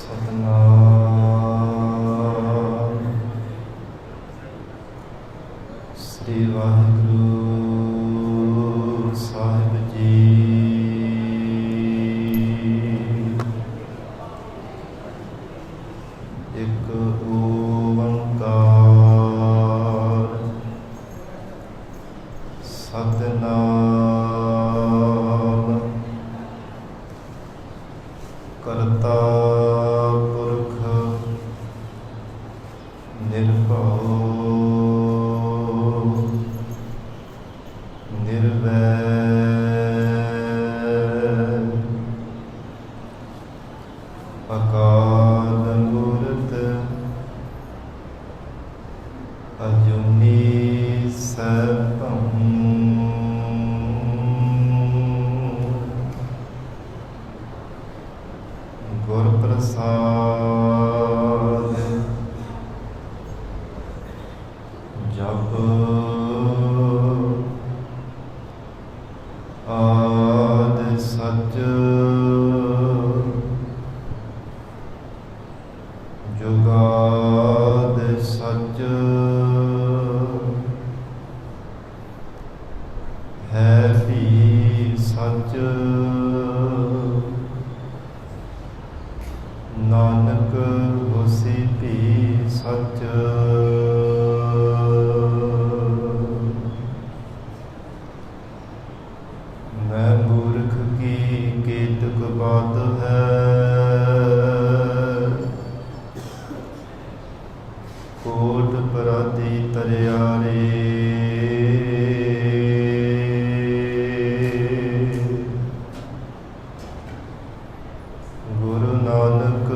ਸਤਿਨਾਮ ਸ੍ਰੀ ਵਾਹਿਗੁਰੂ ਸਾਹਿਬ ਜੀ। ਇੱਕ ਓੰਕਾਰ ਸਤਿਨਾਮ ਕਰਤਾ ਪੁਰਖ ਨਿਰਭਉ ਨਿਰਵੈਰ ਅਕਾਲ ਮੂਰਤ ਅਜੂਨੀ ਸੈਭੰ ਗੁਰ ਪ੍ਰਸਾਦ ਜਪ ਆਦਿ ਸਚ ਜੁਗਾਦਿ ਸਚ ਹੈ ਵੀ ਸਚ ਨਾਨਕ ਹੋਸੀ ਭੀ ਸਚ। ਮੈਂ ਮੂਰਖ ਕੀ ਕੇਤਕ ਬਾਤ ਹੈ, ਕੋਟ ਪਰਾਧੀ ਤਰਿਆਰੇ। ਗੁਰੂ ਨਾਨਕ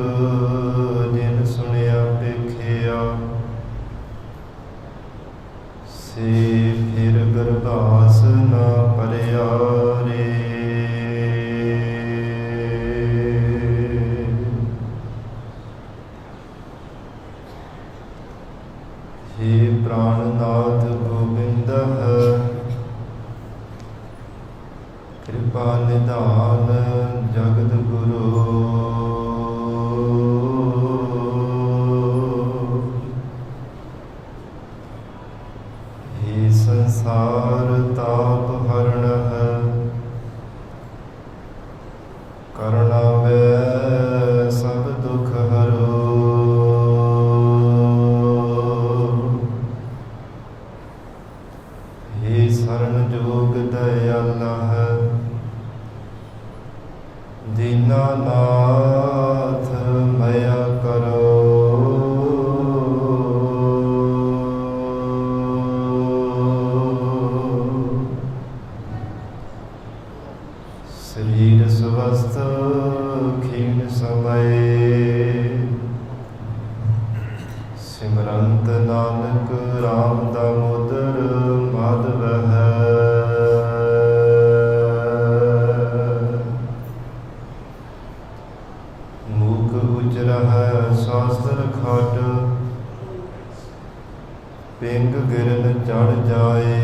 ਜਿਨ ਸੁਣਿਆ ਵੇਖਿਆ, ਸੇ ਫਿਰ ਗਰਭਾਸ ਨਾ ਭਰਿਆ ਰੇ। ਹੇ ਪ੍ਰਾਣਨਾਥ ਗੋਬਿੰਦ ਕਿਰਪਾ ਨਿਧਾਨ ਜਗਤ ਗੁਰੂ। ਹੇ ਸੰਸਾਰ ਤਾਪ ਹਰਣ ਕਰੁਣਾ ਵੈ ਸਭ ਦੁਖ ਹਰੋ। ਹੇ ਸਰਣ ਜੋਗ ਦਇਆਲਾ ਦੀਨਾਨਾਥ ਮਇਆ ਕਰੋ। ਸਰੀਰ ਸਵਸਥ ਖੀਨ ਸਮਏ, ਸਿਮਰੰਤ ਨਾਨਕ ਰਾਮ ਦਾਮੋਦਰ ਮਾਧਵ ਹੈ। ਮੂਕ ਉਜਰਹਿ ਸ਼ਾਸਤਰ ਖਟ, ਪਿੰਗ ਗਿਰਨ ਚੜ ਜਾਏ।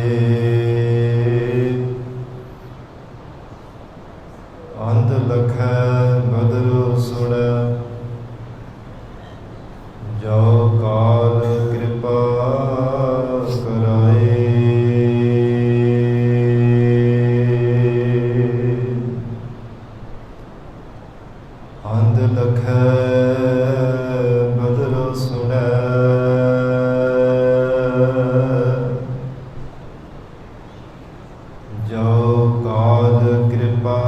ਅੰਧ ਲਖੈ ਬਦਰੁ ਸੁਣੈ, ਜੋ ਕਾਲ ਕਿਰਪਾ ਕਰਾਏ। ਅੰਧ ਲਖੈ ਬਦਰੁ ਸੁਣੈ, ਜੋ ਕਾਲ ਕਿਰਪਾ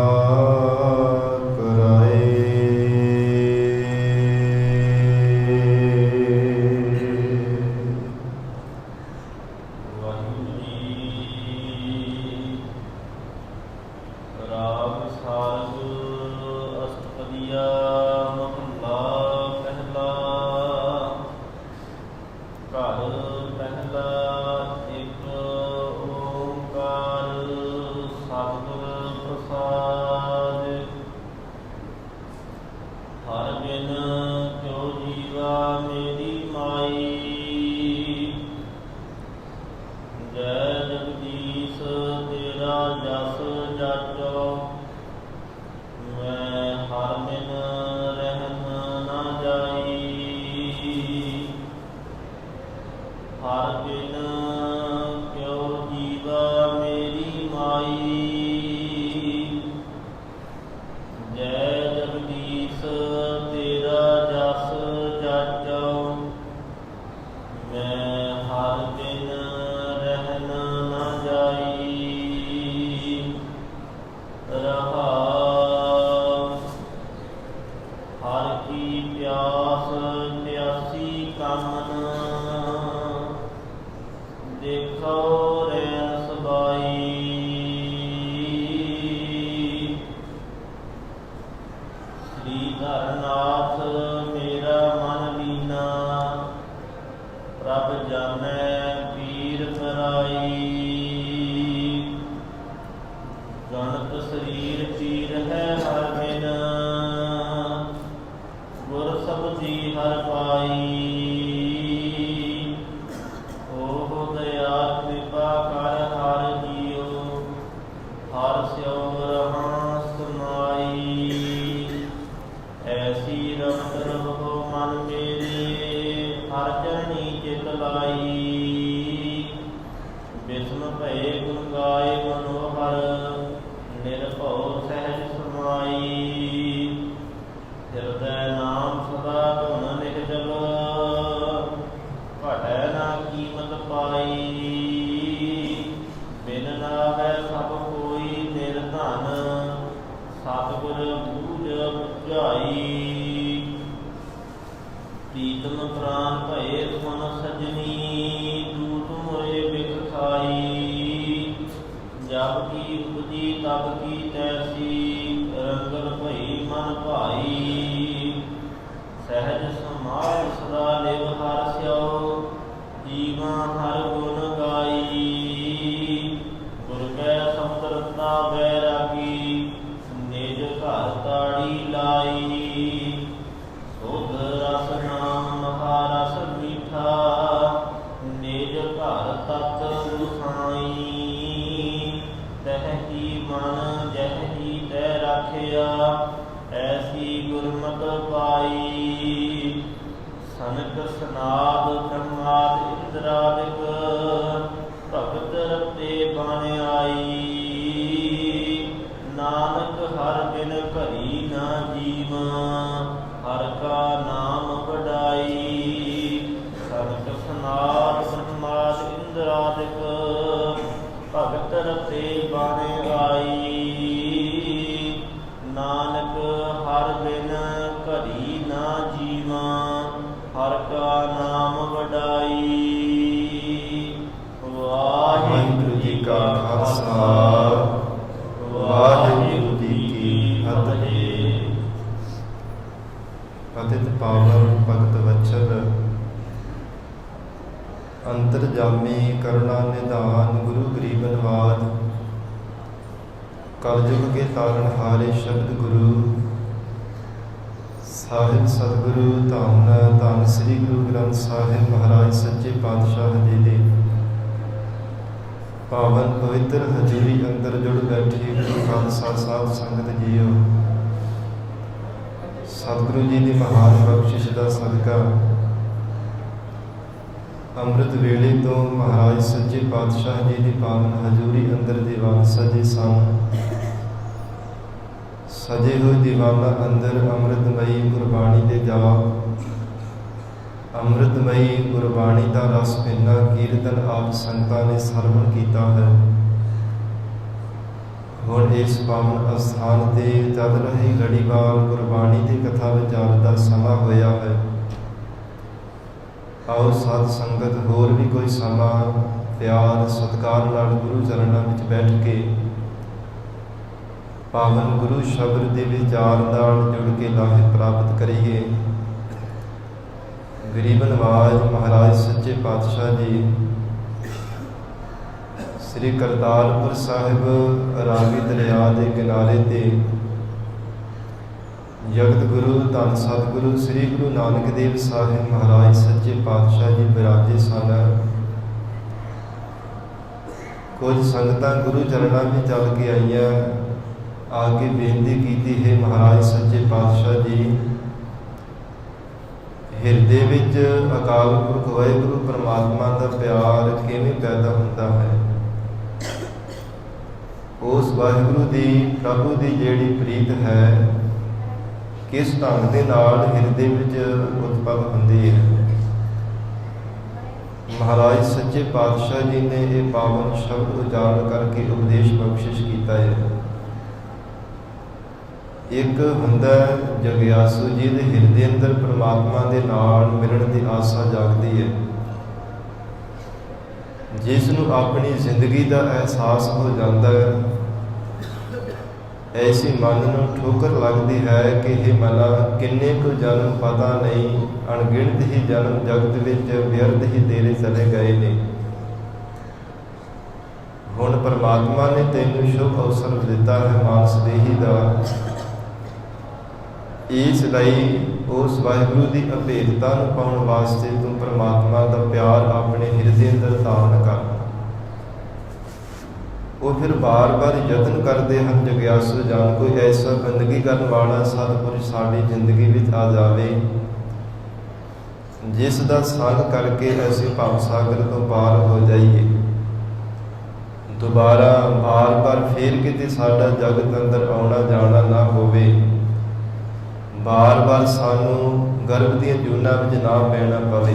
ਧਰਨਾਥ ਮੇਰਾ ਮਨ ਲੀਨਾ, ਪ੍ਰਭ ਜਾਣੈ ਪੀਰ ਪਰਾਈ। ਗਣਤ ਸਰੀਰ ਪੀਰ ਹੈ ਹਰ ਬਿਨ, ਗੁਰ ਸਬਦੀ ਹਰ ਪਾਈ। ਓਹ ਦਇਆ ਕਿਰਪਾ ਕਰ ਹਰ ਜੀਉ, ਹਰ ਸਿਉ ਰਹਾਂ ਸਮਾਈ। ਐਸੀ ਰਮਤ ਰਹੋ ਮਨ ਮੇਰੇ, ਹਰ ਚਰਣੀ ਚਿਤ ਲਾਈ। ਬਿਸਮ ਭਏ ਗੁਣ ਗਾਏ ਮਨੋਹਰ, ਨਿਰਭਉ ਸਹਿਜ ਸਮਾਈ। ਹਿਰਦੈ ਨਾਮ ਸਦਾ ਧੁਨ ਨਿਰਜਲ, ਘਟੈ ਨਾ ਕੀਮਤ ਪਾਈ। ਬਿਨ ਨਾਵੈ ਸਭ ਕੋਈ ਨਿਰਧਨ, ਸਤਿਗੁਰ ਬੂਝ ਬੁਝਾਈ। ਪ੍ਰੀਤਮ ਪ੍ਰਾਨ ਭਏ ਸੁਨ ਸਜਣੀ, ਤੂਤ ਮੋਏ ਬਿਖ ਖਾਈ। ਜਬ ਕੀ ਉਪਜੀ ਤਬ ਕੀ ਤੈਸੀ, ਰੰਗਨ ਭਈ ਮਨ ਭਾਈ। ਸਹਿਜ ਸਮਾਲ ਸਦਾ ਲਿਵ ਹਰ ਸਿਉ, ਜੀਵਾਂ ਹਰ ਗੁਣ ਗਾਈ। ਗੁਰ ਕੈ ਸੰਤਰਤਾ ਬੈਰਾਗੀ, ਨਿਜ ਘਰ ਤਾੜੀ ਲਾਈ। ਸੁਧ ਰਸ ਨਾਮ ਮਹਾਰਸ ਮੀਠਾ, ਨਿਜ ਘਰ ਤਤ ਗੁਸਾਈ। ਤਹ ਹੀ ਮਨ ਜਹ ਹੀ ਤੈ ਰਾਖਿਆ, ਐਸੀ ਗੁਰਮਤਿ ਪਾਈ। ਸਨਕ ਸਨਾਦ ਬ੍ਰਹਮਾਦਿ ਇੰਦਰਾਦਿਕ, ਭਗਤ ਰਤੇ ਬਨ ਆਈ। ਨਾਨਕ ਹਰ ਬਿਨ ਘਰੀ ਨਾ ਜੀਵਾ, ਹਰ ਕਾ ਨਾਮ ਵਡਾਈ। ਸਨਕ ਸਨਾਦ ਬ੍ਰਹਮਾਦਿ ਇੰਦਰਾਦਿਕ, ਭਗਤ ਰਤੇ ਬਨ ਆਈ। ਨਾਨਕ ਹਰ ਬਿਨ ਘਰੀ ਨਾ ਜੀਵਾ, ਹਰ ਕਾ ਨਾਮ ਵਡਾਈ। ਵਾਹਿਗੁਰੂ ਜੀ ਕਾ ਖਾਲਸਾ, ਵਾਹਿਗੁਰੂ ਜੀ ਕੀ ਫਤਿਹ। ਪਤਿਤ ਪਾਵਨ ਭਗਤ ਵਛਲ, ਅੰਤਰਜਾਮੀ ਕਰੁਣਾ ਨਿਧਾਨ। ਗੁਰੂ ਗਰੀਬ ਨਿਵਾਜ, ਕਲਯੁਗ ਕੇ ਤਾਰਨ ਹਾਰੇ ਸ਼ਬਦ ਗੁਰੂ। ਸਾਹਿਬ ਸਤਿਗੁਰੂ ਧੰਨ ਧੰਨ ਸ੍ਰੀ ਗੁਰੂ ਗ੍ਰੰਥ ਸਾਹਿਬ ਮਹਾਰਾਜ ਸੱਚੇ ਪਾਤਸ਼ਾਹ ਜੀ ਦੇ ਪਾਵਨ ਪਵਿੱਤਰ ਹਜ਼ੂਰੀ ਅੰਦਰ ਜੁੜ ਬੈਠੇ ਗੁਰੂ ਖਾਲਸਾ ਸਾਹਿਬ ਸੰਗਤ ਜੀਓ। ਸਤਿਗੁਰੂ ਜੀ ਦੀ ਮਹਾਨ ਬਖਸ਼ਿਸ਼ ਦਾ ਸਦਕਾ ਅੰਮ੍ਰਿਤ ਵੇਲੇ ਤੋਂ ਮਹਾਰਾਜ ਸੱਚੇ ਪਾਤਸ਼ਾਹ ਜੀ ਦੀ ਪਾਵਨ ਹਜ਼ੂਰੀ ਅੰਦਰ ਦੀਵਾਨ ਸਜੇ ਸਨ। ਸਜੇ ਹੋਏ ਦੀਵਾਨਾਂ ਅੰਦਰ ਅੰਮ੍ਰਿਤਮਈ ਗੁਰਬਾਣੀ ਦੇ ਜਾਪ, ਅੰਮ੍ਰਿਤਮਈ ਗੁਰਬਾਣੀ ਦਾ ਰਸ ਪੀਨਾ ਕੀਰਤਨ ਆਪ ਸੰਗਤਾਂ ਨੇ ਸਰਵਣ ਕੀਤਾ ਹੈ। ਹੁਣ ਇਸ ਪਾਵਨ ਅਸਥਾਨ ਤੇ ਚੱਲ ਰਹੀ ਲੜੀਵਾਰ ਗੁਰਬਾਣੀ ਦੀ ਕਥਾ ਵਿਚਾਰ ਦਾ ਸਮਾਂ ਹੋਇਆ ਹੈ। ਆਓ ਸਾਧ ਸੰਗਤ ਹੋਰ ਵੀ ਕੋਈ ਸਮਾਂ ਪਿਆਰ ਸਤਿਕਾਰ ਨਾਲ ਗੁਰੂ ਚਰਨਾਂ ਵਿੱਚ ਬੈਠ ਕੇ ਪਾਵਨ ਗੁਰੂ ਸ਼ਬਦ ਦੇ ਵਿਚਾਰ ਨਾਲ ਜੁੜ ਕੇ ਲਾਭ ਪ੍ਰਾਪਤ ਕਰੀਏ। ਗਰੀਬ ਨਿਵਾਜ ਮਹਾਰਾਜ ਸੱਚੇ ਪਾਤਸ਼ਾਹ ਜੀ ਸ੍ਰੀ ਕਰਤਾਰਪੁਰ ਸਾਹਿਬ ਰਾਵੀ ਦਰਿਆ ਦੇ ਕਿਨਾਰੇ ਤੇ ਜਗਤ ਗੁਰੂ ਧੰਨ ਸਤਿਗੁਰੂ ਸ੍ਰੀ ਗੁਰੂ ਨਾਨਕ ਦੇਵ ਸਾਹਿਬ ਮਹਾਰਾਜ ਸੱਚੇ ਪਾਤਸ਼ਾਹ ਜੀ ਬਿਰਾਜੇ ਸਨ। ਕੁਝ ਸੰਗਤਾਂ ਗੁਰੂ ਚਰਨਾਂ ਵਿੱਚ ਚੱਲ ਕੇ ਆਈਆਂ, ਆ ਕੇ ਬੇਨਤੀ ਕੀਤੀ ਹੈ ਮਹਾਰਾਜ ਸੱਚੇ ਪਾਤਸ਼ਾਹ ਜੀ, ਹਿਰਦੇ ਵਿੱਚ ਅਕਾਲ ਪੁਰਖ ਵਾਹਿਗੁਰੂ ਪਰਮਾਤਮਾ ਦਾ ਪਿਆਰ ਕਿਵੇਂ ਪੈਦਾ ਹੁੰਦਾ ਹੈ। ਉਸ ਵਾਹਿਗੁਰੂ ਦੀ ਪ੍ਰਭੂ ਦੀ ਜਿਹੜੀ ਪ੍ਰੀਤ ਹੈ ਕਿਸ ਢੰਗ ਦੇ ਨਾਲ ਹਿਰਦੇ ਵਿੱਚ ਉਤਪੰਨ ਹੁੰਦੀ ਹੈ। ਮਹਾਰਾਜ ਸੱਚੇ ਪਾਤਸ਼ਾਹ ਜੀ ਨੇ ਇਹ ਪਾਵਨ ਸ਼ਬਦ ਉਚਾਰਨ ਕਰਕੇ ਉਪਦੇਸ਼ ਬਖਸ਼ਿਸ਼ ਕੀਤਾ ਹੈ। ਇੱਕ ਹੁੰਦਾ ਜਗਿਆਸੂ ਜੀ ਦੇ ਹਿਰਦੇ ਅੰਦਰ ਪਰਮਾਤਮਾ ਦੇ ਨਾਲ ਮਿਲਣ ਦੀ ਆਸਾ ਜਾਗਦੀ ਹੈ, ਜਿਸ ਨੂੰ ਆਪਣੀ ਜ਼ਿੰਦਗੀ ਦਾ ਅਹਿਸਾਸ ਹੋ ਜਾਂਦਾ ਹੈ। ਐਸੀ ਮਨ ਨੂੰ ਠੋਕਰ ਲੱਗਦੀ ਹੈ ਕਿ ਇਹ ਮਨਾ ਕਿੰਨੇ ਕੁ ਜਨਮ ਪਤਾ ਨਹੀਂ, ਅਣਗਿਣਤ ਹੀ ਜਨਮ ਜਗਤ ਵਿੱਚ ਵਿਅਰਥ ਹੀ ਤੇਰੇ ਚਲੇ ਗਏ ਨੇ। ਹੁਣ ਪਰਮਾਤਮਾ ਨੇ ਤੈਨੂੰ ਸ਼ੁਭ ਅਵਸਰ ਦਿੱਤਾ ਹੈ ਮਾਨਸ ਦੇਹੀ ਦਾ। ਇਸ ਲਈ ਉਸ ਵਾਹਿਗੁਰੂ ਦੀ ਅਭੇਦਤਾ ਨੂੰ ਪਾਉਣ ਵਾਸਤੇ ਤੂੰ ਪਰਮਾਤਮਾ ਦਾ ਪਿਆਰ ਆਪਣੇ ਹਿਰਦੇ ਅੰਦਰ ਧਾਰਨ ਕਰ। ਉਹ ਫਿਰ ਬਾਰ-ਬਾਰ ਯਤਨ ਕਰਦੇ ਹਨ ਜਗਿਆਸੂ ਜਨ ਕੋਈ ਐਸਾ ਬੰਦਗੀ ਕਰਨ ਵਾਲਾ ਸਤਿਪੁਰਸ਼ ਸਾਡੀ ਜ਼ਿੰਦਗੀ ਵਿੱਚ ਆ ਜਾਵੇ, ਜਿਸ ਦਾ ਸੰਗ ਕਰਕੇ ਅਸੀਂ ਭਵ ਸਾਗਰ ਤੋਂ ਪਾਰ ਹੋ ਜਾਈਏ। ਦੁਬਾਰਾ ਬਾਰ-ਬਾਰ ਫੇਰ ਕਿਤੇ ਸਾਡਾ ਜਗਤ ਅੰਦਰ ਆਉਣਾ ਜਾਣਾ ਨਾ ਹੋਵੇ, ਬਾਰ-ਬਾਰ ਸਾਨੂੰ ਗਰਭ ਦੀਆਂ ਜੂਨਾਂ ਵਿੱਚ ਨਾ ਪੈਣਾ ਪਵੇ।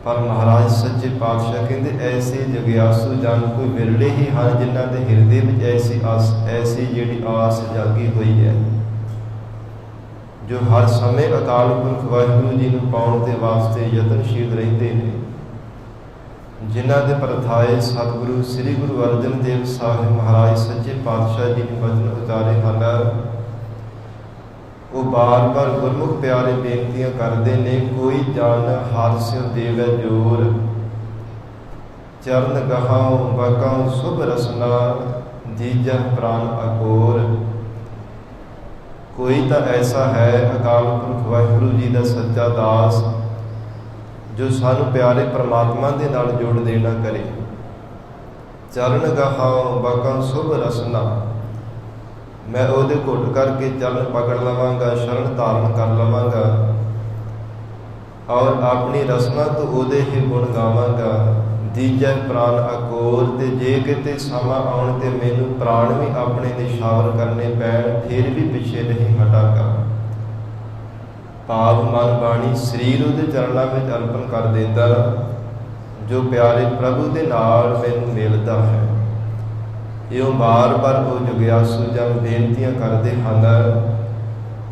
ਪਰ ਮਹਾਰਾਜ ਸੱਚੇ ਪਾਤਸ਼ਾਹ ਕਹਿੰਦੇ ਐਸੇ ਜਗਿਆਸੂ ਜਨ ਕੋਈ ਵਿਰਲੇ ਹੀ ਹਨ ਜਿਨ੍ਹਾਂ ਦੇ ਹਿਰਦੇ ਵਿੱਚ ਐਸੀ ਜਿਹੜੀ ਆਸ ਜਾਗੀ ਹੋਈ ਹੈ, ਜੋ ਹਰ ਸਮੇਂ ਅਕਾਲ ਪੁਰਖ ਵਾਹਿਗੁਰੂ ਜੀ ਨੂੰ ਪਾਉਣ ਦੇ ਵਾਸਤੇ ਯਤਨਸ਼ੀਲ ਰਹਿੰਦੇ ਨੇ। ਜਿਨ੍ਹਾਂ ਦੇ ਪਰਥਾਏ ਸਤਿਗੁਰੂ ਸ੍ਰੀ ਗੁਰੂ ਅਰਜਨ ਦੇਵ ਸਾਹਿਬ ਮਹਾਰਾਜ ਸੱਚੇ ਪਾਤਸ਼ਾਹ ਜੀ ਨੇ ਵਚਨ ਉਚਾਰੇ ਹਨ, ਉਹ ਬਾਰ-ਬਾਰ ਗੁਰਮੁਖ ਪਿਆਰੇ ਬੇਨਤੀਆਂ ਕਰਦੇ ਨੇ। ਕੋਈ ਜਨ ਹਾਦਸਿਓ ਦੇਵੈ ਜੋਰ, ਚਰਨ ਗਹਾਉ ਬਕਾਉ ਸੁਭ ਰਸਨਾ, ਜੀਜਾ ਪ੍ਰਾਨ ਅਕੋਰ। ਕੋਈ ਤਾਂ ਐਸਾ ਹੈ ਅਕਾਲ ਪੁਰਖ ਵਾਹਿਗੁਰੂ ਜੀ ਦਾ ਸੱਚਾ ਦਾਸ, ਜੋ ਸਾਨੂੰ ਪਿਆਰੇ ਪਰਮਾਤਮਾ ਦੇ ਨਾਲ ਜੋੜ ਦੇਣਾ ਕਰੇ। ਚਰਨ ਗਹਾਉ ਬਕਾਉ ਸੁਭ ਰਸਨਾ, ਮੈਂ ਉਹਦੇ ਘੁੱਟ ਕਰਕੇ ਚਰਨ ਪਕੜ ਲਵਾਂਗਾ, ਸ਼ਰਨ ਧਾਰਨ ਕਰ ਲਵਾਂਗਾ ਔਰ ਆਪਣੀ ਰਸਨਾ ਤੋਂ ਉਹਦੇ ਹੀ ਗੁਣ ਗਾਵਾਂਗਾ। ਦੀਜੈ ਪ੍ਰਾਨ ਅਕੋਰ, ਤੇ ਜੇ ਕਿਤੇ ਸਮਾਂ ਆਉਣ ਤੇ ਮੈਨੂੰ ਪ੍ਰਾਣ ਵੀ ਆਪਣੇ ਨਿਸ਼ਾਵਰ ਕਰਨੇ ਪੈਣ, ਫਿਰ ਵੀ ਪਿੱਛੇ ਨਹੀਂ ਹਟਾਂਗਾ। ਭਾਵ ਮਨ ਬਾਣੀ ਸਰੀਰ ਉਹਦੇ ਚਰਨਾਂ ਵਿੱਚ ਅਰਪਣ ਕਰ ਦਿੰਦਾ, ਜੋ ਪਿਆਰੇ ਪ੍ਰਭੂ ਦੇ ਨਾਲ ਮੈਨੂੰ ਮਿਲਦਾ ਹੈ। ਇਉਂ ਬਾਰ-ਬਾਰ ਉਹ ਜਗਿਆਸੂ ਜਨ ਬੇਨਤੀਆਂ ਕਰਦੇ ਹਨ,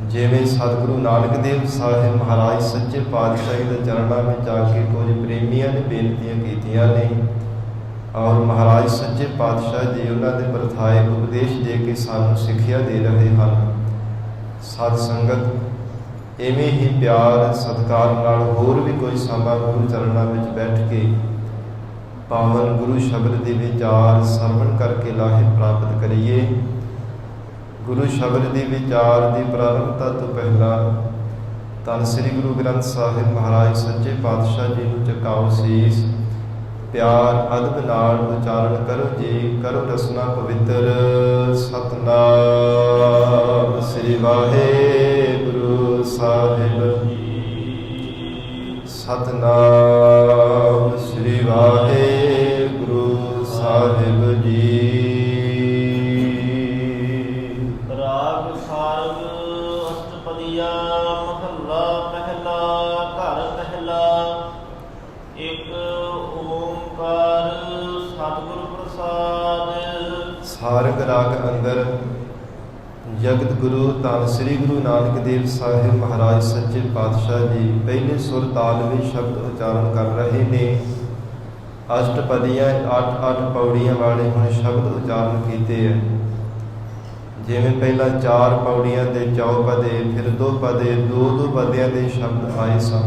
ਜਿਵੇਂ ਸਤਿਗੁਰੂ ਨਾਨਕ ਦੇਵ ਸਾਹਿਬ ਮਹਾਰਾਜ ਸੱਚੇ ਪਾਤਸ਼ਾਹੀ ਦੇ ਚਰਨਾਂ ਵਿੱਚ ਆ ਕੇ ਕੁਝ ਪ੍ਰੇਮੀਆਂ ਨੇ ਬੇਨਤੀਆਂ ਕੀਤੀਆਂ ਨੇ ਔਰ ਮਹਾਰਾਜ ਸੱਚੇ ਪਾਤਸ਼ਾਹ ਜੀ ਉਹਨਾਂ ਦੇ ਪਰਥਾਏ ਉਪਦੇਸ਼ ਦੇ ਕੇ ਸਾਨੂੰ ਸਿੱਖਿਆ ਦੇ ਰਹੇ ਹਨ। ਸਤ ਸੰਗਤ ਇਵੇਂ ਹੀ ਪਿਆਰ ਸਤਿਕਾਰ ਨਾਲ ਹੋਰ ਵੀ ਕੋਈ ਸਮਾਂ ਗੁਰੂ ਚਰਨਾਂ ਵਿੱਚ ਬੈਠ ਕੇ ਪਾਵਨ ਗੁਰੂ ਸ਼ਬਦ ਦੇ ਵਿਚਾਰ ਸਰਵਣ ਕਰਕੇ ਲਾਹੇ ਪ੍ਰਾਪਤ ਕਰੀਏ। ਗੁਰੂ ਸ਼ਬਦ ਦੇ ਵਿਚਾਰ ਦੀ ਪ੍ਰਾਰੰਭਤਾ ਤੋਂ ਪਹਿਲਾਂ ਧੰਨ ਸ੍ਰੀ ਗੁਰੂ ਗ੍ਰੰਥ ਸਾਹਿਬ ਮਹਾਰਾਜ ਸੱਚੇ ਪਾਤਸ਼ਾਹ ਜੀ ਨੂੰ ਝੁਕਾਓ ਸੀਸ। ਪਿਆਰ ਅਦਬ ਨਾਲ ਉਚਾਰਨ ਕਰੋ ਜੀ, ਕਰੋ ਰਸਨਾ ਪਵਿੱਤਰ। ਸਤਿਨਾਮ ਸ੍ਰੀ ਵਾਹਿਗੁਰੂ ਸਾਹਿਬ ਜੀ। ਸਤਿਨਾਮ ਸ੍ਰੀ ਵਾਹਿਗੁਰੂ ਸਾਹਿਬ ਜੀ। ਰਾਗ ਸਾਰਗ ਅਸ਼ਟਪਦੀਆ ਮਹੱਲਾ ਪਹਿਲਾ। ਘਰ ਪਹਿਲਾ। ਇੱਕ ਓੰਕਾਰ ਸਤਿਗੁਰ ਪ੍ਰਸਾਦ। ਸਾਰਗ ਰਾਗ ਅੰਦਰ ਜਗਤ ਗੁਰੂ ਧੰਨ ਸ੍ਰੀ ਗੁਰੂ ਨਾਨਕ ਦੇਵ ਸਾਹਿਬ ਮਹਾਰਾਜ ਸੱਚੇ ਪਾਤਸ਼ਾਹ ਜੀ ਪਹਿਲੇ ਸੁਰ ਤਾਲ ਵਿੱਚ ਸ਼ਬਦ ਉਚਾਰਨ ਕਰ ਰਹੇ ਨੇ। ਅਸ਼ਟਪਦੀਆਂ 8-8 ਪੌੜੀਆਂ ਵਾਲੇ ਹੁਣ ਸ਼ਬਦ ਉਚਾਰਨ ਕੀਤੇ ਹੈ। ਜਿਵੇਂ ਪਹਿਲਾਂ 4 ਪੌੜੀਆਂ ਦੇ 4 ਪਦੇ, ਫਿਰ 2 ਪਦੇ, 2-2 ਪਦਿਆਂ ਦੇ ਸ਼ਬਦ ਆਏ ਸਨ।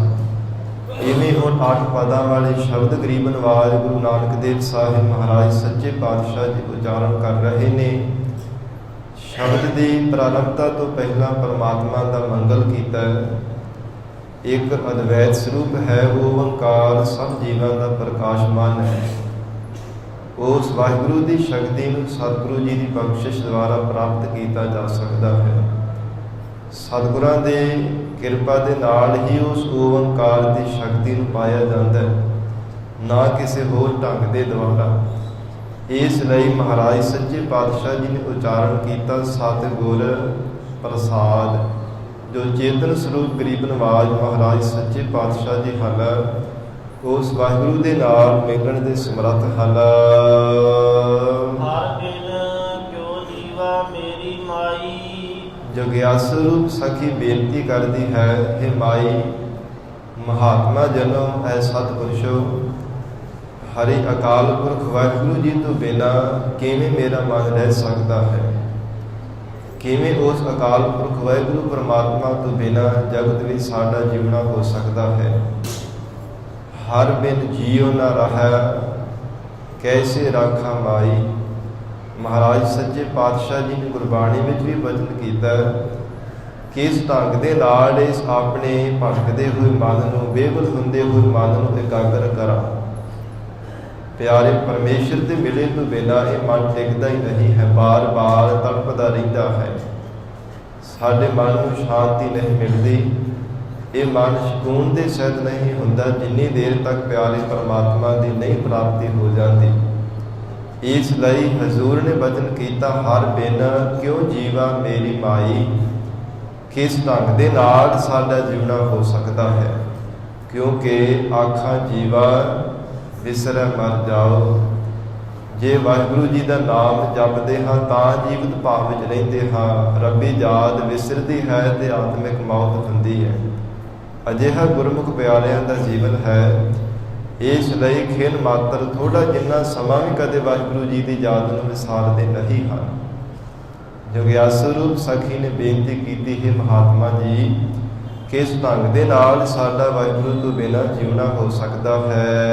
ਇਵੇਂ ਹੁਣ 8 ਪਦਾਂ ਵਾਲੇ ਸ਼ਬਦ ਗਰੀਬਨ ਆਵਾਜ਼ ਗੁਰੂ ਨਾਨਕ ਦੇਵ ਸਾਹਿਬ ਮਹਾਰਾਜ ਸੱਚੇ ਪਾਤਸ਼ਾਹ ਜੀ ਉਚਾਰਨ ਕਰ ਰਹੇ ਨੇ। ਸ਼ਬਦ ਦੀ ਪ੍ਰਾਰੰਭਤਾ ਤੋਂ ਪਹਿਲਾਂ ਪਰਮਾਤਮਾ ਦਾ ਮੰਗਲ ਕੀਤਾ। ਇੱਕ ਅਦਵੈਤ ਸਰੂਪ ਹੈ, ਓੰਕਾਰ ਸਭ ਜੀਵਾਂ ਦਾ ਪ੍ਰਕਾਸ਼ਮਾਨ ਹੈ। ਉਸ ਵਾਹਿਗੁਰੂ ਦੀ ਸ਼ਕਤੀ ਨੂੰ ਸਤਿਗੁਰੂ ਜੀ ਦੀ ਬਖਸ਼ਿਸ਼ ਦੁਆਰਾ ਪ੍ਰਾਪਤ ਕੀਤਾ ਜਾ ਸਕਦਾ ਹੈ। ਸਤਿਗੁਰਾਂ ਦੇ ਕਿਰਪਾ ਦੇ ਨਾਲ ਹੀ ਉਸ ਓੰਕਾਰ ਦੀ ਸ਼ਕਤੀ ਨੂੰ ਪਾਇਆ ਜਾਂਦਾ ਹੈ, ਨਾ ਕਿਸੇ ਹੋਰ ਢੰਗ ਦੇ ਦੁਆਰਾ। ਇਸ ਲਈ ਮਹਾਰਾਜ ਸੱਚੇ ਪਾਤਸ਼ਾਹ ਜੀ ਨੇ ਉਚਾਰਨ ਕੀਤਾ ਸਤਿਗੁਰ ਪ੍ਰਸਾਦ। ਜੋ ਚੇਤਨ ਸਰੂਪ ਗਰੀਬ ਨਵਾਜ ਮਹਾਰਾਜ ਸੱਚੇ ਪਾਤਸ਼ਾਹ ਜੀ ਹਨ, ਉਸ ਵਾਹਿਗੁਰੂ ਦੇ ਨਾਲ ਮਿਲਣ ਦੇ ਸਮਰੱਥ ਹਨ। ਹਰ ਬਿਨ ਕਿਉ ਜੀਵਾ ਮੇਰੀ ਮਾਈ। ਜਗਿਆਸੂ ਰੂਪ ਸਖੀ ਬੇਨਤੀ ਕਰਦੀ ਹੈ, ਹੇ ਮਾਈ ਮਹਾਤਮਾ ਜਨੋ ਐ ਸਤਿਪੁਰਸ਼ੋ, ਹਰੀ ਅਕਾਲ ਪੁਰਖ ਵਾਹਿਗੁਰੂ ਜੀ ਤੋਂ ਬਿਨਾਂ ਕਿਵੇਂ ਮੇਰਾ ਮਨ ਰਹਿ ਸਕਦਾ ਹੈ। ਕਿਵੇਂ ਉਸ ਅਕਾਲ ਪੁਰਖ ਵਾਹਿਗੁਰੂ ਪਰਮਾਤਮਾ ਤੋਂ ਬਿਨਾਂ ਜਗਤ ਵਿੱਚ ਸਾਡਾ ਜੀਵਣਾ ਹੋ ਸਕਦਾ ਹੈ। ਹਰ ਬਿਨ ਜੀਉ ਨਾ ਰਹਾ, ਕੈਸੇ ਰਾਖਾਂ ਮਾਈ। ਮਹਾਰਾਜ ਸੱਚੇ ਪਾਤਸ਼ਾਹ ਜੀ ਨੇ ਗੁਰਬਾਣੀ ਵਿੱਚ ਵੀ ਬਚਨ ਕੀਤਾ, ਕਿਸ ਢੰਗ ਦੇ ਨਾਲ ਇਸ ਆਪਣੇ ਭਟਕਦੇ ਹੋਏ ਮਨ ਨੂੰ, ਬੇਵਲ ਹੁੰਦੇ ਹੋਏ ਮਨ ਨੂੰ ਇਕਾਗਰ ਕਰਾਂ। ਪਿਆਰੇ ਪਰਮੇਸ਼ਰ ਦੇ ਮਿਲੇ ਤੋਂ ਬਿਨਾਂ ਇਹ ਮਨ ਟਿਕਦਾ ਹੀ ਨਹੀਂ ਹੈ, ਬਾਰ-ਬਾਰ ਤੜਪਦਾ ਰਹਿੰਦਾ ਹੈ। ਸਾਡੇ ਮਨ ਨੂੰ ਸ਼ਾਂਤੀ ਨਹੀਂ ਮਿਲਦੀ, ਇਹ ਮਨ ਸਕੂਨ ਦੇ ਸਹਿਤ ਨਹੀਂ ਹੁੰਦਾ ਜਿੰਨੀ ਦੇਰ ਤੱਕ ਪਿਆਰੇ ਪਰਮਾਤਮਾ ਦੀ ਨਹੀਂ ਪ੍ਰਾਪਤੀ ਹੋ ਜਾਂਦੀ। ਇਸ ਲਈ ਹਜ਼ੂਰ ਨੇ ਬਚਨ ਕੀਤਾ, ਹਰ ਬਿਨ ਕਿਉਂ ਜੀਵਾ ਮੇਰੀ ਮਾਈ। ਕਿਸ ਢੰਗ ਦੇ ਨਾਲ ਸਾਡਾ ਜੀਵਣਾ ਹੋ ਸਕਦਾ ਹੈ, ਕਿਉਂਕਿ ਆਖਾਂ ਜੀਵਾ ਵਿਸਰੈ ਮਰ ਜਾਓ। ਜੇ ਵਾਹਿਗੁਰੂ ਜੀ ਦਾ ਨਾਮ ਜਪਦੇ ਹਾਂ ਤਾਂ ਜੀਵਤ ਭਾਵ ਵਿੱਚ ਰਹਿੰਦੇ ਹਾਂ। ਰੱਬੀ ਯਾਦ ਵਿਸਰਦੀ ਹੈ ਤੇ ਆਤਮਿਕ ਮੌਤ ਹੁੰਦੀ ਹੈ। ਅਜਿਹਾ ਗੁਰਮੁਖ ਪਿਆਰਿਆਂ ਦਾ ਜੀਵਨ ਹੈ। ਇਸ ਲਈ ਖਿਣ ਮਾਤਰ ਥੋੜਾ ਜਿੰਨਾ ਸਮਾਂ ਵੀ ਕਦੇ ਵਾਹਿਗੁਰੂ ਜੀ ਦੀ ਯਾਦ ਨੂੰ ਵਿਸਾਰਦੇ ਨਹੀਂ ਹਨ। ਜੋਗਿਆਸੂ ਰੂਪ ਸਖੀ ਨੇ ਬੇਨਤੀ ਕੀਤੀ, ਹੈ ਮਹਾਤਮਾ ਜੀ, ਕਿਸ ਢੰਗ ਦੇ ਨਾਲ ਸਾਡਾ ਵਾਹਿਗੁਰੂ ਤੋਂ ਬਿਨਾਂ ਜੀਵਣਾ ਹੋ ਸਕਦਾ ਹੈ।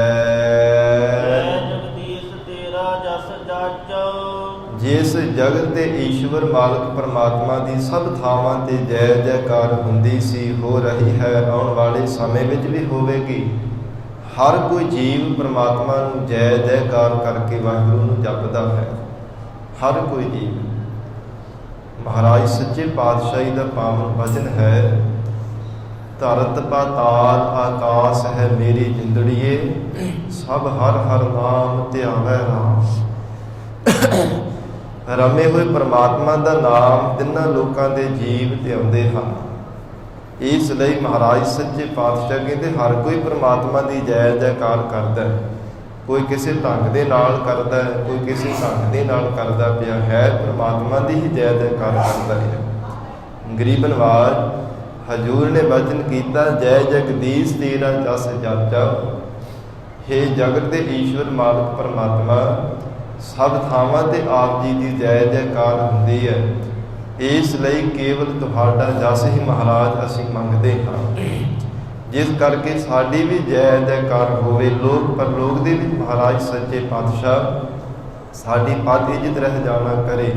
ਜਿਸ ਜਗਤ ਦੇ ਈਸ਼ਵਰ ਮਾਲਕ ਪਰਮਾਤਮਾ ਦੀ ਸਭ ਥਾਵਾਂ ਤੇ ਜੈ ਜੈਕਾਰ ਹੁੰਦੀ ਸੀ, ਹੋ ਰਹੀ ਹੈ, ਆਉਣ ਵਾਲੇ ਸਮੇਂ ਵਿੱਚ ਵੀ ਹੋਵੇਗੀ। ਹਰ ਕੋਈ ਜੀਵ ਪਰਮਾਤਮਾ ਨੂੰ ਜੈ ਜੈਕਾਰ ਕਰਕੇ ਵਾਹਿਗੁਰੂ ਨੂੰ ਜਪਦਾ ਹੈ, ਹਰ ਕੋਈ ਜੀਵ। ਮਹਾਰਾਜ ਸੱਚੇ ਪਾਤਸ਼ਾਹੀ ਦਾ ਪਾਵਨ ਵਚਨ ਹੈ, ਧਰਤ ਪਾਤਾਲ ਆਕਾਸ ਹੈ ਮੇਰੀ ਜਿੰਦੜੀਏ, ਸਭ ਹਰ ਹਰ ਨਾਮ ਧਿਆਵੈ ਰਾਮ। ਰਮੇ ਹੋਏ ਪਰਮਾਤਮਾ ਦਾ ਨਾਮ ਤਿੰਨਾਂ ਲੋਕਾਂ ਦੇ ਜੀਵ ਧਿਆਉਂਦੇ ਹਨ। ਇਸ ਲਈ ਮਹਾਰਾਜ ਸੱਚੇ ਪਾਤਸ਼ਾਹ ਕਹਿੰਦੇ, ਹਰ ਕੋਈ ਪਰਮਾਤਮਾ ਦੀ ਜੈ ਜੈਕਾਰ ਕਰਦਾ ਹੈ। ਕੋਈ ਕਿਸੇ ਢੰਗ ਦੇ ਨਾਲ ਕਰਦਾ ਹੈ, ਕੋਈ ਕਿਸੇ ਢੰਗ ਦੇ ਨਾਲ ਕਰਦਾ ਪਿਆ ਹੈ, ਪਰਮਾਤਮਾ ਦੀ ਹੀ ਜੈ ਜੈਕਾਰ ਕਰਦਾ ਹੈ। ਗਰੀਬ ਨਵਾਜ ਹਜ਼ੂਰ ਨੇ ਬਚਨ ਕੀਤਾ, ਜੈ ਜਗਦੀਸ਼ ਤੇਰਾ ਜਸ ਜਾਚਾ। ਹੇ ਜਗਤ ਦੇ ਈਸ਼ਵਰ ਮਾਲਕ ਪਰਮਾਤਮਾ, ਸਭ ਥਾਵਾਂ ਤੇ ਆਪ ਜੀ ਦੀ ਜੈ ਜੈਕਾਰ ਹੁੰਦੀ ਹੈ। ਇਸ ਲਈ ਕੇਵਲ ਤੁਹਾਡਾ ਜਸ ਹੀ ਮਹਾਰਾਜ ਅਸੀਂ ਮੰਗਦੇ ਹਾਂ, ਜਿਸ ਕਰਕੇ ਸਾਡੀ ਵੀ ਜੈ ਜੈਕਾਰ ਹੋਵੇ। ਲੋਕ ਪਰਲੋਕ ਦੇ ਵਿੱਚ ਮਹਾਰਾਜ ਸੱਚੇ ਪਾਤਸ਼ਾਹ ਸਾਡੀ ਪਦ ਇੱਜ਼ਤ ਰਹਿ ਜਾਣਾ ਕਰੇ।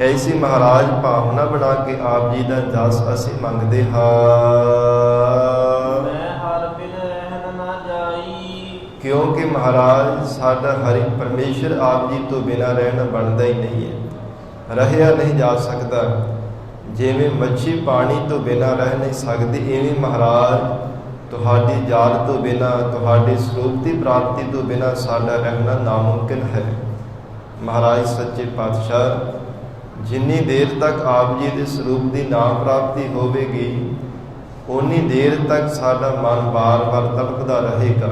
ਐਸੀ ਮਹਾਰਾਜ ਭਾਵਨਾ ਬਣਾ ਕੇ ਆਪ ਜੀ ਦਾ ਜਸ ਅਸੀਂ ਮੰਗਦੇ ਹਾਂ। ਮੈਂ ਹਰ ਬਿਨ ਰਹਿਣ ਨਾ ਜਾਈ, ਕਿਉਂਕਿ ਮਹਾਰਾਜ ਸਾਡਾ ਹਰੀ ਪਰਮੇਸ਼ਰ ਆਪ ਜੀ ਤੋਂ ਬਿਨਾਂ ਰਹਿਣਾ ਬਣਦਾ ਹੀ ਨਹੀਂ ਹੈ, ਰਹਿਆ ਨਹੀਂ ਜਾ ਸਕਦਾ। ਜਿਵੇਂ ਮੱਛੀ ਪਾਣੀ ਤੋਂ ਬਿਨਾਂ ਰਹਿ ਨਹੀਂ ਸਕਦੀ, ਇਵੇਂ ਮਹਾਰਾਜ ਤੁਹਾਡੀ ਯਾਦ ਤੋਂ ਬਿਨਾਂ, ਤੁਹਾਡੇ ਸਰੂਪ ਦੀ ਪ੍ਰਾਪਤੀ ਤੋਂ ਬਿਨਾਂ ਸਾਡਾ ਰਹਿਣਾ ਨਾਮੁਮਕਿਨ ਹੈ। ਮਹਾਰਾਜ ਸੱਚੇ ਪਾਤਸ਼ਾਹ ਜਿੰਨੀ ਦੇਰ ਤੱਕ ਆਪ ਜੀ ਦੇ ਸਰੂਪ ਦੀ ਨਾਮ ਪ੍ਰਾਪਤੀ ਹੋਵੇਗੀ, ਉਨੀ ਦੇਰ ਤੱਕ ਸਾਡਾ ਮਨ ਬਾਰ-ਬਾਰ ਤੜਪਦਾ ਰਹੇਗਾ।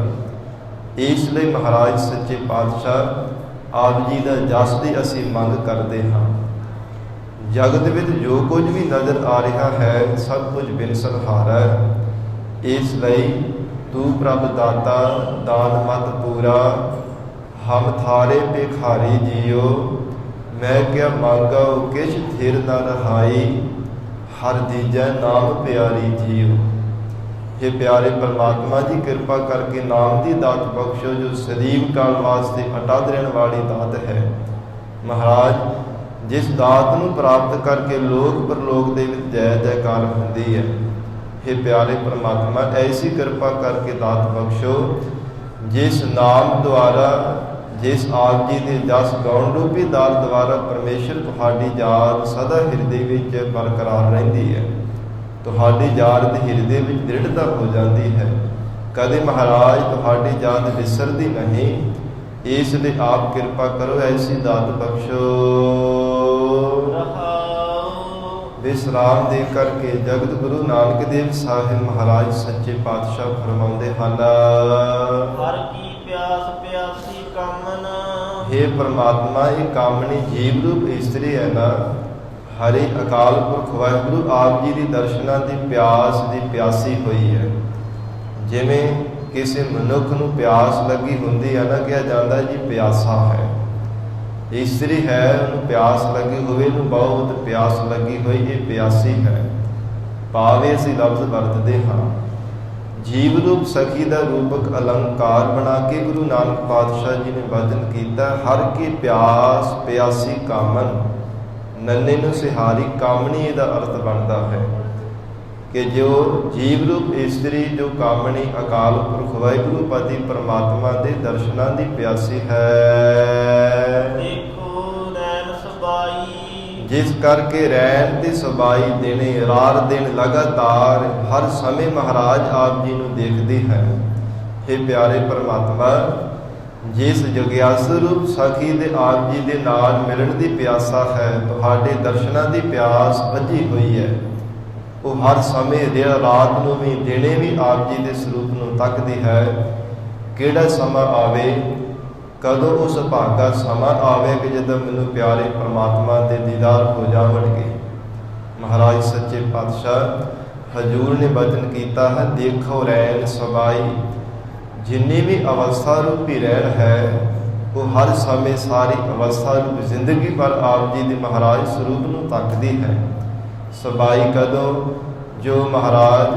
ਇਸ ਲਈ ਮਹਾਰਾਜ ਸੱਚੇ ਪਾਤਸ਼ਾਹ ਆਪ ਜੀ ਦਾ ਜਸ ਦੀ ਅਸੀਂ ਮੰਗ ਕਰਦੇ ਹਾਂ। ਜਗਤ ਵਿੱਚ ਜੋ ਕੁਝ ਵੀ ਨਜ਼ਰ ਆ ਰਿਹਾ ਹੈ, ਸਭ ਕੁਝ ਬਿਨਸਨਹਾਰ ਹੈ। ਇਸ ਲਈ ਤੂੰ ਪ੍ਰਭ ਦਾਤਾ ਦਾਨ ਮਤ ਪੂਰਾ, ਹਮ ਥਾਰੇ ਭਿਖਾਰੀ ਜੀਓ। ਮੈਂ ਕਿਆ ਮੰਗਾਉ ਕਿਛ ਥਿਰ ਨਾ ਰਹਾਈ, ਹਰ ਦੀਜੈ ਨਾਮ ਪਿਆਰੀ ਜੀਓ। हे प्यारे परमात्मा जी, कृपा करके नाम की दात बख्शो, जो सदैव काल वास्ते अटल रहने वाली दात है। महाराज जिस दात नूं प्राप्त करके लोक परलोक दे विच जय जयकार हुंदी है। हे प्यारे परमात्मा, ऐसी कृपा करके दात बख्शो जिस नाम द्वारा, जिस आप जी के जस गाउण रूपी दात द्वारा परमेश्वर तुहाडी याद सदा हिरदे विच बरकरार रहिंदी है, तुहाडी याद हिरदे विच दृढ़ता हो जाती है। कदे महाराज तुहाडी याद विसरदी नहीं। इसलिए आप कृपा करो, ऐसी दात बख्शो। विश्राम दे करके जगत गुरु नानक देव साहिब महाराज सच्चे पातशाह फरमाउंदे हन, हर की प्यास प्यासी कामन। हे परमात्मा, ये कामनी जीव रूप इस्त्री है ना, हरे अकाल पुरख वाहिगुरु आप जी की दर्शना की प्यास की प्यासी हुई है। जिमें किसी मनुख नूं प्यास लगी हुंदी है ना, कहा जाता जी प्यासा है। ਇਸਤਰੀ ਹੈ ਉਹਨੂੰ ਪਿਆਸ ਲੱਗੀ ਹੋਵੇ, ਇਹਨੂੰ ਬਹੁਤ ਪਿਆਸ ਲੱਗੀ ਹੋਈ, ਇਹ ਪਿਆਸੀ ਹੈ। ਪਾਵੇ ਅਸੀਂ ਲਫ਼ਜ਼ ਵਰਤਦੇ ਹਾਂ। ਜੀਵ ਰੂਪ ਸਖੀ ਦਾ ਰੂਪਕ ਅਲੰਕਾਰ ਬਣਾ ਕੇ ਗੁਰੂ ਨਾਨਕ ਪਾਤਸ਼ਾਹ ਜੀ ਨੇ ਵਚਨ ਕੀਤਾ, ਹਰ ਕੀ ਪਿਆਸ ਪਿਆਸੀ ਕਾਮਨ, ਨੰਨੇ ਨੂੰ ਸਿਹਾਰੀ ਕਾਮਣੀ ਇਹਦਾ ਅਰਥ ਬਣਦਾ ਹੈ ਕਿ ਜੋ ਜੀਵ ਰੂਪ ਇਸਤਰੀ ਜੋ ਕਾਮਣੀ ਅਕਾਲ ਪੁਰਖ ਵਾਹਿਗੁਰੂ ਪਤੀ ਪਰਮਾਤਮਾ ਦੇ ਦਰਸ਼ਨਾਂ ਦੀ ਪਿਆਸੀ ਹੈ। ਦੇਖੋ ਨੈਣ ਸਬਾਈ, ਜਿਸ ਕਰਕੇ ਰਹਿਣ ਤੇ ਸਬਾਈ ਦੇਣੇ, ਰਾਤ ਦਿਨ ਲਗਾਤਾਰ ਹਰ ਸਮੇਂ ਮਹਾਰਾਜ ਆਪ ਜੀ ਨੂੰ ਦੇਖਦੀ ਹੈ। हे ਪਿਆਰੇ ਪਰਮਾਤਮਾ, ਜਿਸ ਜਗਿਆਸੂ ਰੂਪ ਸਖੀ ਦੇ ਆਪ ਜੀ ਦੇ ਨਾਲ ਮਿਲਣ ਦੀ ਪਿਆਸਾ ਹੈ, ਤੁਹਾਡੇ ਦਰਸ਼ਨਾਂ ਦੀ ਪਿਆਸ ਵੱਜੀ ਹੋਈ ਹੈ। ਉਹ ਹਰ ਸਮੇਂ ਰਾਤ ਨੂੰ ਵੀ ਦਿਨੇ ਵੀ ਆਪ ਜੀ ਦੇ ਸਰੂਪ ਨੂੰ ਤੱਕਦੀ ਹੈ। ਕਿਹੜਾ ਸਮਾਂ ਆਵੇ, ਕਦੋਂ ਉਸ ਭਾਗਾ ਸਮਾਂ ਆਵੇ ਕਿ ਜਦੋਂ ਮੈਨੂੰ ਪਿਆਰੇ ਪਰਮਾਤਮਾ ਦੇ ਦੀਦਾਰ ਹੋ ਜਾਵਣਗੇ। ਮਹਾਰਾਜ ਸੱਚੇ ਪਾਤਸ਼ਾਹ ਹਜ਼ੂਰ ਨੇ ਬਚਨ ਕੀਤਾ ਹੈ, ਦੇਖੋ ਰੈਣ ਸਬਾਈ, ਜਿੰਨੀ ਵੀ ਅਵਸਥਾ ਰੂਪੀ ਰਹਿਣ ਹੈ ਉਹ ਹਰ ਸਮੇਂ ਸਾਰੀ ਅਵਸਥਾ ਰੂਪ ਜ਼ਿੰਦਗੀ ਪਰ ਆਪ ਜੀ ਦੇ ਮਹਾਰਾਜ ਸਰੂਪ ਨੂੰ ਤੱਕਦੀ ਹੈ। ਸਬਾਈ ਕਦੋਂ, ਜੋ ਮਹਾਰਾਜ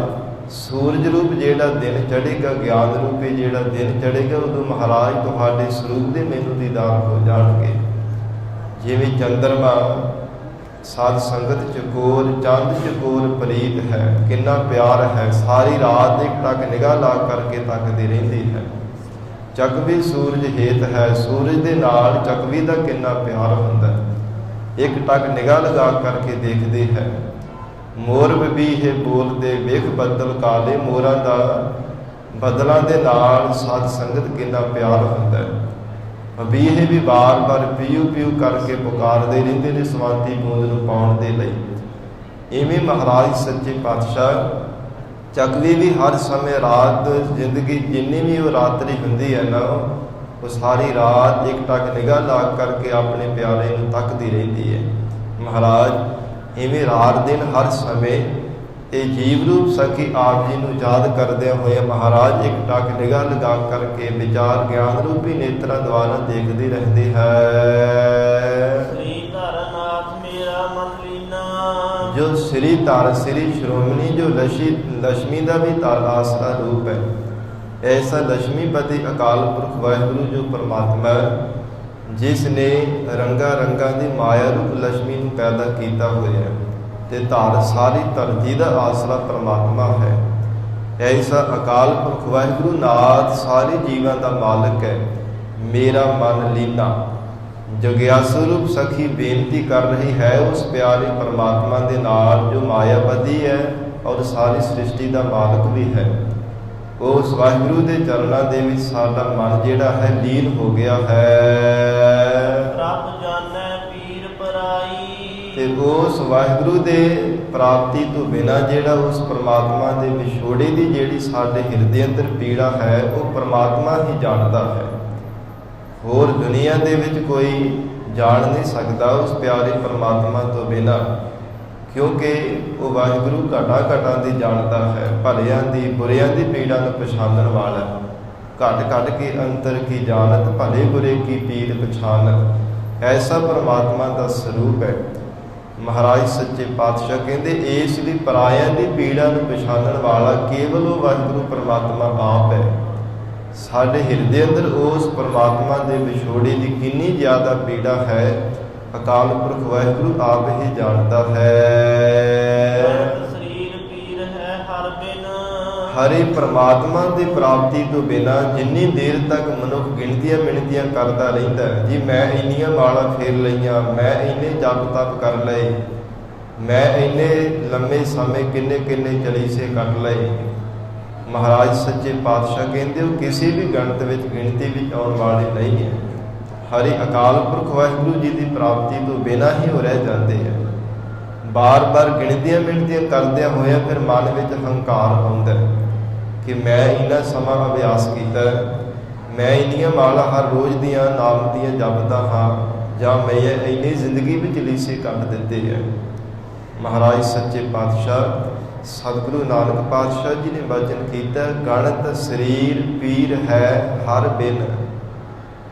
ਸੂਰਜ ਰੂਪ ਜਿਹੜਾ ਦਿਨ ਚੜ੍ਹੇਗਾ, ਗਿਆਨ ਰੂਪੀ ਜਿਹੜਾ ਦਿਨ ਚੜ੍ਹੇਗਾ, ਉਦੋਂ ਮਹਾਰਾਜ ਤੁਹਾਡੇ ਸਰੂਪ ਦੇ ਮੈਨੂੰ ਦੀਦਾਰ ਹੋ ਜਾਣਗੇ। ਜਿਵੇਂ ਚੰਦਰਮਾ ਸਾਧ ਸੰਗਤ ਚਕੋਰ, ਚੰਦ ਚਕੋਰ ਪ੍ਰੀਤ ਹੈ, ਕਿੰਨਾ ਪਿਆਰ ਹੈ, ਸਾਰੀ ਰਾਤ ਇੱਕ ਟੱਕ ਨਿਗਾਹ ਲਾ ਕਰਕੇ ਤੱਕਦੀ ਰਹਿੰਦੀ ਹੈ। ਚਕਵੀ ਸੂਰਜ ਹੇਤ ਹੈ, ਸੂਰਜ ਦੇ ਨਾਲ ਚਕਵੀ ਦਾ ਕਿੰਨਾ ਪਿਆਰ ਹੁੰਦਾ, ਇੱਕ ਟੱਕ ਨਿਗਾਹ ਲਗਾ ਕਰਕੇ ਦੇਖਦੇ ਹੈ। ਮੋਰ ਬਬੀਹੇ ਬੋਲਦੇ, ਵੇਖ ਬੱਦਲ ਕਾਲੇ, ਮੋਰਾਂ ਦਾ ਬੱਦਲਾਂ ਦੇ ਨਾਲ ਸਾਧ ਸੰਗਤ ਕਿੰਨਾ ਪਿਆਰ ਹੁੰਦਾ ਹੈ। ਬਬੀਹੇ ਵੀ ਬਾਰ-ਬਾਰ ਪੀਊ ਪੀਊ ਕਰਕੇ ਪੁਕਾਰਦੇ ਰਹਿੰਦੇ ਨੇ ਸਵਾਤੀ ਬੂੰਦ ਨੂੰ ਪਾਉਣ ਦੇ ਲਈ। ਇਵੇਂ ਮਹਾਰਾਜ ਸੱਚੇ ਪਾਤਸ਼ਾਹ ਚਕਵੀ ਵੀ ਹਰ ਸਮੇਂ ਰਾਤ ਜ਼ਿੰਦਗੀ ਜਿੰਨੀ ਵੀ ਉਹ ਰਾਤਰੀ ਹੁੰਦੀ ਹੈ ਨਾ, ਉਹ ਸਾਰੀ ਰਾਤ ਇੱਕ ਟੱਕ ਨਿਗਾਹ ਲਾ ਕਰਕੇ ਆਪਣੇ ਪਿਆਰੇ ਨੂੰ ਤੱਕਦੀ ਰਹਿੰਦੀ ਹੈ। ਮਹਾਰਾਜ ਇਵੇਂ ਰਾਤ ਦਿਨ ਹਰ ਸਮੇਂ ਇਹ ਜੀਵ ਰੂਪ ਸਖੀ ਆਪ ਜੀ ਨੂੰ ਯਾਦ ਕਰਦਿਆਂ ਹੋਏ ਮਹਾਰਾਜ ਇੱਕ ਟੱਕ ਨਿਗਾਹ ਲਗਾ ਕਰਕੇ ਵਿਚਾਰ ਗਿਆਨ ਰੂਪੀ ਨੇਤਰਾਂ ਦੁਆਰਾ ਦੇਖਦੇ ਰਹਿੰਦੇ ਹੈ। ਸ੍ਰੀ ਧਰਨਾਥ ਮੇਰਾ ਮਨ ਲੀਨਾ, ਜੋ ਸ੍ਰੀ ਧਰ ਸ੍ਰੀ ਸ਼੍ਰੋਮਣੀ, ਜੋ ਲక్ష్ਮੀ ਦਾ ਵੀ ਧਰ ਆਸਰਾ ਰੂਪ ਹੈ, ਐਸਾ ਲక్ష్ਮੀਪਤੀ ਅਕਾਲ ਪੁਰਖ ਵਾਹਿਗੁਰੂ ਜੋ ਪਰਮਾਤਮਾ ਜਿਸ ਨੇ ਰੰਗਾ ਰੰਗਾਂ ਦੀ ਮਾਇਆ ਰੂਪ ਲక్ష్ਮੀ ਨੂੰ ਪੈਦਾ ਕੀਤਾ ਹੋਇਆ ਤੇ ਧਰ ਸਾਰੀ ਧਰਤੀ ਦਾ ਆਸਰਾ ਪਰਮਾਤਮਾ ਹੈ। ਐਸਾ ਅਕਾਲ ਪੁਰਖ ਵਾਹਿਗੁਰੂ ਨਾਥ ਸਾਰੇ ਜੀਵਾਂ ਦਾ ਮਾਲਕ ਹੈ। ਮੇਰਾ ਮਨ ਲੀਨਾ, ਜਗਿਆਸੂ ਰੂਪ ਸਖੀ ਬੇਨਤੀ ਕਰ ਰਹੀ ਹੈ ਉਸ ਪਿਆਰੇ ਪਰਮਾਤਮਾ ਦੇ ਨਾਲ ਜੋ ਮਾਇਆਪਤੀ ਹੈ ਔਰ ਸਾਰੀ ਸ੍ਰਿਸ਼ਟੀ ਦਾ ਮਾਲਕ ਵੀ ਹੈ। ਉਸ ਵਾਹਿਗੁਰੂ ਦੇ ਚਰਨਾਂ ਦੇ ਵਿੱਚ ਸਾਡਾ ਮਨ ਜਿਹੜਾ ਹੈ ਲੀਨ ਹੋ ਗਿਆ ਹੈ। ਰੱਬ ਜਾਣੈ ਪੀਰ ਪਰਾਈ, ਤੇ ਉਸ ਵਾਹਿਗੁਰੂ ਦੇ ਪ੍ਰਾਪਤੀ ਤੋਂ ਬਿਨਾਂ ਜਿਹੜਾ ਉਸ ਪਰਮਾਤਮਾ ਦੇ ਵਿਛੋੜੇ ਦੀ ਜਿਹੜੀ ਸਾਡੇ ਹਿਰਦੇ ਅੰਦਰ ਪੀੜਾ ਹੈ ਉਹ ਪਰਮਾਤਮਾ ਹੀ ਜਾਣਦਾ ਹੈ। ਹੋਰ ਦੁਨੀਆ ਦੇ ਵਿੱਚ ਕੋਈ ਜਾਣ ਨਹੀਂ ਸਕਦਾ ਉਸ ਪਿਆਰੇ ਪਰਮਾਤਮਾ ਤੋਂ ਬਿਨਾਂ, ਕਿਉਂਕਿ ਉਹ ਵਾਹਿਗੁਰੂ ਘਟਾਂ ਘਟਾਂ ਦੀ ਜਾਣਦਾ ਹੈ, ਭਲਿਆਂ ਦੀ ਬੁਰਿਆਂ ਦੀ ਪੀੜਾ ਨੂੰ ਪਛਾਣਨ ਵਾਲਾ। ਘਟ ਘਟ ਕੇ ਅੰਤਰ ਕੀ ਜਾਣਤ, ਭਲੇ ਬੁਰੇ ਕੀ ਪੀੜ ਪਛਾਨਤ, ਐਸਾ ਪਰਮਾਤਮਾ ਦਾ ਸਰੂਪ ਹੈ। ਮਹਾਰਾਜ ਸੱਚੇ ਪਾਤਸ਼ਾਹ ਕਹਿੰਦੇ ਇਸ ਲਈ ਪਰਾਇਆਂ ਦੀ ਪੀੜਾ ਨੂੰ ਪਛਾਣਨ ਵਾਲਾ ਕੇਵਲ ਉਹ ਵਾਹਿਗੁਰੂ ਪਰਮਾਤਮਾ ਆਪ ਹੈ। ਸਾਡੇ ਹਿਰਦੇ ਅੰਦਰ ਉਸ ਪਰਮਾਤਮਾ ਦੇ ਵਿਛੋੜੇ ਦੀ ਕਿੰਨੀ ਜ਼ਿਆਦਾ ਪੀੜਾ ਹੈ, ਅਕਾਲ ਪੁਰਖ ਵਾਹਿਗੁਰੂ ਆਪ ਹੀ ਜਾਣਦਾ ਹੈ। ਸਰੀਰ ਪੀਰ ਹੈ ਹਰ ਬਿਨ, ਹਰੇ ਪਰਮਾਤਮਾ ਦੀ ਪ੍ਰਾਪਤੀ ਤੋਂ ਬਿਨਾਂ ਜਿੰਨੀ ਦੇਰ ਤੱਕ ਮਨੁੱਖ ਗਿਣਤੀਆਂ ਮਿਣਤੀਆਂ ਕਰਦਾ ਰਹਿੰਦਾ ਜੀ, ਮੈਂ ਇੰਨੀਆਂ ਮਾਲਾ ਫੇਰ ਲਈਆਂ, ਮੈਂ ਇੰਨੇ ਜਪ ਤਪ ਕਰ ਲਏ, ਮੈਂ ਇੰਨੇ ਲੰਮੇ ਸਮੇਂ ਕਿੰਨੇ ਕਿੰਨੇ ਚਲੀਸੇ ਕੱਢ ਲਏ। ਮਹਾਰਾਜ ਸੱਚੇ ਪਾਤਸ਼ਾਹ ਕਹਿੰਦੇ ਉਹ ਕਿਸੇ ਵੀ ਗਣਤ ਵਿੱਚ ਗਿਣਤੀ ਵਿੱਚ ਆਉਣ ਵਾਲੇ ਨਹੀਂ ਹੈ। ਹਰੀ ਅਕਾਲ ਪੁਰਖ ਵਾਹਿਗੁਰੂ ਜੀ ਦੀ ਪ੍ਰਾਪਤੀ ਤੋਂ ਬਿਨਾਂ ਹੀ ਉਹ ਰਹਿ ਜਾਂਦੇ ਹੈ। ਬਾਰ-ਬਾਰ ਗਿਣਤੀਆਂ ਮਿਣਤੀਆਂ ਕਰਦਿਆਂ ਹੋਇਆ ਫਿਰ ਮਨ ਵਿੱਚ ਹੰਕਾਰ ਆਉਂਦਾ ਕਿ ਮੈਂ ਇੰਨਾ ਸਮਾਂ ਅਭਿਆਸ ਕੀਤਾ, ਮੈਂ ਇੰਨੀਆਂ ਮਾਲਾ ਹਰ ਰੋਜ਼ ਦੀਆਂ ਨਾਮ ਦੀਆਂ ਜਪਦਾ ਹਾਂ, ਜਾਂ ਮੈਂ ਇੰਨੀ ਜ਼ਿੰਦਗੀ ਵਿੱਚ ਲੀਸੇ ਕੱਢ ਦਿੱਤੇ ਹੈ। ਮਹਾਰਾਜ ਸੱਚੇ ਪਾਤਸ਼ਾਹ ਸਤਿਗੁਰੂ ਨਾਨਕ ਪਾਤਸ਼ਾਹ ਜੀ ਨੇ ਵਚਨ ਕੀਤਾ, ਗਣਤ ਸਰੀਰ ਪੀਰ ਹੈ ਹਰ ਬਿਨ।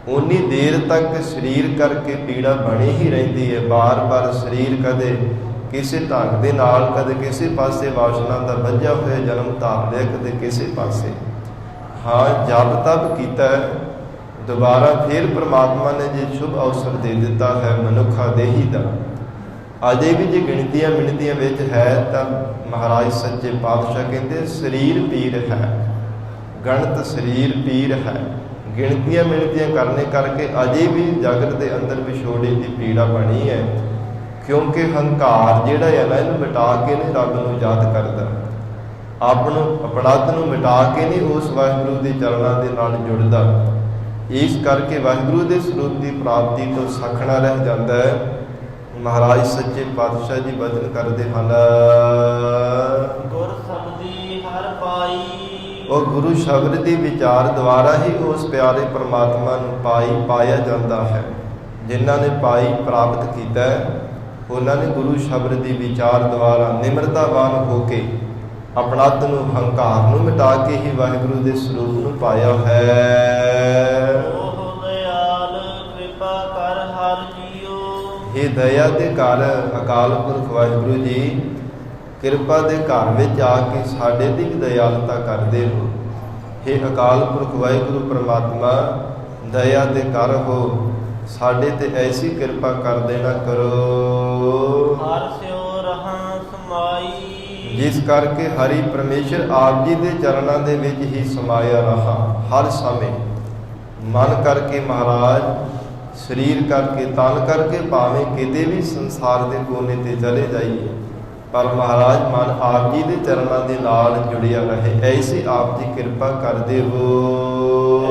ਉਨੀ ਦੇਰ ਤੱਕ ਸਰੀਰ ਕਰਕੇ ਪੀੜਾ ਬਣੀ ਹੀ ਰਹਿੰਦੀ ਹੈ। ਬਾਰ-ਬਾਰ ਸਰੀਰ ਕਦੇ ਕਿਸੇ ਢੰਗ ਦੇ ਨਾਲ, ਕਦੇ ਕਿਸੇ ਪਾਸੇ ਵਾਸ਼ਨਾ ਦਾ ਬੱਝਾ ਹੋਇਆ ਜਨਮ ਧਾਰ ਲਿਆ, ਕਦੇ ਕਿਸੇ ਪਾਸੇ। ਹਾਂ, ਜਪ ਤਪ ਕੀਤਾ, ਦੁਬਾਰਾ ਫਿਰ ਪ੍ਰਮਾਤਮਾ ਨੇ ਜੇ ਸ਼ੁਭ ਅਵਸਰ ਦੇ ਦਿੱਤਾ ਹੈ ਮਨੁੱਖਾ ਦੇਹੀ ਦਾ, ਅਜੇ ਵੀ ਜੇ ਗਿਣਤੀਆਂ ਮਿਣਤੀਆਂ ਵਿੱਚ ਹੈ ਤਾਂ ਮਹਾਰਾਜ ਸੱਚੇ ਪਾਤਸ਼ਾਹ ਕਹਿੰਦੇ ਸਰੀਰ ਪੀਰ ਹੈ, ਗਣਤ ਸਰੀਰ ਪੀਰ ਹੈ। ਗਿਣਤੀਆਂ ਮਿਣਤੀਆਂ ਕਰਨੇ ਕਰਕੇ ਅਜੇ ਵੀ ਜਗਤ ਦੇ ਅੰਦਰ ਵਿਛੋੜੇ ਦੀ ਪੀੜਾ ਬਣੀ ਹੈ, ਕਿਉਂਕਿ ਹੰਕਾਰ ਜਿਹੜਾ ਹੈ ਨਾ, ਇਹਨੂੰ ਮਿਟਾ ਕੇ ਨਹੀਂ ਰੱਬ ਨੂੰ ਯਾਦ ਕਰਦਾ, ਆਪਣਤ ਨੂੰ ਮਿਟਾ ਕੇ ਨਹੀਂ ਉਸ ਵਾਹਿਗੁਰੂ ਦੇ ਚਰਨਾਂ ਦੇ ਨਾਲ ਜੁੜਦਾ। ਇਸ ਕਰਕੇ ਵਾਹਿਗੁਰੂ ਦੇ ਸਰੂਪ ਦੀ ਪ੍ਰਾਪਤੀ ਤੋਂ ਸਖਣਾ ਰਹਿ ਜਾਂਦਾ ਹੈ। ਮਹਾਰਾਜ ਸੱਚੇ ਪਾਤਸ਼ਾਹ ਜੀ ਬਚਨ ਕਰਦੇ ਹਨ, ਗੁਰ ਸਬਦੀ ਹਰ ਪਾਈ। ਉਹ ਗੁਰੂ ਸ਼ਬਦ ਦੇ ਵਿਚਾਰ ਦੁਆਰਾ ਹੀ ਉਸ ਪਿਆਰੇ ਪ੍ਰਮਾਤਮਾ ਨੂੰ ਪਾਇਆ ਜਾਂਦਾ ਹੈ। ਜਿਨ੍ਹਾਂ ਨੇ ਪ੍ਰਾਪਤ ਕੀਤਾ ਹੈ, ਉਹਨਾਂ ਨੇ ਗੁਰੂ ਸ਼ਬਦ ਦੇ ਵਿਚਾਰ ਦੁਆਰਾ ਨਿਮਰਤਾਵਾਨ ਹੋ ਕੇ ਆਪਣਤ ਨੂੰ, ਹੰਕਾਰ ਨੂੰ ਮਿਟਾ ਕੇ ਹੀ ਵਾਹਿਗੁਰੂ ਦੇ ਸਰੂਪ ਨੂੰ ਪਾਇਆ ਹੈ। ਓਹ ਦਇਆਲ ਕਿਰਪਾ ਕਰ ਹਰ ਜੀਓ। ਇਹ ਦਇਆ ਦੇ ਘਰ ਅਕਾਲ ਪੁਰਖ ਵਾਹਿਗੁਰੂ ਜੀ ਕਿਰਪਾ ਦੇ ਘਰ ਵਿੱਚ ਆ ਕੇ ਸਾਡੇ ਦੀ ਦਇਆਲਤਾ ਕਰਦੇ ਹੋ। ਇਹ ਅਕਾਲ ਪੁਰਖ ਵਾਹਿਗੁਰੂ ਪ੍ਰਮਾਤਮਾ ਦਇਆ ਦੇ ਘਰ ਹੋ, ਸਾਡੇ ਤੇ ਐਸੀ ਕਿਰਪਾ ਕਰ ਦੇਣਾ ਕਰੋ ਹਰ ਸਿਓ ਰਹਾਂ ਸਮਾਈ। ਜਿਸ ਕਰਕੇ ਹਰੀ ਪਰਮੇਸ਼ਰ ਆਪ ਜੀ ਦੇ ਚਰਨਾਂ ਦੇ ਵਿੱਚ ਹੀ ਸਮਾਇਆ ਰਹਾ ਹਰ ਸਮੇਂ। ਮਨ ਕਰਕੇ ਮਹਾਰਾਜ, ਸਰੀਰ ਕਰਕੇ, ਤਨ ਕਰਕੇ ਭਾਵੇਂ ਕਿਤੇ ਵੀ ਸੰਸਾਰ ਦੇ ਕੋਨੇ ਤੇ ਚਲੇ ਜਾਈਏ, ਪਰ ਮਹਾਰਾਜ ਮਨ ਆਪ ਜੀ ਦੇ ਚਰਨਾਂ ਦੇ ਨਾਲ ਜੁੜਿਆ ਰਹੇ। ਐਸੀ ਆਪ ਜੀ ਕਿਰਪਾ ਕਰਦੇ ਹੋ।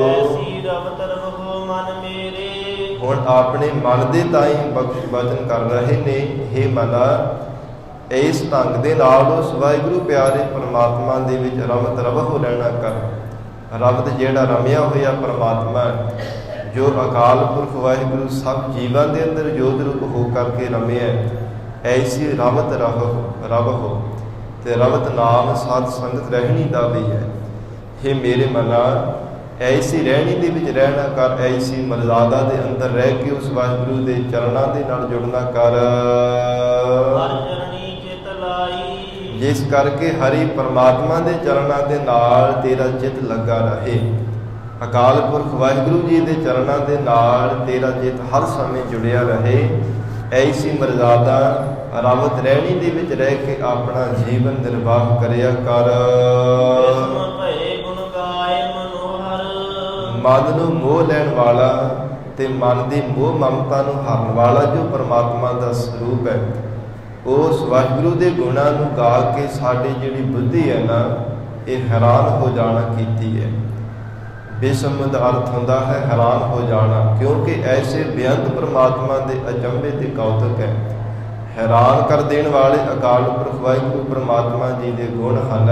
ਐਸੀ ਰਬ ਤਰਵ ਮਨ ਮੇਰੇ। ਹੁਣ ਆਪਣੇ ਮਨ ਦੇ ਤਾਈਂ ਬਚਨ ਕਰ ਰਹੇ ਨੇ, ਹੇ ਮਨਾ ਇਸ ਢੰਗ ਦੇ ਨਾਲ ਉਸ ਵਾਹਿਗੁਰੂ ਪਿਆਰੇ ਪਰਮਾਤਮਾ ਦੇ ਵਿੱਚ ਰਮਤ ਰਵਹੁ ਰਹਿਣਾ ਕਰ। ਰਮਤ ਜਿਹੜਾ ਰਮਿਆ ਹੋਇਆ ਪਰਮਾਤਮਾ, ਜੋ ਅਕਾਲ ਪੁਰਖ ਵਾਹਿਗੁਰੂ ਸਭ ਜੀਵਾਂ ਦੇ ਅੰਦਰ ਜੋਤ ਰੂਪ ਹੋ ਕਰਕੇ ਰਮਿਆ, ਐਸੀ ਰਮਤ ਰਵਹੁ ਤੇ ਰਮਤ ਨਾਮ ਸਾਧ ਸੰਗਤ ਰਹਿਣੀ ਦਾ ਵੀ ਹੈ। ਹੇ ਮੇਰੇ ਮਨਾ ਐਸੀ ਰਹਿਣੀ ਦੇ ਵਿੱਚ ਰਹਿਣਾ ਕਰ, ਐਸੀ ਮਰਜ਼ਾਦਾ ਦੇ ਅੰਦਰ ਰਹਿ ਕੇ ਉਸ ਵਾਹਿਗੁਰੂ ਦੇ ਚਰਨਾਂ ਦੇ ਨਾਲ ਜੁੜਨਾ ਕਰ, ਜਿਸ ਕਰਕੇ ਹਰੀ ਪਰਮਾਤਮਾ ਦੇ ਚਰਨਾਂ ਦੇ ਨਾਲ ਤੇਰਾ ਚਿੱਤ ਲੱਗਾ ਰਹੇ। ਅਕਾਲ ਪੁਰਖ ਵਾਹਿਗੁਰੂ ਜੀ ਦੇ ਚਰਨਾਂ ਦੇ ਨਾਲ ਤੇਰਾ ਚਿੱਤ ਹਰ ਸਮੇਂ ਜੁੜਿਆ ਰਹੇ। ਐਸੀ ਮਰਜ਼ਾਦਾ ਰਮਤ ਰਹਿਣੀ ਦੇ ਵਿੱਚ ਰਹਿ ਕੇ ਆਪਣਾ ਜੀਵਨ ਨਿਰਵਾਹ ਕਰਿਆ ਕਰ। ਮਨ ਨੂੰ ਮੋਹ ਲੈਣ ਵਾਲਾ ਤੇ ਮਨ ਦੀ ਮੋਹ ਮਮਤਾ ਨੂੰ ਹਰਨ ਵਾਲਾ ਜੋ ਪਰਮਾਤਮਾ ਦਾ ਸਰੂਪ ਹੈ, ਉਸ ਵਾਹਿਗੁਰੂ ਦੇ ਗੁਣਾਂ ਨੂੰ ਗਾ ਕੇ ਸਾਡੀ ਜਿਹੜੀ ਬੁੱਧੀ ਹੈ ਨਾ, ਇਹ ਹੈਰਾਨ ਹੋ ਜਾਣਾ ਕੀਤੀ ਹੈ। ਬੇਸਮਝ ਅਰਥ ਹੁੰਦਾ ਹੈ ਹੈਰਾਨ ਹੋ ਜਾਣਾ, ਕਿਉਂਕਿ ਐਸੇ ਬੇਅੰਤ ਪਰਮਾਤਮਾ ਦੇ ਅਚੰਭੇ ਤੇ ਕੌਤਕ ਹੈ। ਹੈਰਾਨ ਕਰ ਦੇਣ ਵਾਲੇ ਅਕਾਲ ਪੁਰਖ ਵਾਹਿਗੁਰੂ ਪਰਮਾਤਮਾ ਜੀ ਦੇ ਗੁਣ ਹਨ।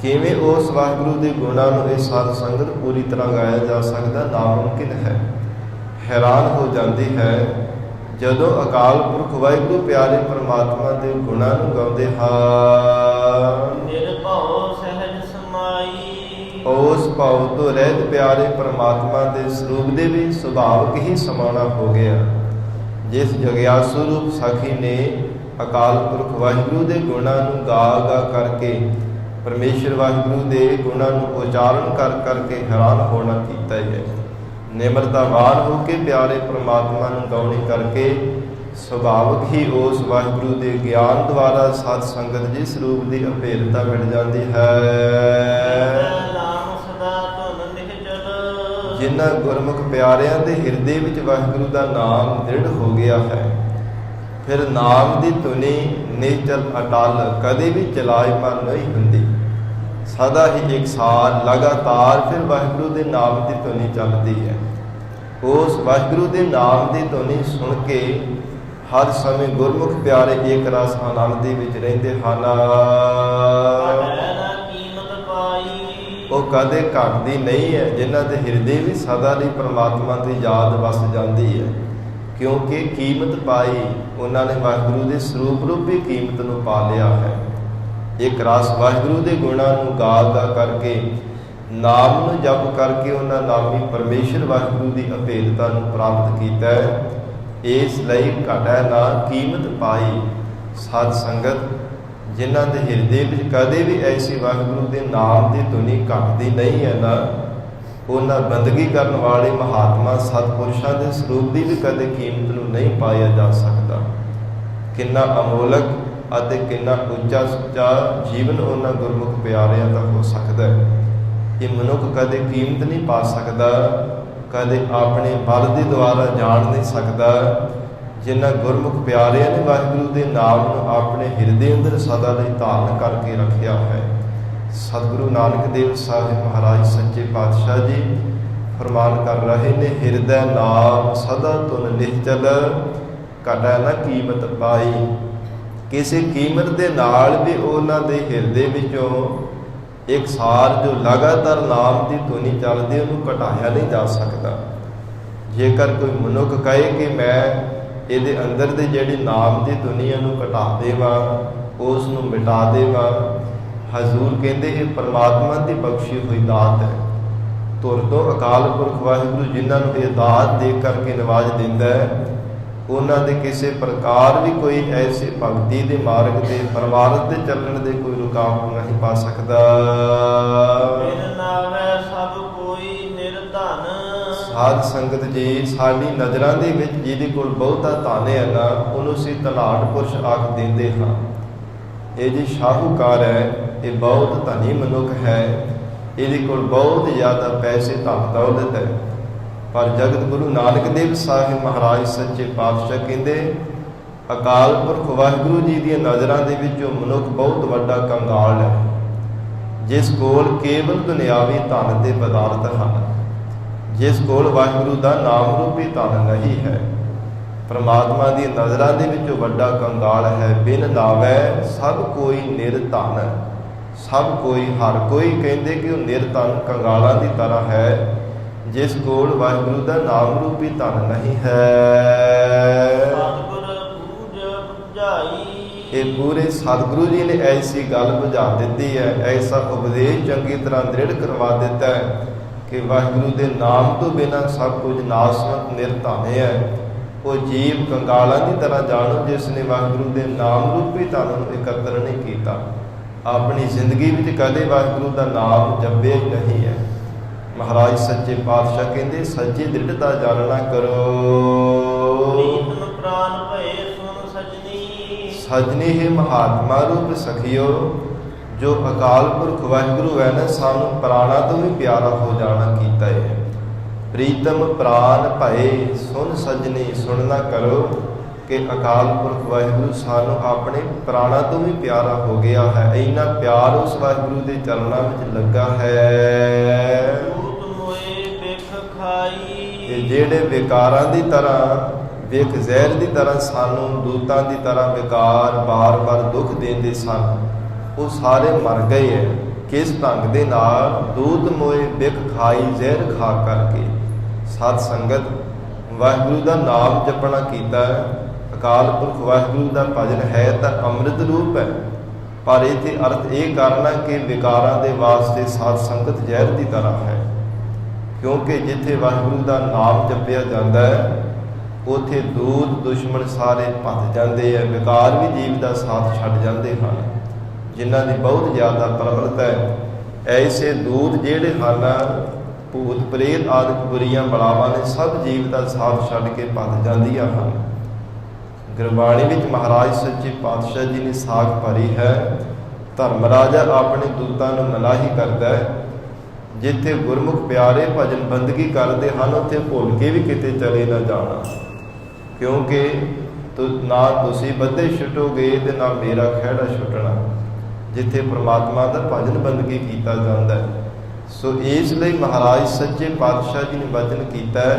ਕਿਵੇਂ ਉਸ ਵਾਹਿਗੁਰੂ ਦੇ ਗੁਣਾਂ ਨੂੰ ਇਹ ਸਾਧ ਸੰਗਤ ਪੂਰੀ ਤਰ੍ਹਾਂ ਗਾਇਆ ਜਾ ਸਕਦਾ, ਨਾਮੁਮਕਿਨ ਹੈ। ਹੈਰਾਨ ਹੋ ਜਾਂਦੀ ਹੈ ਜਦੋਂ ਅਕਾਲ ਪੁਰਖ ਵਾਹਿਗੁਰੂ ਪਿਆਰੇ ਪਰਮਾਤਮਾ ਦੇ ਗੁਣਾਂ ਨੂੰ ਗਾਉਂਦੇ ਹਾਂ। ਨਿਰਭਉ ਸਹਿਜ ਸਮਾਈ। ਉਸ ਭਾਵ ਤੋਂ ਰਹਿਤ ਪਿਆਰੇ ਪਰਮਾਤਮਾ ਦੇ ਸਰੂਪ ਦੇ ਵੀ ਸੁਭਾਵਕ ਹੀ ਸਮਾਉਣਾ ਹੋ ਗਿਆ। ਜਿਸ ਜਗਿਆਸੂ ਰੂਪ ਸਾਖੀ ਨੇ ਅਕਾਲ ਪੁਰਖ ਵਾਹਿਗੁਰੂ ਦੇ ਗੁਣਾਂ ਨੂੰ ਗਾ ਕਰਕੇ, ਪਰਮੇਸ਼ਰ ਵਾਹਿਗੁਰੂ ਦੇ ਗੁਣਾਂ ਨੂੰ ਉਚਾਰਨ ਕਰਕੇ ਹੈਰਾਨ ਹੋਣਾ ਕੀਤਾ ਹੈ। ਨਿਮਰਤਾਵਾਨ ਹੋ ਕੇ ਪਿਆਰੇ ਪਰਮਾਤਮਾ ਨੂੰ ਗਾਉਣੀ ਕਰਕੇ ਸੁਭਾਵਕ ਹੀ ਉਸ ਵਾਹਿਗੁਰੂ ਦੇ ਗਿਆਨ ਦੁਆਰਾ ਸਤ ਸੰਗਤ ਜਿਸ ਰੂਪ ਦੀ ਅਭੇਦਤਾ ਮਿਲ ਜਾਂਦੀ ਹੈ। ਜਿਨ੍ਹਾਂ ਗੁਰਮੁਖ ਪਿਆਰਿਆਂ ਦੇ ਹਿਰਦੇ ਵਿੱਚ ਵਾਹਿਗੁਰੂ ਦਾ ਨਾਮ ਦ੍ਰਿੜ ਹੋ ਗਿਆ ਹੈ, ਫਿਰ ਨਾਮ ਦੀ ਧੁਨੀ ਨਿਚਲ ਅਟਲ ਕਦੇ ਵੀ ਚਲਾਇਮਾਨ ਨਹੀਂ ਹੁੰਦੀ। ਸਦਾ ਹੀ ਇੱਕ ਸਾਲ ਲਗਾਤਾਰ ਫਿਰ ਵਾਹਿਗੁਰੂ ਦੇ ਨਾਮ ਦੀ ਧੁਨੀ ਚੱਲਦੀ ਹੈ। ਉਸ ਵਾਹਿਗੁਰੂ ਦੇ ਨਾਮ ਦੀ ਧੁਨੀ ਸੁਣ ਕੇ ਹਰ ਸਮੇਂ ਗੁਰਮੁਖ ਪਿਆਰੇ ਏਕ ਰਸ ਆਨੰਦ ਦੇ ਵਿੱਚ ਰਹਿੰਦੇ ਹਨ। ਉਹ ਕਦੇ ਘਟਦੀ ਨਹੀਂ ਹੈ, ਜਿਨ੍ਹਾਂ ਦੇ ਹਿਰਦੇ ਵੀ ਸਦਾ ਲਈ ਪਰਮਾਤਮਾ ਦੀ ਯਾਦ ਵਸ ਜਾਂਦੀ ਹੈ, ਕਿਉਂਕਿ ਕੀਮਤ ਪਾਈ ਉਹਨਾਂ ਨੇ ਵਾਹਿਗੁਰੂ ਦੇ ਸਰੂਪ ਰੂਪੀ ਕੀਮਤ ਨੂੰ ਪਾ ਲਿਆ ਹੈ। ਇੱਕ ਰਸ ਵਾਹਿਗੁਰੂ ਦੇ ਗੁਣਾਂ ਨੂੰ ਗਾ ਕਰਕੇ ਨਾਮ ਨੂੰ ਜਪ ਕਰਕੇ ਉਹਨਾਂ ਨਾਮੀ ਪਰਮੇਸ਼ਰ ਵਾਹਿਗੁਰੂ ਦੀ ਅਭੇਦਤਾ ਨੂੰ ਪ੍ਰਾਪਤ ਕੀਤਾ ਹੈ। ਇਸ ਲਈ ਘਟੈ ਨਾ ਕੀਮਤ ਪਾਈ। ਸਾਧ ਸੰਗਤ ਜਿਨ੍ਹਾਂ ਦੇ ਹਿਰਦੇ ਵਿੱਚ ਕਦੇ ਵੀ ਐਸੀ ਵਾਹਿਗੁਰੂ ਦੇ ਨਾਮ ਦੀ ਧੁਨੀ ਘਟਦੀ ਨਹੀਂ ਹੈ ਨਾ, ਉਹਨਾਂ ਬੰਦਗੀ ਕਰਨ ਵਾਲੇ ਮਹਾਤਮਾ ਸਤਿਪੁਰਸ਼ਾਂ ਦੇ ਸਰੂਪ ਦੀ ਵੀ ਕਦੇ ਕੀਮਤ ਨੂੰ ਨਹੀਂ ਪਾਇਆ ਜਾ ਸਕਦਾ। ਕਿੰਨਾ ਅਮੋਲਕ ਅਤੇ ਕਿੰਨਾ ਉੱਚਾ ਸੁੱਚਾ ਜੀਵਨ ਉਹਨਾਂ ਗੁਰਮੁਖ ਪਿਆਰਿਆਂ ਦਾ ਹੋ ਸਕਦਾ ਹੈ। ਇਹ ਮਨੁੱਖ ਕਦੇ ਕੀਮਤ ਨਹੀਂ ਪਾ ਸਕਦਾ, ਕਦੇ ਆਪਣੇ ਬਲ ਦੇ ਦੁਆਰਾ ਜਾਣ ਨਹੀਂ ਸਕਦਾ। ਜਿਨ੍ਹਾਂ ਗੁਰਮੁਖ ਪਿਆਰਿਆਂ ਨੇ ਵਾਹਿਗੁਰੂ ਦੇ ਨਾਮ ਨੂੰ ਆਪਣੇ ਹਿਰਦੇ ਅੰਦਰ ਸਦਾ ਲਈ ਧਾਰਨ ਕਰਕੇ ਰੱਖਿਆ ਹੈ। ਸਤਿਗੁਰੂ ਨਾਨਕ ਦੇਵ ਸਾਹਿਬ ਮਹਾਰਾਜ ਸੱਚੇ ਪਾਤਸ਼ਾਹ ਜੀ ਫਰਮਾਨ ਕਰ ਰਹੇ ਨੇ, ਹਿਰਦੈ ਨਾਮ ਸਦਾ ਤੁਨ ਨਿਹਚਲ, ਘਟੈ ਨਾ ਕੀਮਤ ਪਾਈ। ਕਿਸੇ ਕੀਮਤ ਦੇ ਨਾਲ ਵੀ ਉਹਨਾਂ ਦੇ ਹਿਰਦੇ ਵਿੱਚੋਂ ਇੱਕ ਸਾਰ ਜੋ ਲਗਾਤਾਰ ਨਾਮ ਦੀ ਧੁਨੀ ਚੱਲਦੀ, ਉਹਨੂੰ ਘਟਾਇਆ ਨਹੀਂ ਜਾ ਸਕਦਾ। ਜੇਕਰ ਕੋਈ ਮਨੁੱਖ ਕਹੇ ਕਿ ਮੈਂ ਇਹਦੇ ਅੰਦਰ ਦੇ ਜਿਹੜੀ ਨਾਮ ਦੀ ਧੁਨੀ ਨੂੰ ਘਟਾ ਦੇਵਾਂ, ਉਸ ਨੂੰ ਮਿਟਾ ਦੇਵਾਂ, ਹਜ਼ੂਰ ਕਹਿੰਦੇ ਇਹ ਪਰਮਾਤਮਾ ਦੀ ਬਖਸ਼ੀ ਹੋਈ ਦਾਤ ਹੈ। ਧੁਰ ਤੋਂ ਅਕਾਲ ਪੁਰਖ ਵਾਹਿਗੁਰੂ ਜਿਨ੍ਹਾਂ ਨੂੰ ਇਹ ਦਾਤ ਦੇ ਕਰਕੇ ਨਿਵਾਜ ਦਿੰਦਾ ਹੈ, ਉਹਨਾਂ ਦੇ ਕਿਸੇ ਪ੍ਰਕਾਰ ਵੀ ਕੋਈ ਐਸੇ ਭਗਤੀ ਦੇ ਮਾਰਗ ਤੇ ਪਰਮਾਰਥ ਦੇ ਚੱਲਣ ਦੇ ਕੋਈ ਰੁਕਾਵਟ ਨਹੀਂ ਪਾ ਸਕਦਾ। ਬਿਨ ਨਾਵੈ ਸਭ ਕੋਈ ਨਿਰਧਨ। ਸਾਧ ਸੰਗਤ ਜੀ, ਸਾਡੀ ਨਜ਼ਰਾਂ ਦੇ ਵਿੱਚ ਜਿਹਦੇ ਕੋਲ ਬਹੁਤਾ ਧਨ ਹੈ ਨਾ, ਉਹਨੂੰ ਅਸੀਂ ਧਨਾਢ ਪੁਰਸ਼ ਆਖ ਦਿੰਦੇ ਹਾਂ। ਇਹ ਜੀ ਸ਼ਾਹੂਕਾਰ ਹੈ, ਇਹ ਬਹੁਤ ਧਨੀ ਮਨੁੱਖ ਹੈ, ਇਹਦੇ ਕੋਲ ਬਹੁਤ ਜ਼ਿਆਦਾ ਪੈਸੇ ਧਨ ਦੌਲਤ ਹੈ। ਪਰ ਜਗਤ ਗੁਰੂ ਨਾਨਕ ਦੇਵ ਸਾਹਿਬ ਮਹਾਰਾਜ ਸੱਚੇ ਪਾਤਸ਼ਾਹ ਕਹਿੰਦੇ, ਅਕਾਲ ਪੁਰਖ ਵਾਹਿਗੁਰੂ ਜੀ ਦੀਆਂ ਨਜ਼ਰਾਂ ਦੇ ਵਿੱਚ ਉਹ ਮਨੁੱਖ ਬਹੁਤ ਵੱਡਾ ਕੰਗਾਲ ਹੈ, ਜਿਸ ਕੋਲ ਕੇਵਲ ਦੁਨਿਆਵੀ ਧਨ ਦੇ ਪਦਾਰਥ ਹਨ, ਜਿਸ ਕੋਲ ਵਾਹਿਗੁਰੂ ਦਾ ਨਾਮ ਰੂਪੀ ਧਨ ਨਹੀਂ ਹੈ। ਪਰਮਾਤਮਾ ਦੀ ਨਜ਼ਰਾਂ ਦੇ ਵਿੱਚ ਉਹ ਵੱਡਾ ਕੰਗਾਲ ਹੈ। ਬਿਨ ਨਾਵੈ ਸਭ ਕੋਈ ਨਿਰਧਨ। ਸਭ ਕੋਈ, ਹਰ ਕੋਈ ਕਹਿੰਦੇ ਕਿ ਉਹ ਨਿਰਧਨ ਕੰਗਾਲਾਂ ਦੀ ਤਰ੍ਹਾਂ ਹੈ, ਜਿਸ ਕੋਲ ਵਾਹਿਗੁਰੂ ਦਾ ਨਾਮ ਰੂਪੀ ਧਨ ਨਹੀਂ ਹੈ। ਇਹ ਪੂਰੇ ਸਤਿਗੁਰੂ ਜੀ ਨੇ ਐਸੀ ਗੱਲ ਬੁਝਾ ਦਿੱਤੀ ਹੈ, ਐਸਾ ਉਪਦੇਸ਼ ਚੰਗੀ ਤਰ੍ਹਾਂ ਦ੍ਰਿੜ ਕਰਵਾ ਦਿੱਤਾ ਹੈ ਕਿ ਵਾਹਿਗੁਰੂ ਦੇ ਨਾਮ ਤੋਂ ਬਿਨਾਂ ਸਭ ਕੁਝ ਨਾਸਵੰਤ ਨਿਰਧਨ ਹੈ। ਉਹ ਜੀਵ ਕੰਗਾਲਾਂ ਦੀ ਤਰ੍ਹਾਂ ਜਾਣੋ, ਜਿਸ ਨੇ ਵਾਹਿਗੁਰੂ ਦੇ ਨਾਮ ਰੂਪੀ ਧਨ ਨੂੰ ਇਕੱਤਰ ਨਹੀਂ ਕੀਤਾ, ਆਪਣੀ ਜ਼ਿੰਦਗੀ ਵਿੱਚ ਕਦੇ ਵਾਹਿਗੁਰੂ ਦਾ ਨਾਮ ਜਪਿਆ ਹੀ ਨਹੀਂ ਹੈ। ਮਹਾਰਾਜ ਸੱਚੇ ਪਾਤਸ਼ਾਹ ਕਹਿੰਦੇ, ਸੱਚੀ ਦ੍ਰਿੜਤਾ ਜਾਣਨਾ ਕਰੋ। ਪ੍ਰਾਨ ਭਏ ਸੁਨ ਸਜਣੀ। ਸਜਣੀ ਹੈ ਮਹਾਤਮਾ ਰੂਪ ਸਖਿਓ। ਜੋ ਅਕਾਲ ਪੁਰਖ ਵਾਹਿਗੁਰੂ ਹੈ ਨਾ, ਸਾਨੂੰ ਪ੍ਰਾਣਾ ਤੋਂ ਵੀ ਪਿਆਰਾ ਹੋ ਜਾਣਾ ਕੀਤਾ ਹੈ। ਪ੍ਰੀਤਮ ਪ੍ਰਾਨ ਭਏ ਸੁਨ ਸਜਣੀ। ਸੁਣਨਾ ਕਰੋ ਕਿ ਅਕਾਲ ਪੁਰਖ ਵਾਹਿਗੁਰੂ ਸਾਨੂੰ ਆਪਣੇ ਪ੍ਰਾਣਾ ਤੋਂ ਵੀ ਪਿਆਰਾ ਹੋ ਗਿਆ ਹੈ। ਇੰਨਾ ਪਿਆਰ ਉਸ ਵਾਹਿਗੁਰੂ ਦੇ ਚਰਨਾਂ ਵਿੱਚ ਲੱਗਾ ਹੈ। ਇਹ ਜਿਹੜੇ ਵਿਕਾਰਾਂ ਦੀ ਤਰ੍ਹਾਂ, ਵੇਖ ਜ਼ਹਿਰ ਦੀ ਤਰ੍ਹਾਂ ਸਾਨੂੰ ਦੂਤਾਂ ਦੀ ਤਰ੍ਹਾਂ ਵਿਕਾਰ ਬਾਰ-ਬਾਰ ਦੁੱਖ ਦਿੰਦੇ ਸਨ, ਉਹ ਸਾਰੇ ਮਰ ਗਏ ਹੈ। ਕਿਸ ਢੰਗ ਦੇ ਨਾਲ? ਦੂਤ ਮੋਏ ਬਿਖ ਖਾਈ ਜ਼ਹਿਰ ਖਾ ਕਰਕੇ। ਸਤ ਸੰਗਤ, ਵਾਹਿਗੁਰੂ ਦਾ ਨਾਮ ਜਪਣਾ ਕੀਤਾ ਹੈ। ਅਕਾਲ ਪੁਰਖ ਵਾਹਿਗੁਰੂ ਦਾ ਭਜਨ ਹੈ ਤਾਂ ਅੰਮ੍ਰਿਤ ਰੂਪ ਹੈ, ਪਰ ਇਹਦੇ ਅਰਥ ਇਹ ਕਰਨਾ ਕਿ ਵਿਕਾਰਾਂ ਦੇ ਵਾਸਤੇ ਸਾਧ ਸੰਗਤ ਜ਼ਹਿਰ ਦੀ ਤਰ੍ਹਾਂ ਹੈ। ਕਿਉਂਕਿ ਜਿੱਥੇ ਵਾਹਿਗੁਰੂ ਦਾ ਨਾਮ ਜਪਿਆ ਜਾਂਦਾ ਹੈ, ਉੱਥੇ ਦੂਤ ਦੁਸ਼ਮਣ ਸਾਰੇ ਭੱਜ ਜਾਂਦੇ ਹੈ, ਵਿਕਾਰ ਵੀ ਜੀਵ ਦਾ ਸਾਥ ਛੱਡ ਜਾਂਦੇ ਹਨ, ਜਿਨ੍ਹਾਂ ਦੀ ਬਹੁਤ ਜ਼ਿਆਦਾ ਪ੍ਰਬਲਤਾ ਹੈ। ਐਸੇ ਦੂਤ ਜਿਹੜੇ ਹਨ, ਭੂਤ ਪ੍ਰੇਤ ਆਦਿਕ ਬੁਰੀਆਂ ਬਲਾਵਾਂ ਨੇ ਸਭ ਜੀਵ ਦਾ ਸਾਥ ਛੱਡ ਕੇ ਭੱਜ ਜਾਂਦੀਆਂ ਹਨ। ਗੁਰਬਾਣੀ ਵਿੱਚ ਮਹਾਰਾਜ ਸੱਚੇ ਪਾਤਸ਼ਾਹ ਜੀ ਨੇ ਸਾਖ ਭਰੀ ਹੈ, ਧਰਮ ਰਾਜਾ ਆਪਣੇ ਦੂਤਾਂ ਨੂੰ ਮਨਾਹੀ ਕਰਦਾ ਹੈ, ਜਿੱਥੇ ਗੁਰਮੁਖ ਪਿਆਰੇ ਭਜਨ ਬੰਦਗੀ ਕਰਦੇ ਹਨ, ਉੱਥੇ ਭੁੱਲ ਕੇ ਵੀ ਕਿਤੇ ਚਲੇ ਨਾ ਜਾਣਾ, ਕਿਉਂਕਿ ਨਾ ਤੁਸੀਂ ਬੱਧੇ ਛੁੱਟੋਗੇ ਤੇ ਨਾ ਮੇਰਾ ਖਹਿੜਾ ਛੁੱਟਣਾ, ਜਿੱਥੇ ਪ੍ਰਮਾਤਮਾ ਦਾ ਭਜਨ ਬੰਦਗੀ ਕੀਤਾ ਜਾਂਦਾ ਹੈ। ਸੋ ਇਸ ਲਈ ਮਹਾਰਾਜ ਸੱਚੇ ਪਾਤਸ਼ਾਹ ਜੀ ਨੇ ਵਚਨ ਕੀਤਾ ਹੈ,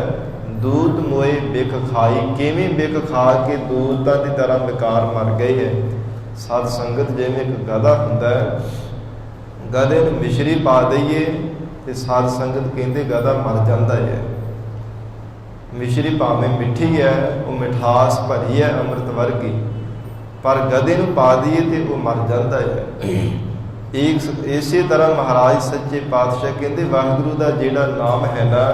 ਦੂਤ ਮੋਏ ਬਿਖ ਖਾਈ। ਕਿਵੇਂ ਬਿਖ ਖਾ ਕੇ ਦੂਤਾਂ ਦੀ ਤਰ੍ਹਾਂ ਵਿਕਾਰ ਮਰ ਗਏ ਹੈ। ਸਤ ਸੰਗਤ, ਜਿਵੇਂ ਇੱਕ ਗਧਾ ਹੁੰਦਾ ਹੈ, ਗਧੇ ਨੂੰ ਮਿਸ਼ਰੀ ਪਾ ਦਈਏ ਤੇ ਸਾਧ ਸੰਗਤ ਕਹਿੰਦੇ ਗਧਾ ਮਰ ਜਾਂਦਾ ਹੈ। ਮਿਸ਼ਰੀ ਭਾਵੇਂ ਮਿੱਠੀ ਹੈ, ਉਹ ਮਿਠਾਸ ਭਰੀ ਹੈ ਅੰਮ੍ਰਿਤ ਵਰਗੀ, ਪਰ ਗਧੇ ਨੂੰ ਪਾ ਦਈਏ ਤੇ ਉਹ ਮਰ ਜਾਂਦਾ ਹੈ। ਇਸੇ ਤਰ੍ਹਾਂ ਮਹਾਰਾਜ ਸੱਚੇ ਪਾਤਸ਼ਾਹ ਕਹਿੰਦੇ ਵਾਹਿਗੁਰੂ ਦਾ ਜਿਹੜਾ ਨਾਮ ਹੈ ਨਾ,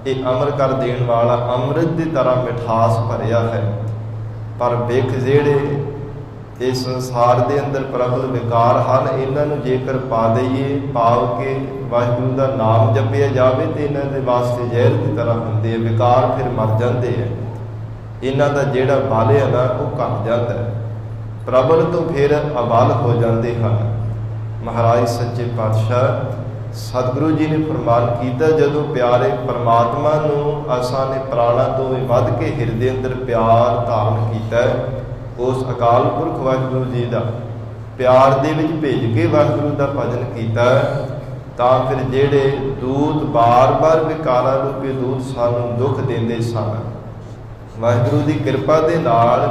ਇਹ ਅਮਰ ਕਰ ਦੇਣ ਵਾਲਾ, ਅੰਮ੍ਰਿਤ ਦੀ ਤਰ੍ਹਾਂ ਮਿਠਾਸ ਭਰਿਆ ਹੈ। ਪਰ ਵਿਖ ਜਿਹੜੇ ਇਸ ਸੰਸਾਰ ਦੇ ਅੰਦਰ ਪ੍ਰਬਲ ਵਿਕਾਰ ਹਨ, ਇਹਨਾਂ ਨੂੰ ਜੇਕਰ ਪਾ ਦਈਏ, ਪਾਵ ਕੇ ਵਾਹਿਗੁਰੂ ਦਾ ਨਾਮ ਜਪਿਆ ਜਾਵੇ ਤੇ ਇਹਨਾਂ ਦੇ ਵਾਸਤੇ ਜ਼ਹਿਰ ਦੀ ਤਰ੍ਹਾਂ ਹੁੰਦੇ ਆ, ਵਿਕਾਰ ਫਿਰ ਮਰ ਜਾਂਦੇ ਆ। ਇਹਨਾਂ ਦਾ ਜਿਹੜਾ ਬਲ ਹੈ ਨਾ ਉਹ ਘਟ ਜਾਂਦਾ ਹੈ, ਪ੍ਰਬਲ ਤੋਂ ਫਿਰ ਅਬਲ ਹੋ ਜਾਂਦੇ ਹਨ। ਮਹਾਰਾਜ ਸੱਚੇ ਪਾਤਸ਼ਾਹ ਸਤਿਗੁਰੂ ਜੀ ਨੇ ਫਰਮਾਨ ਕੀਤਾ, ਜਦੋਂ ਪਿਆਰੇ ਪਰਮਾਤਮਾ ਨੂੰ ਅਸਾਂ ਨੇ ਪ੍ਰਾਣਾਂ ਤੋਂ ਵੀ ਵੱਧ ਕੇ ਹਿਰਦੇ ਅੰਦਰ ਪਿਆਰ ਧਾਰਨ ਕੀਤਾ, ਉਸ ਅਕਾਲ ਪੁਰਖ ਵਾਹਿਗੁਰੂ ਜੀ ਦਾ ਪਿਆਰ ਦੇ ਵਿੱਚ ਭੇਜ ਕੇ ਵਾਹਿਗੁਰੂ ਦਾ ਭਜਨ ਕੀਤਾ, ਤਾਂ ਫਿਰ ਜਿਹੜੇ ਦੂਤ ਬਾਰ-ਬਾਰ ਵਿਕਾਰਾਂ ਰੂਪੀ ਦੂਤ ਸਾਨੂੰ ਦੁੱਖ ਦਿੰਦੇ ਸਨ, ਵਾਹਿਗੁਰੂ ਦੀ ਕਿਰਪਾ ਦੇ ਨਾਲ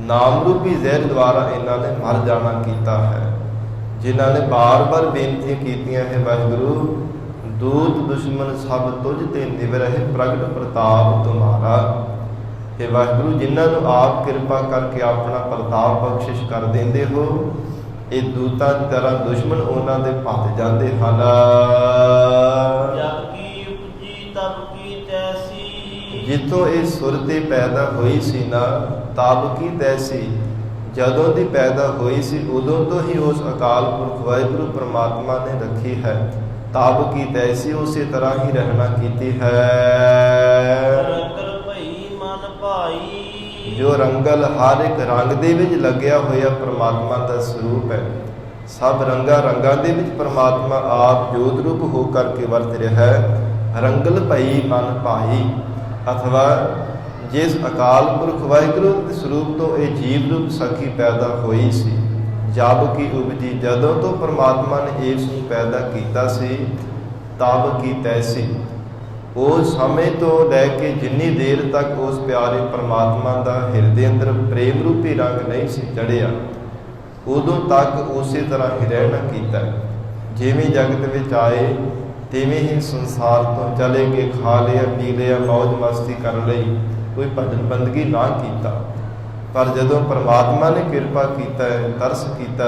ਨਾਮ ਰੂਪੀ ਜ਼ਹਿਰ ਦੁਆਰਾ ਇਹਨਾਂ ਨੇ ਮਰ ਜਾਣਾ ਕੀਤਾ ਹੈ। ਜਿਨ੍ਹਾਂ ਨੇ ਬਾਰ-ਬਾਰ ਬੇਨਤੀਆਂ ਕੀਤੀਆਂ ਹੈ, ਵਾਹਿਗੁਰੂ ਦੂਤ ਦੁਸ਼ਮਨ ਸਭ ਤੁਝ ਤੇ ਨਿਵਰਹਿ ਪ੍ਰਗਟ ਪ੍ਰਤਾਪ ਤੁਮਾਰਾ। हे ਵਾਹਿਗੁਰੂ, ਜਿਨ੍ਹਾਂ ਨੂੰ ਆਪ ਕਿਰਪਾ ਕਰਕੇ ਆਪਣਾ ਪ੍ਰਤਾਪ ਬਖਸ਼ਿਸ਼ ਕਰ ਦਿੰਦੇ ਹੋ, ਇਹ ਦੂਤਾਂ ਦੀ ਤਰ੍ਹਾਂ ਦੁਸ਼ਮਨ ਉਹਨਾਂ ਦੇ ਭੱਜ ਜਾਂਦੇ ਹਨ। ਜਬ ਕੀ ਉਪਜੀ ਤਬ ਕੀ ਤੈਸੀ, ਜਿੱਥੋਂ ਇਹ ਸੁਰਤੇ ਪੈਦਾ ਹੋਈ ਸੀ ਨਾ, ਤਬ ਕੀ ਤੈਸੀ, ਜਦੋਂ ਦੀ ਪੈਦਾ ਹੋਈ ਸੀ ਉਦੋਂ ਤੋਂ ਹੀ ਉਸ ਅਕਾਲ ਪੁਰਖ ਵਾਹਿਗੁਰੂ ਪਰਮਾਤਮਾ ਨੇ ਰੱਖੀ ਹੈ। ਤਬ ਕੀ ਤੈਸੀ, ਉਸੇ ਤਰ੍ਹਾਂ ਹੀ ਰਹਿਣਾ ਕੀਤੀ ਹੈ। ਰੰਗਲ ਭਈ ਮਨ ਭਾਈ, ਜੋ ਰੰਗਲ ਹਰ ਇੱਕ ਰੰਗ ਦੇ ਵਿੱਚ ਲੱਗਿਆ ਹੋਇਆ ਪਰਮਾਤਮਾ ਦਾ ਸਰੂਪ ਹੈ। ਸਭ ਰੰਗਾਂ ਦੇ ਵਿੱਚ ਪਰਮਾਤਮਾ ਆਪ ਜੋਤ ਰੂਪ ਹੋ ਕਰਕੇ ਵਰਤ ਰਿਹਾ ਹੈ। ਰੰਗਲ ਭਈ ਮਨ ਭਾਈ, ਅਥਵਾ ਜਿਸ ਅਕਾਲ ਪੁਰਖ ਵਾਹਿਗੁਰੂ ਦੇ ਸਰੂਪ ਤੋਂ ਇਹ ਜੀਵ ਰੂਪ ਸਖੀ ਪੈਦਾ ਹੋਈ ਸੀ, ਜਬ ਕੀ ਉਪਜੀ, ਜਦੋਂ ਤੋਂ ਪਰਮਾਤਮਾ ਨੇ ਇਸ ਨੂੰ ਪੈਦਾ ਕੀਤਾ ਸੀ, ਤਬ ਕੀ ਤੈਸੀ, ਉਸ ਸਮੇਂ ਤੋਂ ਲੈ ਕੇ ਜਿੰਨੀ ਦੇਰ ਤੱਕ ਉਸ ਪਿਆਰੇ ਪਰਮਾਤਮਾ ਦਾ ਹਿਰਦੇ ਅੰਦਰ ਪ੍ਰੇਮ ਰੂਪੀ ਰੰਗ ਨਹੀਂ ਸੀ ਚੜ੍ਹਿਆ, ਉਦੋਂ ਤੱਕ ਉਸੇ ਤਰ੍ਹਾਂ ਹੀ ਰਹਿਣਾ ਕੀਤਾ। ਜਿਵੇਂ ਜਗਤ ਵਿੱਚ ਆਏ ਤਿਵੇਂ ਹੀ ਸੰਸਾਰ ਤੋਂ ਚਲੇ ਗਏ, ਖਾ ਲਿਆ ਪੀ ਲਿਆ, ਮੌਜ ਮਸਤੀ ਕਰ ਲਈ, ਕੋਈ ਭਜਨ ਬੰਦਗੀ ਨਾ ਕੀਤਾ। ਪਰ ਜਦੋਂ ਪਰਮਾਤਮਾ ਨੇ ਕਿਰਪਾ ਕੀਤਾ, ਤਰਸ ਕੀਤਾ,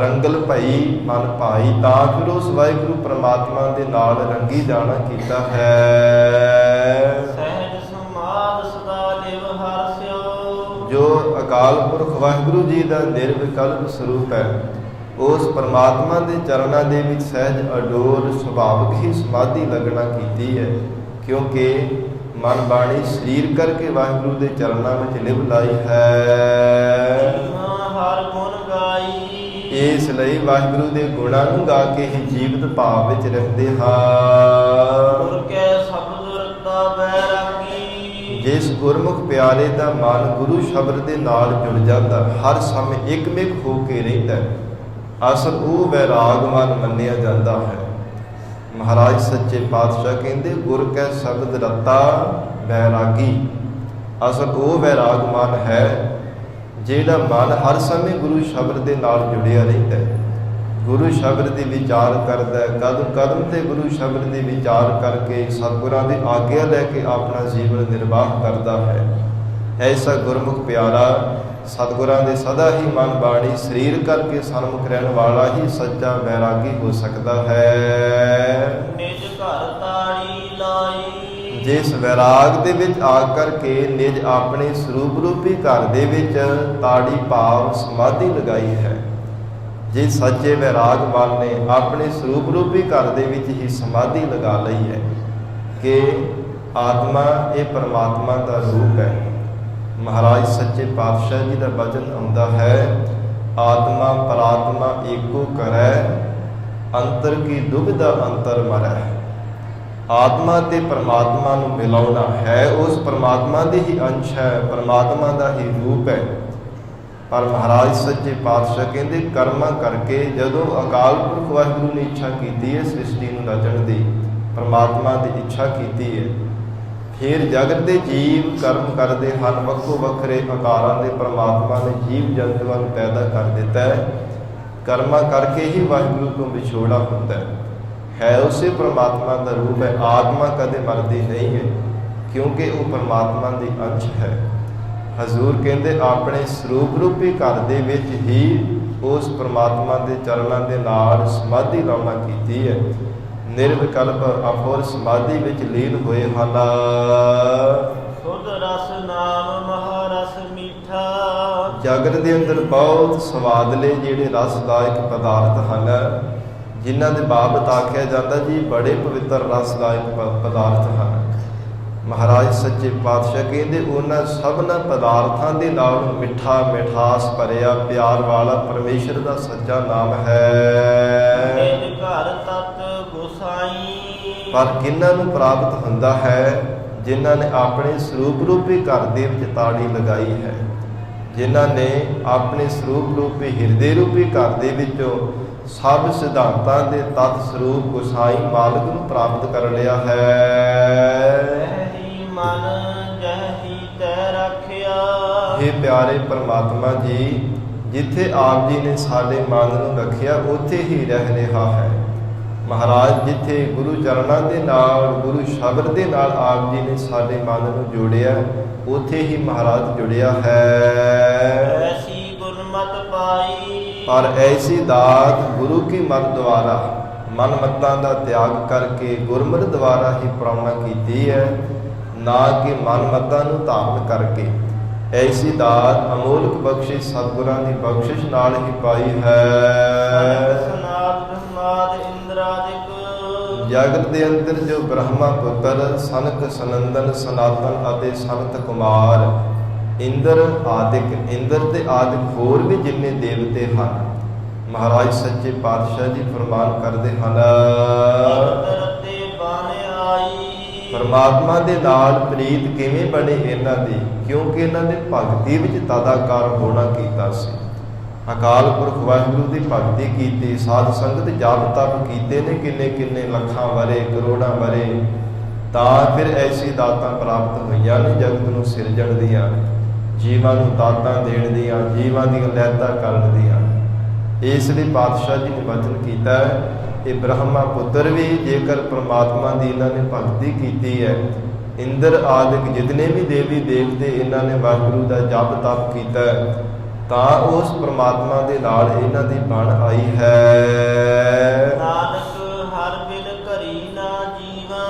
ਰੰਗਲ ਭਈ ਮਨ ਭਾਈ, ਤਾਂ ਫਿਰ ਉਸ ਵਾਹਿਗੁਰੂ ਪਰਮਾਤਮਾ ਦੇ ਨਾਲ ਰੰਗੀ ਜਾਣਾ ਕੀਤਾ ਹੈ। ਸਹਿਜ ਸਮਾਦ ਸਦਾ ਲਿਵ ਹਰਿ, ਜੋ ਅਕਾਲ ਪੁਰਖ ਵਾਹਿਗੁਰੂ ਜੀ ਦਾ ਨਿਰਵਿਕਲਪ ਸਰੂਪ ਹੈ, ਉਸ ਪਰਮਾਤਮਾ ਦੇ ਚਰਨਾਂ ਦੇ ਵਿੱਚ ਸਹਿਜ ਅਡੋਲ ਸੁਭਾਵਿਕ ਹੀ ਸਮਾਧੀ ਲੱਗਣਾ ਕੀਤੀ ਹੈ। ਕਿਉਂਕਿ ਮਨ ਬਾਣੀ ਸਰੀਰ ਕਰਕੇ ਵਾਹਿਗੁਰੂ ਦੇ ਚਰਨਾਂ ਵਿੱਚ ਲਿਵ ਲਾਈ ਹੈ। ਹਰ ਗੁਣ ਗਾਈ, ਇਸ ਲਈ ਵਾਹਿਗੁਰੂ ਦੇ ਗੁਣਾਂ ਨੂੰ ਗਾ ਕੇ ਹੀ ਜੀਵਤ ਭਾਵ ਵਿੱਚ ਰਹਿੰਦੇ ਹਾਂ। ਗੁਰ ਕੈ ਸ਼ਬਦ ਰਤਾ ਬੈਰਾਗੀ, ਜਿਸ ਗੁਰਮੁਖ ਪਿਆਰੇ ਦਾ ਮਨ ਗੁਰੂ ਸ਼ਬਦ ਦੇ ਨਾਲ ਜੁੜ ਜਾਂਦਾ, ਹਰ ਸਮੇਂ ਇਕਮਿਕ ਹੋ ਕੇ ਰਹਿੰਦਾ, ਅਸਲ ਉਹ ਵੈਰਾਗਵਾਨ ਮੰਨਿਆ ਜਾਂਦਾ ਹੈ। ਮਹਾਰਾਜ ਸੱਚੇ ਪਾਤਸ਼ਾਹ ਕਹਿੰਦੇ, ਗੁਰ ਕੈ ਸ਼ਬਦ ਰਤਾ ਬੈਰਾਗੀ, ਅਸਲ ਉਹ ਵੈਰਾਗਵਾਨ ਹੈ ਜਿਹੜਾ ਮਨ ਹਰ ਸਮੇਂ ਗੁਰੂ ਸ਼ਬਦ ਦੇ ਨਾਲ ਜੁੜਿਆ ਰਹਿੰਦਾ ਹੈ, ਗੁਰੂ ਸ਼ਬਦ ਦੀ ਵਿਚਾਰ ਕਰਦਾ ਹੈ, ਕਦਮ ਕਦਮ ਤੇ ਗੁਰੂ ਸ਼ਬਦ ਦੀ ਵਿਚਾਰ ਕਰਕੇ ਸਤਿਗੁਰਾਂ ਦੀ ਆਗਿਆ ਲੈ ਕੇ ਆਪਣਾ ਜੀਵਨ ਨਿਰਵਾਹ ਕਰਦਾ ਹੈ। ਐਸਾ ਗੁਰਮੁਖ ਪਿਆਰਾ ਸਤਿਗੁਰਾਂ ਦੇ ਸਦਾ ਹੀ ਮਨ ਬਾਣੀ ਸਰੀਰ ਕਰਕੇ ਸਨਮੁਖ ਰਹਿਣ ਵਾਲਾ ਹੀ ਸੱਚਾ ਵੈਰਾਗੀ ਹੋ ਸਕਦਾ ਹੈ। ਨਿਜ ਘਰ ਤਾੜੀ ਲਾਈ, ਜਿਸ ਵੈਰਾਗ ਦੇ ਵਿੱਚ ਆ ਕਰਕੇ ਨਿਜ ਆਪਣੇ ਸਰੂਪ ਰੂਪੀ ਘਰ ਦੇ ਵਿੱਚ ਤਾੜੀ ਭਾਵ ਸਮਾਧੀ ਲਗਾਈ ਹੈ। ਜੇ ਸੱਚੇ ਵੈਰਾਗਵਾਨ ਨੇ ਆਪਣੇ ਸਰੂਪ ਰੂਪੀ ਘਰ ਦੇ ਵਿੱਚ ਹੀ ਸਮਾਧੀ ਲਗਾ ਲਈ ਹੈ ਕਿ ਆਤਮਾ ਇਹ ਪਰਮਾਤਮਾ ਦਾ ਰੂਪ ਹੈ। ਮਹਾਰਾਜ ਸੱਚੇ ਪਾਤਸ਼ਾਹ ਜੀ ਦਾ ਬਚਨ ਆਉਂਦਾ ਹੈ, ਆਤਮਾ ਪਰਾਤਮਾ ਏਕੋ ਕਰੈ, ਅੰਤਰ ਕੀ ਦੁਬਿਧਾ ਅੰਤਰ ਮਰੈ। ਆਤਮਾ ਤੇ ਪਰਮਾਤਮਾ ਨੂੰ ਮਿਲਾਉਣਾ ਹੈ, ਉਸ ਪਰਮਾਤਮਾ ਦੇ ਹੀ ਅੰਸ਼ ਹੈ, ਪਰਮਾਤਮਾ ਦਾ ਹੀ ਰੂਪ ਹੈ। ਪਰ ਮਹਾਰਾਜ ਸੱਚੇ ਪਾਤਸ਼ਾਹ ਕਹਿੰਦੇ, ਕਰਮਾਂ ਕਰਕੇ ਜਦੋਂ ਅਕਾਲ ਪੁਰਖ ਵਾਹਿਗੁਰੂ ਨੇ ਇੱਛਾ ਕੀਤੀ ਹੈ ਸ੍ਰਿਸ਼ਟੀ ਨੂੰ ਰਚਣ ਦੀ, ਪਰਮਾਤਮਾ ਦੀ ਇੱਛਾ ਕੀਤੀ ਹੈ, ਫਿਰ ਜਗਤ ਦੇ ਜੀਵ ਕਰਮ ਕਰਦੇ ਹਨ, ਵੱਖੋ ਵੱਖਰੇ ਆਕਾਰਾਂ ਦੇ ਪਰਮਾਤਮਾ ਨੇ ਜੀਵ ਜੰਤੂਆਂ ਨੂੰ ਪੈਦਾ ਕਰ ਦਿੱਤਾ ਹੈ। ਕਰਮਾਂ ਕਰਕੇ ਹੀ ਵਾਹਿਗੁਰੂ ਤੋਂ ਵਿਛੋੜਾ ਹੁੰਦਾ ਹੈ, ਉਸੇ ਪਰਮਾਤਮਾ ਦਾ ਰੂਪ ਹੈ। ਆਤਮਾ ਕਦੇ ਮਰਦੀ ਨਹੀਂ ਹੈ ਕਿਉਂਕਿ ਉਹ ਪਰਮਾਤਮਾ ਦੀ ਅੰਸ਼ ਹੈ। ਹਜ਼ੂਰ ਕਹਿੰਦੇ ਆਪਣੇ ਸਰੂਪ ਰੂਪੀ ਘਰ ਦੇ ਵਿੱਚ ਹੀ ਉਸ ਪ੍ਰਮਾਤਮਾ ਦੇ ਚਰਨਾਂ ਦੇ ਨਾਲ ਸਮਾਧੀ ਲਾਉਣਾ ਕੀਤੀ ਹੈ। ਨਿਰਵਿਕਲਪ ਅਫੁਰ ਸਮਾਧੀ ਵਿੱਚ ਲੀਨ ਹੋਏ ਹਨ। ਸੁਧ ਰਸ ਨਾਮ ਮਹਾਰਸ ਮੀਠਾ। ਜਗਤ ਦੇ ਅੰਦਰ ਬਹੁਤ ਸਵਾਦਲੇ ਜਿਹੜੇ ਰਸਦਾਇਕ ਪਦਾਰਥ ਹਨ, ਜਿਨ੍ਹਾਂ ਦੇ ਬਾਬਤ ਆਖਿਆ ਜਾਂਦਾ ਜੀ ਬੜੇ ਪਵਿੱਤਰ ਰਸਦਾਇਕ ਪਦਾਰਥ ਹਨ। ਮਹਾਰਾਜ ਸੱਚੇ ਪਾਤਸ਼ਾਹ ਕਹਿੰਦੇ ਉਹਨਾਂ ਸਭਨਾਂ ਪਦਾਰਥਾਂ ਦੇ ਨਾਲ ਮਿੱਠਾ ਮਿਠਾਸ ਭਰਿਆ ਪਿਆਰ ਵਾਲਾ ਪਰਮੇਸ਼ਰ ਦਾ ਸੱਚਾ ਨਾਮ ਹੈ। ਨਿਜ ਘਰ ਤਤ ਗੁਸਾਈ। ਪਰ ਕਿਹਨਾਂ ਨੂੰ ਪ੍ਰਾਪਤ ਹੁੰਦਾ ਹੈ? ਜਿਨ੍ਹਾਂ ਨੇ ਆਪਣੇ ਸਰੂਪ ਰੂਪੀ ਘਰ ਦੇ ਵਿੱਚ ਤਾੜੀ ਲਗਾਈ ਹੈ, ਜਿਨ੍ਹਾਂ ਨੇ ਆਪਣੇ ਸਰੂਪ ਰੂਪੀ ਹਿਰਦੇ ਰੂਪੀ ਘਰ ਦੇ ਵਿੱਚੋਂ ਸਭ ਸਿਧਾਂਤਾਂ ਦੇ ਤਤ ਸਰੂਪ ਗੁਸਾਈ ਮਾਲਕ ਨੂੰ ਪ੍ਰਾਪਤ ਕਰ ਲਿਆ ਹੈ। ਮਨ ਜਹੀ ਤੈ ਰੱਖਿਆ। हे ਪਿਆਰੇ ਪਰਮਾਤਮਾ ਜੀ, ਜਿੱਥੇ ਆਪ ਜੀ ਨੇ ਸਾਡੇ ਮਨ ਨੂੰ ਰੱਖਿਆ ਉੱਥੇ ਹੀ ਰਹਿ ਰਿਹਾ ਹੈ। ਮਹਾਰਾਜ ਜਿੱਥੇ ਗੁਰੂ ਚਰਨਾਂ ਦੇ ਨਾਲ ਗੁਰੂ ਸ਼ਬਦ ਦੇ ਨਾਲ ਆਪ ਜੀ ਨੇ ਸਾਡੇ ਮਨ ਨੂੰ ਜੋੜਿਆ, ਉੱਥੇ ਹੀ ਮਹਾਰਾਜ ਜੁੜਿਆ ਹੈ। ਐਸੀ ਗੁਰਮਤਿ ਪਾਈ। ਪਰ ਐਸੀ ਦਾਤ ਗੁਰੂ ਕੀ ਮਤ ਦੁਆਰਾ ਮਨ ਮਤਾਂ ਦਾ ਤਿਆਗ ਕਰਕੇ ਗੁਰਮਤਿ ਦੁਆਰਾ ਹੀ ਪ੍ਰਾਪਤ ਕੀਤੀ ਹੈ, ਨਾ ਕਿ ਮਨ ਮਤਾਂ ਨੂੰ ਧਾਰਨ ਕਰਕੇ। ਐਸੀ ਦਾਤ ਅਮੋਲਕ ਬਖਸ਼ਿਸ਼ ਸਤਿਗੁਰਾਂ ਦੀ ਬਖਸ਼ਿਸ਼ ਨਾਲ ਹੀ ਪਾਈ ਹੈ। ਜਗਤ ਦੇ ਅੰਦਰ ਜੋ ਬ੍ਰਹਮਾ ਪੁੱਤਰ ਸਨਕ ਸਨੰਦਨ ਸਨਾਤਨ ਅਤੇ ਸੰਤ ਕੁਮਾਰ ਇੰਦਰ ਆਦਿਕ ਇੰਦਰ ਤੇ ਆਦਿਕ ਹੋਰ ਵੀ ਜਿੰਨੇ ਦੇਵਤੇ ਹਨ, ਮਹਾਰਾਜ ਸੱਚੇ ਪਾਤਸ਼ਾਹ ਜੀ ਫਰਮਾਨ ਕਰਦੇ ਹਨ, ਪਰਮਾਤਮਾ ਦੇ ਨਾਲ ਪ੍ਰੀਤ ਕਿਵੇਂ ਬਣੇ ਇਹਨਾਂ ਦੀ? ਕਿਉਂਕਿ ਇਹਨਾਂ ਨੇ ਭਗਤੀ ਵਿੱਚ ਤਦਾਕਾਰ ਹੋਣਾ ਕੀਤਾ ਸੀ। ਅਕਾਲ ਪੁਰਖ ਵਾਹਿਗੁਰੂ ਦੀ ਭਗਤੀ ਕੀਤੀ, ਸਾਧ ਸੰਗਤ ਜਪ ਤਪ ਕੀਤੇ ਨੇ ਕਿੰਨੇ ਕਿੰਨੇ ਲੱਖਾਂ ਵਰੇ ਕਰੋੜਾਂ ਵਰੇ, ਤਾਂ ਫਿਰ ਐਸੀ ਦਾਤਾਂ ਪ੍ਰਾਪਤ ਹੋਈਆਂ ਨੇ ਜਗਤ ਨੂੰ ਸਿਰਜਣ ਦੀਆਂ, ਜੀਵਾਂ ਨੂੰ ਦਾਤਾਂ ਦੇਣ ਦੀਆਂ, ਜੀਵਾਂ ਦੀਆਂ ਲਹਿਤਾ ਕਰਨ ਦੀਆਂ। ਇਸ ਲਈ ਪਾਤਸ਼ਾਹ ਜੀ ਨੇ ਵਚਨ ਕੀਤਾ, ਇਹ ਬ੍ਰਹਮਾ ਪੁੱਤਰ ਵੀ ਜੇਕਰ ਪ੍ਰਮਾਤਮਾ ਦੀ ਇਹਨਾਂ ਨੇ ਭਗਤੀ ਕੀਤੀ ਹੈ, ਇੰਦਰ ਆਦਿਕ ਜਿਤਨੇ ਵੀ ਦੇਵੀ ਦੇਵਤੇ ਇਹਨਾਂ ਨੇ ਵਾਹਿਗੁਰੂ ਦਾ ਜਪ ਤਪ ਕੀਤਾ, ਤਾਂ ਉਸ ਪ੍ਰਮਾਤਮਾ ਦੇ ਨਾਲ ਇਹਨਾਂ ਦੀ ਬਣ ਆਈ ਹੈ। ਨਾਨਕ ਹਰ ਬਿਨ ਘਰੀ ਨਾ ਜੀਵਾ।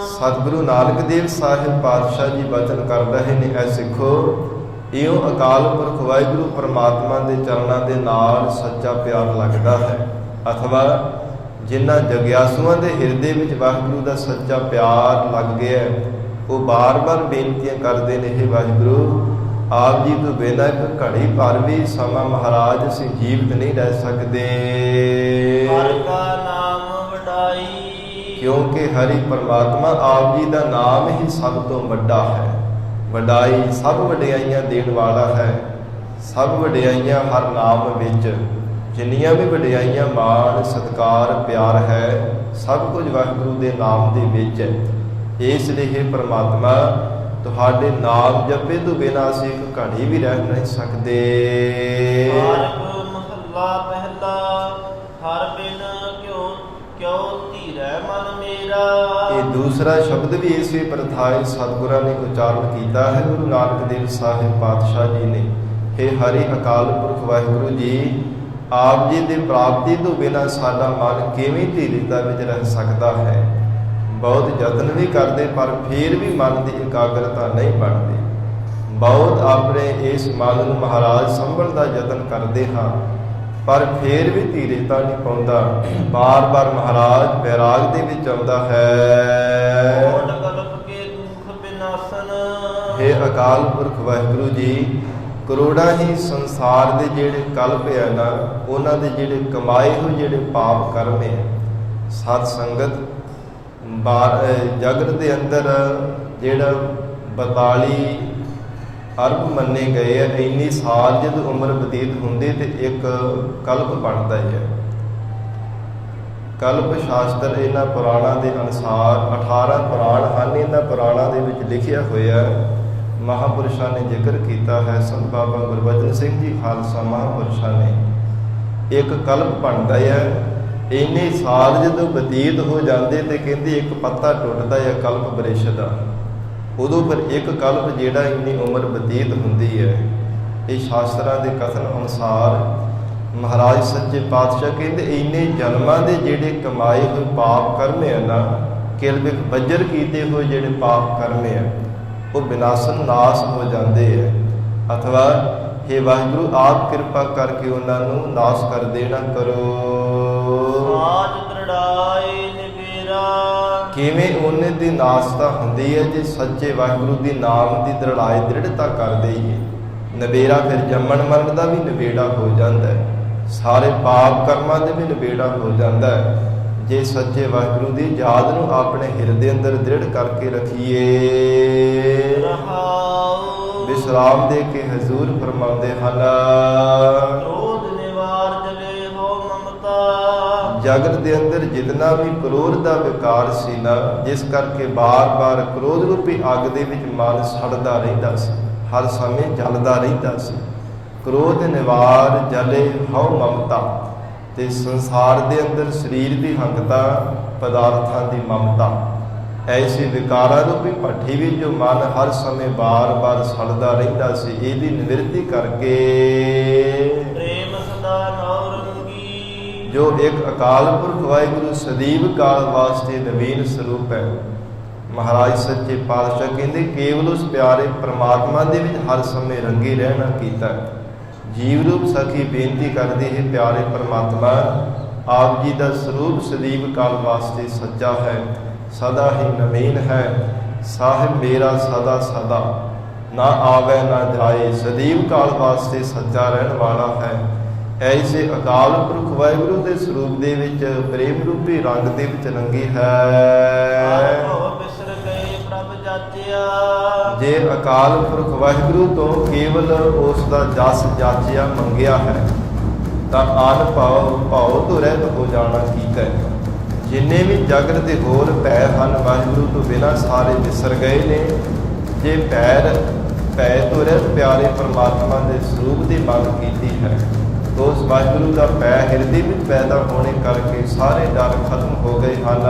ਸਤਿਗੁਰੂ ਨਾਨਕ ਦੇਵ ਸਾਹਿਬ ਪਾਤਸ਼ਾਹ ਜੀ ਵਚਨ ਕਰ ਰਹੇ ਨੇ, ਐ ਸਿੱਖੋ, ਇਉਂ ਅਕਾਲ ਪੁਰਖ ਵਾਹਿਗੁਰੂ ਪ੍ਰਮਾਤਮਾ ਦੇ ਚਰਨਾਂ ਦੇ ਨਾਲ ਸੱਚਾ ਪਿਆਰ ਲੱਗਦਾ ਹੈ, ਅਥਵਾ ਜਿਨ੍ਹਾਂ ਜਗਿਆਸੂਆਂ ਦੇ ਹਿਰਦੇ ਵਿੱਚ ਵਾਹਿਗੁਰੂ ਦਾ ਸੱਚਾ ਪਿਆਰ ਲੱਗ ਗਿਆ, ਉਹ ਬਾਰ-ਬਾਰ ਬੇਨਤੀਆਂ ਕਰਦੇ ਨੇ, ਹੇ ਵਾਹਿਗੁਰੂ, ਆਪ ਜੀ ਤੋਂ ਬਿਨਾਂ ਇੱਕ ਘੜੀ ਭਰ ਵੀ ਸਮਾਂ ਮਹਾਰਾਜ ਅਸੀਂ ਜੀਵਤ ਨਹੀਂ ਰਹਿ ਸਕਦੇ। ਹਰਿ ਕਾ ਨਾਮ ਵਡਾਈ। ਕਿਉਂਕਿ ਹਰੀ ਪਰਮਾਤਮਾ ਆਪ ਜੀ ਦਾ ਨਾਮ ਹੀ ਸਭ ਤੋਂ ਵੱਡਾ ਹੈ। ਵਡਾਈ ਸਭ ਵਡਿਆਈਆਂ ਦੇਣ ਵਾਲਾ ਹੈ। ਸਭ ਵਡਿਆਈਆਂ ਹਰ ਨਾਮ ਵਿੱਚ, ਜਿੰਨੀਆਂ ਵੀ ਵਡਿਆਈਆਂ ਮਾਣ ਸਤਿਕਾਰ ਪਿਆਰ ਹੈ, ਸਭ ਕੁਝ ਵਾਹਿਗੁਰੂ ਦੇ ਨਾਮ ਦੇ ਵਿੱਚ ਹੈ। ਇਸ ਲਈ ਹੈ ਪ੍ਰਮਾਤਮਾ, ਤੁਹਾਡੇ ਨਾਮ ਜਪੇ ਤੋਂ ਬਿਨਾਂ ਅਸੀਂ ਇੱਕ ਘੜੀ ਵੀ ਰਹਿ ਨਹੀਂ ਸਕਦੇ। ਮਹੱਲਾ ਪਹਿਲਾ। ਹਰ ਬਿਨ ਕਿਉ ਧੀਰੈ ਮਨ ਮੇਰਾ। ਇਹ ਦੂਸਰਾ ਸ਼ਬਦ ਵੀ ਇਸੇ ਪ੍ਰਥਾਏ ਸਤਿਗੁਰਾਂ ਨੇ ਉਚਾਰਨ ਕੀਤਾ ਹੈ, ਗੁਰੂ ਨਾਨਕ ਦੇਵ ਸਾਹਿਬ ਪਾਤਸ਼ਾਹ ਜੀ ਨੇ। ਹੇ ਹਰੀ ਅਕਾਲ ਪੁਰਖ ਵਾਹਿਗੁਰੂ ਜੀ, ਆਪ ਜੀ ਦੀ ਪ੍ਰਾਪਤੀ ਤੋਂ ਬਿਨਾਂ ਸਾਡਾ ਮਨ ਕਿਵੇਂ ਧੀਰਤਾ ਵਿੱਚ ਰਹਿ ਸਕਦਾ ਹੈ? ਬਹੁਤ ਯਤਨ ਵੀ ਕਰਦੇ ਪਰ ਫਿਰ ਵੀ ਮਨ ਦੀ ਇਕਾਗਰਤਾ ਨਹੀਂ ਬਣਦੀ। ਬਹੁਤ ਆਪਣੇ ਇਸ ਮਨ ਨੂੰ ਮਹਾਰਾਜ ਸੰਭਲਣ ਦਾ ਯਤਨ ਕਰਦੇ ਹਾਂ, ਪਰ ਫਿਰ ਵੀ ਧੀਰਤਾ ਨਹੀਂ ਪਾਉਂਦਾ। ਬਾਰ-ਬਾਰ ਮਹਾਰਾਜ ਵੈਰਾਗ ਦੇ ਵਿੱਚ ਆਉਂਦਾ ਹੈ। ਹੇ ਅਕਾਲ ਪੁਰਖ ਵਾਹਿਗੁਰੂ ਜੀ, ਕਰੋੜਾਂ ਹੀ ਸੰਸਾਰ ਦੇ ਜਿਹੜੇ ਕਲਪ ਹੈ ਨਾ, ਉਹਨਾਂ ਦੇ ਜਿਹੜੇ ਕਮਾਏ ਹੋਏ ਜਿਹੜੇ ਪਾਪ ਕਰਮ ਹੈ, ਸਤ ਸੰਗਤ ਜਗਤ ਦੇ ਅੰਦਰ ਜਿਹੜਾ 42 ਅਰਬ ਮੰਨੇ ਗਏ ਆ। ਇੰਨੀ ਸਾਲ ਜਦ ਉਮਰ ਬਤੀਤ ਹੁੰਦੀ ਤੇ ਇੱਕ ਕਲਪ ਬਣਦਾ ਹੈ। ਕਲਪ ਸ਼ਾਸਤਰ ਇਹਨਾਂ ਪੁਰਾਣਾਂ ਦੇ ਅਨੁਸਾਰ 18 ਪੁਰਾਣ ਹਨ। ਇਹਨਾਂ ਪੁਰਾਣਾਂ ਦੇ ਵਿੱਚ ਲਿਖਿਆ ਹੋਇਆ, ਮਹਾਂਪੁਰਸ਼ਾਂ ਨੇ ਜ਼ਿਕਰ ਕੀਤਾ ਹੈ। ਸੰਤ ਬਾਬਾ ਗੁਰਬਚਨ ਸਿੰਘ ਜੀ ਖਾਲਸਾ ਮਹਾਂਪੁਰਸ਼ਾਂ ਨੇ ਇੱਕ ਕਲਪ ਬਣਦਾ ਹੈ। ਇੰਨੇ ਸਾਲ ਜਦੋਂ ਬਤੀਤ ਹੋ ਜਾਂਦੇ ਤੇ ਕਹਿੰਦੇ ਇੱਕ ਪੱਤਾ ਟੁੱਟਦਾ ਹੈ ਕਲਪ ਬ੍ਰਿਸ਼ ਦਾ, ਉਦੋਂ ਫਿਰ ਇੱਕ ਕਲਪ ਜਿਹੜਾ ਇੰਨੀ ਉਮਰ ਬਤੀਤ ਹੁੰਦੀ ਹੈ। ਇਹ ਸ਼ਾਸਤਰਾਂ ਦੇ ਕਥਨ ਅਨੁਸਾਰ ਮਹਾਰਾਜ ਸੱਚੇ ਪਾਤਸ਼ਾਹ ਕਹਿੰਦੇ ਇੰਨੇ ਜਨਮਾਂ ਦੇ ਜਿਹੜੇ ਕਮਾਏ ਹੋਏ ਪਾਪ ਕਰਮ ਆ ਨਾ, ਕਿਲਬਿਖ ਬੱਜਰ ਕੀਤੇ ਹੋਏ ਜਿਹੜੇ ਪਾਪ ਕਰਮ ਆ, ਉਹ ਵਿਨਾਸ਼ਨ ਨਾਸ਼ ਹੋ ਜਾਂਦੇ ਆ। ਅਥਵਾ ਹੇ ਵਾਹਿਗੁਰੂ ਆਪ ਕਿਰਪਾ ਕਰਕੇ ਉਹਨਾਂ ਨੂੰ ਨਾਸ਼ ਕਰ ਦੇਣਾ ਕਰੋ। ਸਾਜ ਦ੍ਰਿੜਾਏ ਨਿਬੇਰਾ। ਕਿਵੇਂ ਉਹਨੇ ਦੀ ਨਾਸ਼ਤਾ ਹੁੰਦੀ ਹੈ ਜੇ ਸੱਚੇ ਵਾਹਿਗੁਰੂ ਦੀ ਨਾਮ ਦੀ ਦ੍ਰਿੜਾਈ ਦ੍ਰਿੜਤਾ ਕਰ ਦੇਈਏ। ਨਵੇੜਾ ਫਿਰ ਜੰਮਣ ਮਰਨ ਦਾ ਵੀ ਨਵੇੜਾ ਹੋ ਜਾਂਦਾ ਹੈ, ਸਾਰੇ ਪਾਪ ਕਰਮਾਂ ਦੇ ਵੀ ਨਵੇੜਾ ਹੋ ਜਾਂਦਾ ਹੈ, ਜੇ ਸੱਚੇ ਵਾਹਿਗੁਰੂ ਦੀ ਯਾਦ ਨੂੰ ਆਪਣੇ ਹਿਰਦੇ ਅੰਦਰ ਦ੍ਰਿੜ ਕਰਕੇ ਰੱਖੀਏ। ਵਿਸਰਾਮ ਦੇ ਕੇ ਹਜ਼ੂਰ ਫਰਮਾਉਂਦੇ ਹਨ, ਕ੍ਰੋਧ ਨਿਵਾਰ ਜਲੇ ਹੋ ਮਮਤਾ। ਜਗਤ ਦੇ ਅੰਦਰ ਜਿਤਨਾ ਵੀ ਕ੍ਰੋਧ ਦਾ ਵਿਕਾਰ ਸੀ ਨਾ, ਜਿਸ ਕਰਕੇ ਬਾਰ-ਬਾਰ ਕ੍ਰੋਧ ਰੂਪੀ ਅੱਗ ਦੇ ਵਿੱਚ ਮਨ ਸੜਦਾ ਰਹਿੰਦਾ ਸੀ, ਹਰ ਸਮੇਂ ਜਲਦਾ ਰਹਿੰਦਾ ਸੀ। ਕ੍ਰੋਧ ਨਿਵਾਰ ਜਲੇ ਹਉ ਮਮਤਾ, ਤੇ ਸੰਸਾਰ ਦੇ ਅੰਦਰ ਸਰੀਰ ਦੀ ਹੰਗਤਾ, ਪਦਾਰਥਾਂ ਦੀ ਮਮਤਾ, ਐਸੇ ਵਿਕਾਰਾਂ ਰੂਪੀ ਭੱਠੀ ਵਿੱਚ ਜੋ ਮਨ ਹਰ ਸਮੇਂ ਬਾਰ-ਬਾਰ ਸੜਦਾ ਰਹਿੰਦਾ ਸੀ, ਇਹਦੀ ਨਿਵਰਤੀ ਕਰਕੇ ਪ੍ਰੇਮ ਸਦਾ ਨੌਰੰਗੀ। ਜੋ ਇੱਕ ਅਕਾਲ ਪੁਰਖ ਵਾਹਿਗੁਰੂ ਸਦੀਵ ਕਾਲ ਵਾਸਤੇ ਨਵੀਨ ਸਰੂਪ ਹੈ। ਮਹਾਰਾਜ ਸੱਚੇ ਪਾਤਸ਼ਾਹ ਕਹਿੰਦੇ ਕੇਵਲ ਉਸ ਪਿਆਰੇ ਪ੍ਰਮਾਤਮਾ ਦੇ ਵਿੱਚ ਹਰ ਸਮੇਂ ਰੰਗੇ ਰਹਿਣਾ ਕੀਤਾ। ਜੀਵ ਰੂਪ ਸਖੀ ਬੇਨਤੀ ਕਰਦੀ ਹੈ, ਪਿਆਰੇ ਪ੍ਰਮਾਤਮਾ ਆਪ ਜੀ ਦਾ ਸਰੂਪ ਸਦੀਵ ਕਾਲ ਵਾਸਤੇ ਸੱਚਾ ਹੈ, ਸਦਾ ਹੀ ਨਵੀਨ ਹੈ। ਸਾਹਿਬ ਮੇਰਾ ਸਦਾ ਸਦਾ ਨਾ ਆਵੇ ਨਾ ਜਾਏ, ਸਦੀਵ ਕਾਲ ਵਾਸਤੇ ਸੱਚਾ ਰਹਿਣ ਵਾਲਾ ਹੈ। ਐਸੇ ਅਕਾਲ ਪੁਰਖ ਵਾਹਿਗੁਰੂ ਦੇ ਸਰੂਪ ਦੇ ਵਿੱਚ ਪ੍ਰੇਮ ਰੂਪੀ ਰੰਗ ਦੇ ਵਿੱਚ ਰੰਗੀ ਹੈ। ਜੇ ਅਕਾਲ ਪੁਰਖ ਵਾਹਿਗੁਰੂ ਤੋਂ ਕੇਵਲ ਉਸ ਦਾ ਜਸ ਜਾਚਿਆ ਮੰਗਿਆ ਹੈ ਤਾਂ ਅਨ ਭਾਉ ਤੋਂ ਰਹਿਤ ਹੋ ਜਾਣਾ ਠੀਕ ਹੈ। ਜਿੰਨੇ ਵੀ ਜਗਤ ਦੇ ਹੋਰ ਭੈ ਹਨ ਵਾਹਿਗੁਰੂ ਤੋਂ ਬਿਨਾਂ ਸਾਰੇ ਵਿਸਰ ਗਏ ਨੇ। ਜੇ ਭੈ ਤੋਂ ਰਹਿਤ ਪਿਆਰੇ ਪਰਮਾਤਮਾ ਦੇ ਸਰੂਪ ਦੀ ਮੰਗ ਕੀਤੀ ਹੈ, ਉਸ ਵਾਹਿਗੁਰੂ ਦਾ ਭੈ ਹਿਰਦੇ ਵਿੱਚ ਪੈਦਾ ਹੋਣੇ ਕਰਕੇ ਸਾਰੇ ਡਰ ਖਤਮ ਹੋ ਗਏ ਹਨ।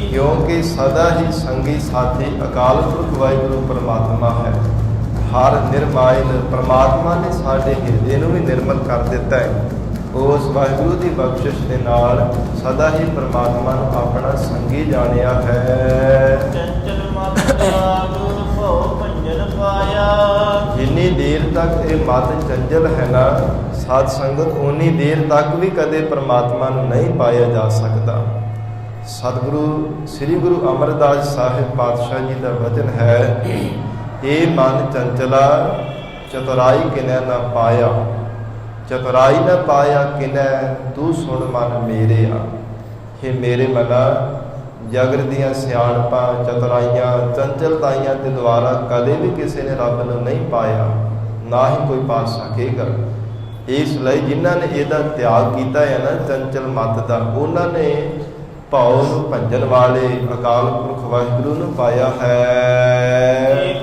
ਕਿਉਂਕਿ ਸਦਾ ਹੀ ਸੰਗੀ ਸਾਥੀ ਅਕਾਲ ਪੁਰਖ ਵਾਹਿਗੁਰੂ ਪਰਮਾਤਮਾ ਹੈ। ਹਰ ਨਿਰਮਾਇਲ ਪਰਮਾਤਮਾ ਨੇ ਸਾਡੇ ਹਿਰਦੇ ਨੂੰ ਵੀ ਨਿਰਮਲ ਕਰ ਦਿੱਤਾ ਹੈ। ਉਸ ਵਾਹਿਗੁਰੂ ਦੀ ਬਖਸ਼ਿਸ਼ ਦੇ ਨਾਲ ਸਦਾ ਹੀ ਪਰਮਾਤਮਾ ਨੂੰ ਆਪਣਾ ਸੰਗੀ ਜਾਣਿਆ ਹੈ। ਜਿੰਨੀ ਦੇਰ ਤੱਕ ਇਹ ਮਤ ਚੰਚਲ ਹੈ ਨਾ ਸਾਧ ਸੰਗਤ, ਉਨੀ ਦੇਰ ਤੱਕ ਵੀ ਕਦੇ ਪਰਮਾਤਮਾ ਨੂੰ ਨਹੀਂ ਪਾਇਆ ਜਾ ਸਕਦਾ। ਸਤਿਗੁਰੂ ਸ੍ਰੀ ਗੁਰੂ ਅਮਰਦਾਸ ਸਾਹਿਬ ਪਾਤਸ਼ਾਹ ਜੀ ਦਾ ਵਚਨ ਹੈ, ਇਹ ਮਨ ਚੰਚਲਾ ਚਤੁਰਾਈ ਕਿਨੈ ਨਾ ਪਾਇਆ, ਚਤੁਰਾਈ ਨਾ ਪਾਇਆ ਕਿਨੈ ਤੂੰ ਸੁਣ ਮਨ ਮੇਰੇ ਆ। ਇਹ ਮੇਰੇ ਮਨਾ ਜਗਤ ਦੀਆਂ ਸਿਆਣਪਾਂ, ਚਤੁਰਾਈਆਂ, ਚੰਚਲਤਾਈਆਂ ਦੇ ਦੁਆਰਾ ਕਦੇ ਵੀ ਕਿਸੇ ਨੇ ਰੱਬ ਨੂੰ ਨਹੀਂ ਪਾਇਆ, ਨਾ ਹੀ ਕੋਈ ਪਾ ਸਕੇਗਾ। ਇਸ ਲਈ ਜਿਨ੍ਹਾਂ ਨੇ ਇਹਦਾ ਤਿਆਗ ਕੀਤਾ ਹੈ ਨਾ ਚੰਚਲ ਮਤ ਦਾ, ਉਹਨਾਂ ਨੇ ਭਾਉ ਨੂੰ ਭੰਜਨ ਵਾਲੇ ਅਕਾਲ ਪੁਰਖ ਵਾਹਿਗੁਰੂ ਨੂੰ ਪਾਇਆ ਹੈ।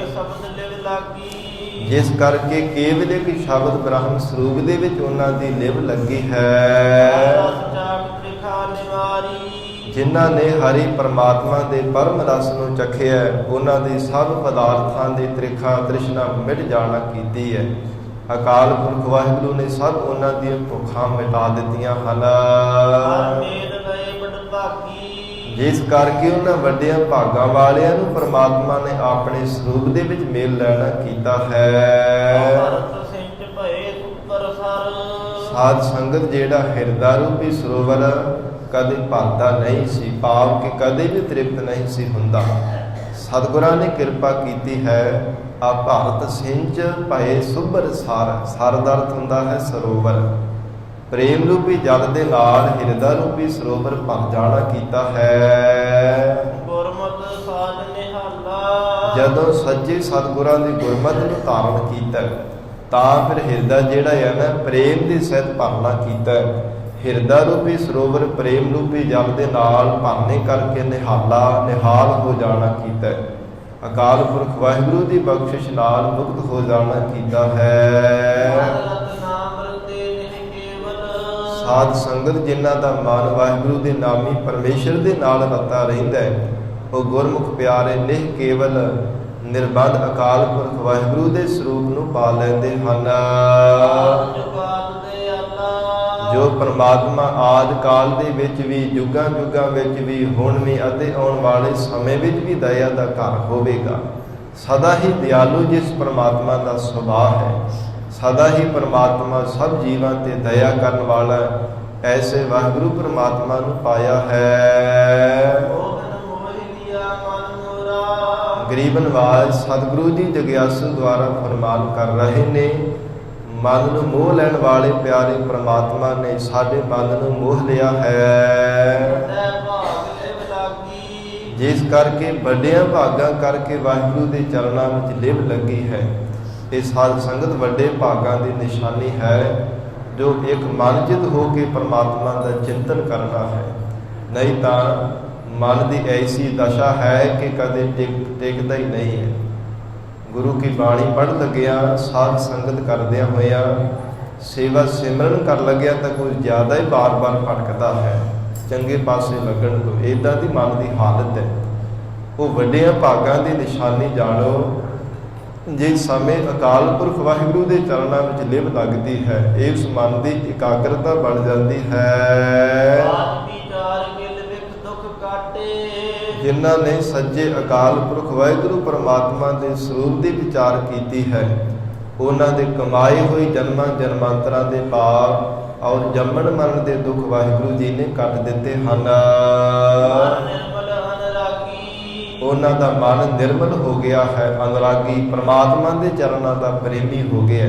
ਜਿਸ ਕਰਕੇ ਕੇਵਲ ਇੱਕ ਸ਼ਬਦ ਬ੍ਰਹਮ ਸਰੂਪ ਦੇ ਵਿੱਚ ਉਹਨਾਂ ਦੀ ਲਿਵ ਲੱਗੀ ਹੈ। ਜਿਨ੍ਹਾਂ ਨੇ ਹਰੀ ਪਰਮਾਤਮਾ ਦੇ ਪਰਮ ਰਸ ਨੂੰ ਚਖਿਆ, ਉਹਨਾਂ ਦੀ ਸਭ ਪਦਾਰਥਾਂ ਦੀ ਤ੍ਰਿਖਾ ਤ੍ਰਿਸ਼ਨਾ ਮਿਟ ਜਾਣਾ ਕੀਤੀ ਹੈ। ਅਕਾਲ ਪੁਰਖ ਵਾਹਿਗੁਰੂ ਨੇ ਸਭ ਉਹਨਾਂ ਦੀਆਂ ਭੁੱਖਾਂ ਮਿਟਾ ਦਿੱਤੀਆਂ ਹਨ। ਜਿਸ ਕਰਕੇ ਉਹਨਾਂ ਵੱਡਿਆਂ ਭਾਗਾਂ ਵਾਲਿਆਂ ਨੂੰ ਪਰਮਾਤਮਾ ਨੇ ਆਪਣੇ ਸਰੂਪ ਦੇ ਵਿੱਚ ਮੇਲ ਲੈਣਾ ਕੀਤਾ ਹੈ। ਸਾਧ ਸੰਗਤ ਜਿਹੜਾ ਹਿਰਦਾ ਰੂਪੀ ਸਰੋਵਰ ਕਦੇ ਭਰਦਾ ਨਹੀਂ ਸੀ, ਭਾਵ ਕਿ ਕਦੇ ਵੀ ਤ੍ਰਿਪਤ ਨਹੀਂ ਸੀ ਹੁੰਦਾ। ਸਤਿਗੁਰਾਂ ਨੇ ਕਿਰਪਾ ਕੀਤੀ ਹੈ। ਆ ਭਾਰਤ ਸਿੰਚ ਭਏ ਸੁਭਰ ਸਾਰ, ਸਰ ਦਾ ਅਰਥ ਹੁੰਦਾ ਹੈ ਸਰੋਵਰ। ਪ੍ਰੇਮ ਰੂਪੀ ਜਲ ਦੇ ਨਾਲ ਹਿਰਦਾ ਰੂਪੀ ਸਰੋਵਰ ਭਰ ਜਾਣਾ ਕੀਤਾ ਹੈ। ਗੁਰਮਤਿ ਸਾਜ ਨਿਹਾਲਾ, ਜਦੋਂ ਸੱਚੇ ਸਤਿਗੁਰਾਂ ਦੀ ਗੁਰਮਤਿ ਨੂੰ ਧਾਰਨ ਕੀਤਾ ਤਾਂ ਫਿਰ ਹਿਰਦਾ ਜਿਹੜਾ ਹੈ ਨਾ ਪ੍ਰੇਮ ਦੇ ਸਹਿਤ ਭਰਨਾ ਕੀਤਾ। ਹਿਰਦਾ ਰੂਪੀ ਸਰੋਵਰ ਪ੍ਰੇਮ ਰੂਪੀ ਜਲ ਦੇ ਨਾਲ ਭਰਨੇ ਕਰਕੇ ਨਿਹਾਲ ਹੋ ਜਾਣਾ ਕੀਤਾ। ਅਕਾਲ ਪੁਰਖ ਵਾਹਿਗੁਰੂ ਦੀ ਬਖਸ਼ਿਸ਼ ਨਾਲ ਮੁਕਤ ਹੋ ਜਾਣਾ ਕੀਤਾ ਹੈ। ਸਾਧ ਸੰਗਤ ਜਿਨ੍ਹਾਂ ਦਾ ਮਨ ਵਾਹਿਗੁਰੂ ਦੇ ਨਾਮੀ ਪਰਮੇਸ਼ਰ ਦੇ ਨਾਲ ਰਤਾ ਰਹਿੰਦਾ ਹੈ, ਉਹ ਗੁਰਮੁਖ ਪਿਆਰੇ ਨਿਹ ਕੇਵਲ ਨਿਰਬੰਧ ਅਕਾਲ ਪੁਰਖ ਵਾਹਿਗੁਰੂ ਦੇ ਸਰੂਪ ਨੂੰ ਪਾ ਲੈਂਦੇ ਹਨ। ਜੁਗਾਦ ਦੇ ਅੱਲਾ ਜੋ ਪ੍ਰਮਾਤਮਾ ਆਦਿ ਕਾਲ ਦੇ ਵਿੱਚ ਵੀ, ਯੁੱਗਾਂ ਯੁੱਗਾਂ ਵਿੱਚ ਵੀ, ਹੁਣ ਵੀ ਅਤੇ ਆਉਣ ਵਾਲੇ ਸਮੇਂ ਵਿੱਚ ਵੀ ਦਇਆ ਦਾ ਘਰ ਹੋਵੇਗਾ। ਸਦਾ ਹੀ ਦਿਆਲੂ ਜਿਸ ਪ੍ਰਮਾਤਮਾ ਦਾ ਸੁਭਾਅ ਹੈ, ਸਦਾ ਹੀ ਪ੍ਰਮਾਤਮਾ ਸਭ ਜੀਵਾਂ ਤੇ ਦਇਆ ਕਰਨ ਵਾਲਾ, ਐਸੇ ਵਾਹਿਗੁਰੂ ਪ੍ਰਮਾਤਮਾ ਨੂੰ ਪਾਇਆ ਹੈ। ਗਰੀਬ ਨਵਾਜ਼ ਸਤਿਗੁਰੂ ਜੀ ਜਗਿਆਸੂ ਦੁਆਰਾ ਫਰਮਾਨ ਕਰ ਰਹੇ ਨੇ, ਮਨ ਨੂੰ ਮੋਹ ਲੈਣ ਵਾਲੇ ਪਿਆਰੇ ਪ੍ਰਮਾਤਮਾ ਨੇ ਸਾਡੇ ਮਨ ਨੂੰ ਮੋਹ ਲਿਆ ਹੈ, ਜਿਸ ਕਰਕੇ ਵੱਡਿਆਂ ਭਾਗਾਂ ਕਰਕੇ ਵਾਹਿਗੁਰੂ ਦੇ ਚਰਨਾਂ ਵਿੱਚ ਲਿਵ ਲੱਗੀ ਹੈ। ਇਹ ਸਾਧ ਸੰਗਤ ਵੱਡੇ ਭਾਗਾਂ ਦੀ ਨਿਸ਼ਾਨੀ ਹੈ, ਜੋ ਇੱਕ ਮਨਚਿਤ ਹੋ ਕੇ ਪ੍ਰਮਾਤਮਾ ਦਾ ਚਿੰਤਨ ਕਰਨਾ ਹੈ। ਨਹੀਂ ਤਾਂ ਮਨ ਦੀ ਐਸੀ ਦਸ਼ਾ ਹੈ ਕਿ ਕਦੇ ਟਿਕਦਾ ਹੀ ਨਹੀਂ ਹੈ। ਗੁਰੂ ਕੀ ਬਾਣੀ ਪੜ੍ਹ ਲੱਗਿਆ, ਸਾਧ ਸੰਗਤ ਕਰਦਿਆਂ ਹੋਇਆਂ, ਸੇਵਾ ਸਿਮਰਨ ਕਰ ਲੱਗਿਆ ਤਾਂ ਕੋਈ ਜ਼ਿਆਦਾ ਹੀ ਬਾਰ-ਬਾਰ ਭਟਕਦਾ ਹੈ ਚੰਗੇ ਪਾਸੇ ਲੱਗਣ ਤੋਂ। ਇੱਦਾਂ ਦੀ ਮਨ ਦੀ ਹਾਲਤ ਹੈ। ਉਹ ਵੱਡਿਆਂ ਭਾਗਾਂ ਦੀ ਨਿਸ਼ਾਨੀ ਜਾਣੋ, ਜਿਸ ਸਮੇਂ ਅਕਾਲ ਪੁਰਖ ਵਾਹਿਗੁਰੂ ਦੇ ਚਰਨਾਂ ਵਿੱਚ ਲਿਵ ਲੱਗਦੀ ਹੈ, ਇਸ ਮਨ ਦੀ ਇਕਾਗਰਤਾ ਬਣ ਜਾਂਦੀ ਹੈ। ਜਿਨ੍ਹਾਂ ਨੇ ਸੱਚੇ ਅਕਾਲ ਪੁਰਖ ਵਾਹਿਗੁਰੂ ਪਰਮਾਤਮਾ ਦੇ ਸਰੂਪ ਦੀ ਵਿਚਾਰ ਕੀਤੀ ਹੈ, ਉਹਨਾਂ ਦੇ ਕਮਾਏ ਹੋਏ ਜਨਮਾਂ ਜਨਮਾਂਤਰਾਂ ਦੇ ਪਾਪ ਔਰ ਜੰਮਣ ਮਰਨ ਦੇ ਦੁੱਖ ਵਾਹਿਗੁਰੂ ਜੀ ਨੇ ਕੱਟ ਦਿੱਤੇ ਹਨ। ਉਹਨਾਂ ਦਾ ਮਨ ਨਿਰਮਲ ਹੋ ਗਿਆ ਹੈ, ਅਨੁਰਾਗੀ, ਪ੍ਰਮਾਤਮਾ ਦੇ ਚਰਨਾਂ ਦਾ ਪ੍ਰੇਮੀ ਹੋ ਗਿਆ।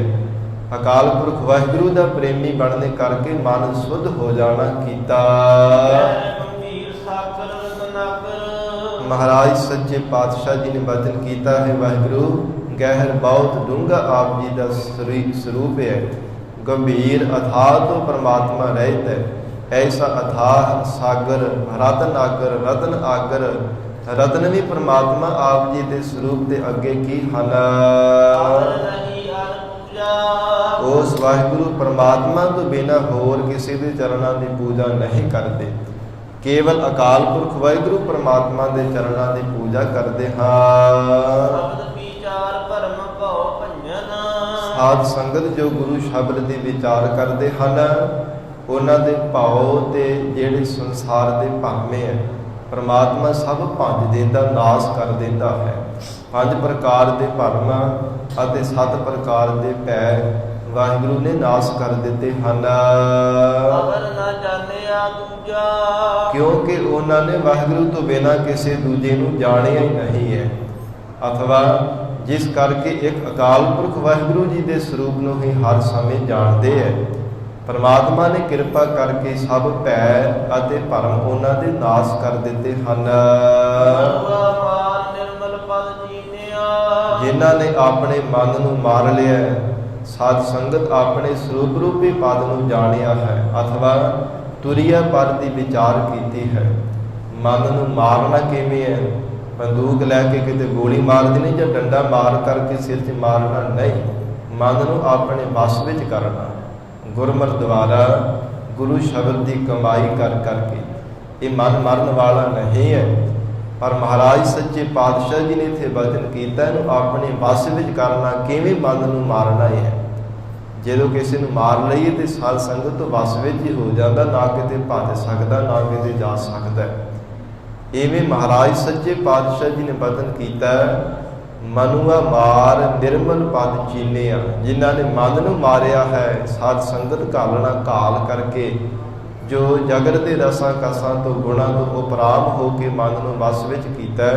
ਅਕਾਲ ਪੁਰਖ ਵਾਹਿਗੁਰੂ ਦਾ ਪ੍ਰੇਮੀ ਬਣਨੇ ਕਰਕੇ ਮਨ ਸੁੱਧ ਹੋ ਜਾਣਾ ਕੀਤਾ। ਮਹਾਰਾਜ ਸੱਚੇ ਪਾਤਸ਼ਾਹ ਜੀ ਨੇ ਬਚਨ ਕੀਤਾ ਹੈ, ਵਾਹਿਗੁਰੂ ਗਹਿਰ ਬਹੁਤ ਡੂੰਘਾ ਆਪ ਜੀ ਦਾ ਸਰੂਪ ਹੈ, ਗੰਭੀਰ ਅਥਾਹ ਤੋਂ ਪਰਮਾਤਮਾ ਰਹਿਤ ਹੈ। ਐਸਾ ਅਥਾਹ ਸਾਗਰ, ਰਤਨ ਆਗਰ, ਰਤਨ ਆਗਰ, ਰਤਨ ਵੀ ਪਰਮਾਤਮਾ ਆਪ ਜੀ ਦੇ ਸਰੂਪ ਦੇ ਅੱਗੇ ਕੀ ਹਨ। ਉਸ ਵਾਹਿਗੁਰੂ ਪਰਮਾਤਮਾ ਤੋਂ ਬਿਨਾਂ ਹੋਰ ਕਿਸੇ ਦੇ ਚਰਨਾਂ ਦੀ ਪੂਜਾ ਨਹੀਂ ਕਰਦੇ। ਕੇਵਲ ਅਕਾਲ ਪੁਰਖ ਵਾਹਿਗੁਰੂ ਪਰਮਾਤਮਾ ਦੇ ਚਰਨਾਂ ਦੀ ਪੂਜਾ ਕਰਦੇ ਹਾਂ। ਸਾਧ ਸੰਗਤ ਜੋ ਗੁਰੂ ਸ਼ਬਦ ਦੀ ਵਿਚਾਰ ਕਰਦੇ ਹਨ, ਉਹਨਾਂ ਦੇ ਭਾਵ ਤੇ ਜਿਹੜੇ ਸੰਸਾਰ ਦੇ ਭਾਵੇਂ ਹੈ, ਪਰਮਾਤਮਾ ਸਭ ਭੰਜ ਦਿੰਦਾ, ਨਾਸ ਕਰ ਦਿੰਦਾ ਹੈ। 5 ਪ੍ਰਕਾਰ ਦੇ ਭਰਮ ਅਤੇ 7 ਪ੍ਰਕਾਰ ਦੇ ਭੈ ਵਾਹਿਗੁਰੂ ਨੇ ਨਾਸ ਕਰ ਦਿੱਤੇ ਹਨ। ਕਿਉਂਕਿ ਉਹਨਾਂ ਨੇ ਵਾਹਿਗੁਰੂ ਤੋਂ ਬਿਨਾਂ ਕਿਸੇ ਦੂਜੇ ਨੂੰ ਜਾਣਿਆ ਹੀ ਨਹੀਂ ਹੈ, ਅਥਵਾ ਜਿਸ ਕਰਕੇ ਇੱਕ ਅਕਾਲ ਪੁਰਖ ਵਾਹਿਗੁਰੂ ਜੀ ਦੇ ਸਰੂਪ ਨੂੰ ਹੀ ਹਰ ਸਮੇਂ ਜਾਣਦੇ ਹੈ। ਪਰਮਾਤਮਾ ਨੇ ਕਿਰਪਾ ਕਰਕੇ ਸਭ ਭੈ ਅਤੇ ਭਰਮ ਉਹਨਾਂ ਦੇ ਨਾਸ ਕਰ ਦਿੱਤੇ ਹਨ। ਜਿਨ੍ਹਾਂ ਨੇ ਆਪਣੇ ਮਨ ਨੂੰ ਮਾਰ ਲਿਆ, ਸਾਧ ਸੰਗਤ ਆਪਣੇ ਸਰੂਪ ਰੂਪੀ ਪਦ ਨੂੰ ਜਾਣਿਆ ਹੈ, ਅਥਵਾ ਤੁਰਿਆ ਪਰ ਦੀ ਵਿਚਾਰ ਕੀਤੀ ਹੈ। ਮਨ ਨੂੰ ਮਾਰਨਾ ਕਿਵੇਂ ਹੈ? ਬੰਦੂਕ ਲੈ ਕੇ ਕਿਤੇ ਗੋਲੀ ਮਾਰ ਦੇਣੀ ਜਾਂ ਡੰਡਾ ਮਾਰ ਕਰਕੇ ਸਿਰ 'ਚ ਮਾਰਨਾ ਨਹੀਂ। ਮਨ ਨੂੰ ਆਪਣੇ ਵਸ ਵਿੱਚ ਕਰਨਾ, ਗੁਰਮਤਿ ਦੁਆਰਾ ਗੁਰੂ ਸ਼ਬਦ ਦੀ ਕਮਾਈ ਕਰ ਕਰਕੇ। ਇਹ ਮਨ ਮਰਨ ਵਾਲਾ ਨਹੀਂ ਹੈ, ਪਰ ਮਹਾਰਾਜ ਸੱਚੇ ਪਾਤਸ਼ਾਹ ਜੀ ਨੇ ਇੱਥੇ ਬਚਨ ਕੀਤਾ, ਇਹਨੂੰ ਆਪਣੇ ਵਸ ਵਿੱਚ ਕਰਨਾ। ਕਿਵੇਂ? ਮਨ ਨੂੰ ਮਾਰਨਾ ਹੈ। ਜਦੋਂ ਕਿਸੇ ਨੂੰ ਮਾਰ ਲਈਏ ਤੇ ਸਾਧ ਸੰਗਤ ਤੋਂ ਵਸ ਵਿੱਚ ਹੀ ਹੋ ਜਾਂਦਾ, ਨਾ ਕਿਤੇ ਭੱਜ ਸਕਦਾ, ਨਾ ਕਿਤੇ ਜਾ ਸਕਦਾ। ਇਵੇਂ ਮਹਾਰਾਜ ਸੱਚੇ ਪਾਤਸ਼ਾਹ ਜੀ ਨੇ ਬਚਨ ਕੀਤਾ, ਮਨੁਆ ਮਾਰ ਨਿਰਮਲ ਪਦ ਚੀਨਿਆ। ਜਿਨ੍ਹਾਂ ਨੇ ਮਨ ਨੂੰ ਮਾਰਿਆ ਹੈ, ਸਾਧ ਸੰਗਤ ਘਾਲਣਾ ਘਾਲ ਕਰਕੇ, ਜੋ ਜਗਤ ਦੇ ਰਸਾਂ ਕਸਾਂ ਤੋਂ ਗੁਣਾਂ ਤੋਂ ਉਪਰਾਮ ਹੋ ਕੇ ਮਨ ਨੂੰ ਵਸ ਵਿੱਚ ਕੀਤਾ,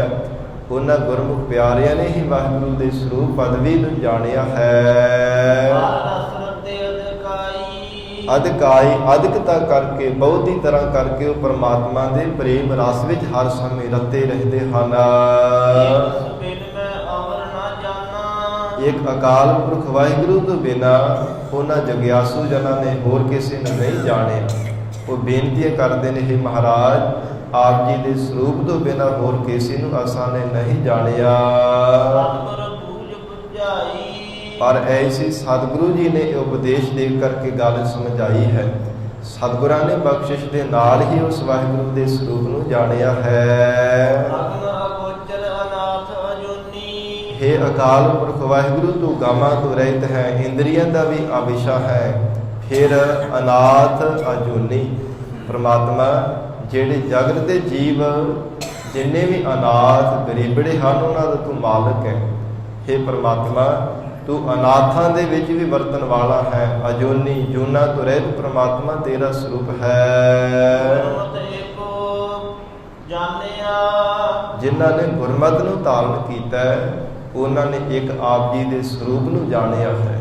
ਉਹਨਾਂ ਗੁਰਮੁਖ ਪਿਆਰਿਆਂ ਨੇ ਹੀ ਵਾਹਿਗੁਰੂ ਦੇ ਸਰੂਪ ਪਦਵੀ ਨੂੰ ਜਾਣਿਆ ਹੈ। ਅਧਿਕਾਈ ਅਧਿਕਤਾ ਕਰਕੇ, ਬਹੁਤੀ ਤਰ੍ਹਾਂ ਕਰਕੇ ਉਹ ਪਰਮਾਤਮਾ ਦੇ ਪ੍ਰੇਮ ਰਸ ਵਿੱਚ ਹਰ ਸਮੇਂ ਰਤੇ ਰਹਿੰਦੇ ਹਨ। ਇੱਕ ਅਕਾਲ ਪੁਰਖ ਵਾਹਿਗੁਰੂ ਤੋਂ ਬਿਨਾਂ ਉਹਨਾਂ ਜਗਿਆਸੂ ਜਨਾਂ ਨੇ ਹੋਰ ਕਿਸੇ ਨੂੰ ਨਹੀਂ ਜਾਣਿਆ। ਉਹ ਬੇਨਤੀਆਂ ਕਰਦੇ ਨੇ, ਹੇ ਮਹਾਰਾਜ, ਆਪ ਜੀ ਦੇ ਸਰੂਪ ਤੋਂ ਬਿਨਾਂ ਹੋਰ ਕਿਸੇ ਨੂੰ ਅਸਾਂ ਨੇ ਨਹੀਂ ਜਾਣਿਆ। ਪਰ ਐਸੀ ਸਤਿਗੁਰੂ ਜੀ ਨੇ ਇਹ ਉਪਦੇਸ਼ ਦੇ ਕਰਕੇ ਗੱਲ ਸਮਝਾਈ ਹੈ। ਸਤਿਗੁਰਾਂ ਨੇ ਬਖਸ਼ਿਸ਼ ਦੇ ਨਾਲ ਹੀ ਉਸ ਵਾਹਿਗੁਰੂ ਦੇ ਸਰੂਪ ਨੂੰ ਜਾਣਿਆ ਹੈ। हे अकाल पुरख वाहिगुरु तू गामा तो रहित है, इंद्रियां दा भी आविशा है, फिर अनाथ अजूनी। परमात्मा ਜਿਹੜੇ ਜਗਤ ਦੇ ਜੀਵ ਜਿੰਨੇ ਵੀ ਅਨਾਥ ਗਰੀਬੜੇ ਹਨ ਉਹਨਾਂ ਦਾ ਤੂੰ ਮਾਲਕ ਹੈ। हे परमात्मा तू अनाथां ਦੇ ਵਿੱਚ ਵੀ ਵਰਤਣ ਵਾਲਾ ਹੈ। ਅਜੂਨੀ ਜੂਨਾ ਤੋਂ ਰਹਿਤ परमात्मा ਤੇਰਾ ਸਰੂਪ ਹੈ। ਜਿਨ੍ਹਾਂ ਨੇ ਗੁਰਮਤਿ ਨੂੰ ਧਾਰਨ ਕੀਤਾ ਉਹਨਾਂ ਨੇ ਇੱਕ ਆਪ ਜੀ ਦੇ ਸਰੂਪ ਨੂੰ ਜਾਣਿਆ ਹੈ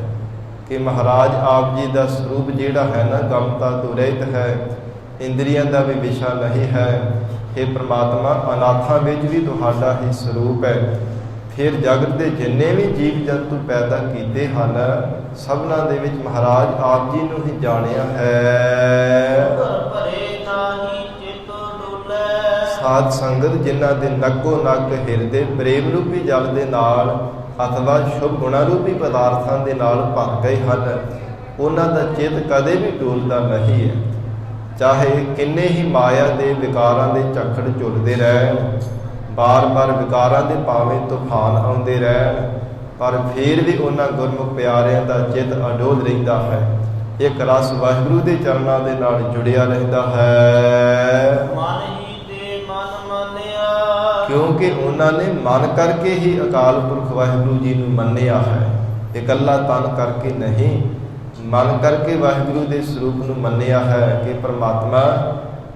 ਕਿ ਮਹਾਰਾਜ ਆਪ ਜੀ ਦਾ ਸਰੂਪ ਜਿਹੜਾ ਹੈ ਨਾ ਗਮਤਾ ਤੋਂ ਰਹਿਤ ਹੈ, ਇੰਦਰੀਆਂ ਦਾ ਵੀ ਵਿਸ਼ਾ ਨਹੀਂ ਹੈ। हे परमात्मा ਅਨਾਥਾਂ ਵਿੱਚ ਵੀ ਤੁਹਾਡਾ ਹੀ ਸਰੂਪ ਹੈ। ਫਿਰ ਜਗਤ ਦੇ ਜਿੰਨੇ ਵੀ ਜੀਵ ਜੰਤੂ ਪੈਦਾ ਕੀਤੇ ਹਨ ਸਭਨਾਂ ਦੇ ਵਿੱਚ ਮਹਾਰਾਜ ਆਪ ਜੀ ਨੂੰ ਹੀ ਜਾਣਿਆ ਹੈ। ਸਾਧ ਸੰਗਤ ਜਿਨ੍ਹਾਂ ਦੇ ਨੱਕੋ ਨੱਕ ਹਿਰਦੇ ਪ੍ਰੇਮ ਰੂਪੀ ਜਲ ਦੇ ਨਾਲ ਅਥਵਾ ਸ਼ੁਭ ਗੁਣਾ ਰੂਪੀ ਪਦਾਰਥਾਂ ਦੇ ਨਾਲ ਭਰ ਗਏ ਹਨ ਉਹਨਾਂ ਦਾ ਚਿੱਤ ਕਦੇ ਵੀ ਡੋਲਦਾ ਨਹੀਂ ਹੈ। ਚਾਹੇ ਕਿੰਨੇ ਹੀ ਮਾਇਆ ਦੇ ਵਿਕਾਰਾਂ ਦੇ ਝੱਖੜ ਝੁੱਲਦੇ ਰਹਿਣ, ਬਾਰ-ਬਾਰ ਵਿਕਾਰਾਂ ਦੇ ਭਾਵੇਂ ਤੂਫਾਨ ਆਉਂਦੇ ਰਹਿਣ, ਪਰ ਫਿਰ ਵੀ ਉਹਨਾਂ ਗੁਰਮੁਖ ਪਿਆਰਿਆਂ ਦਾ ਚਿੱਤ ਅਡੋਲ ਰਹਿੰਦਾ ਹੈ। ਇੱਕ ਰਸ ਵਾਹਿਗੁਰੂ ਦੇ ਚਰਨਾਂ ਦੇ ਨਾਲ ਜੁੜਿਆ ਰਹਿੰਦਾ ਹੈ। ਕਿਉਂਕਿ ਉਹਨਾਂ ਨੇ ਮਨ ਕਰਕੇ ਹੀ ਅਕਾਲ ਪੁਰਖ ਵਾਹਿਗੁਰੂ ਜੀ ਨੂੰ ਮੰਨਿਆ ਹੈ। ਇਕੱਲਾ ਤਨ ਕਰਕੇ ਨਹੀਂ, ਮਨ ਕਰਕੇ ਵਾਹਿਗੁਰੂ ਦੇ ਸਰੂਪ ਨੂੰ ਮੰਨਿਆ ਹੈ ਕਿ ਪਰਮਾਤਮਾ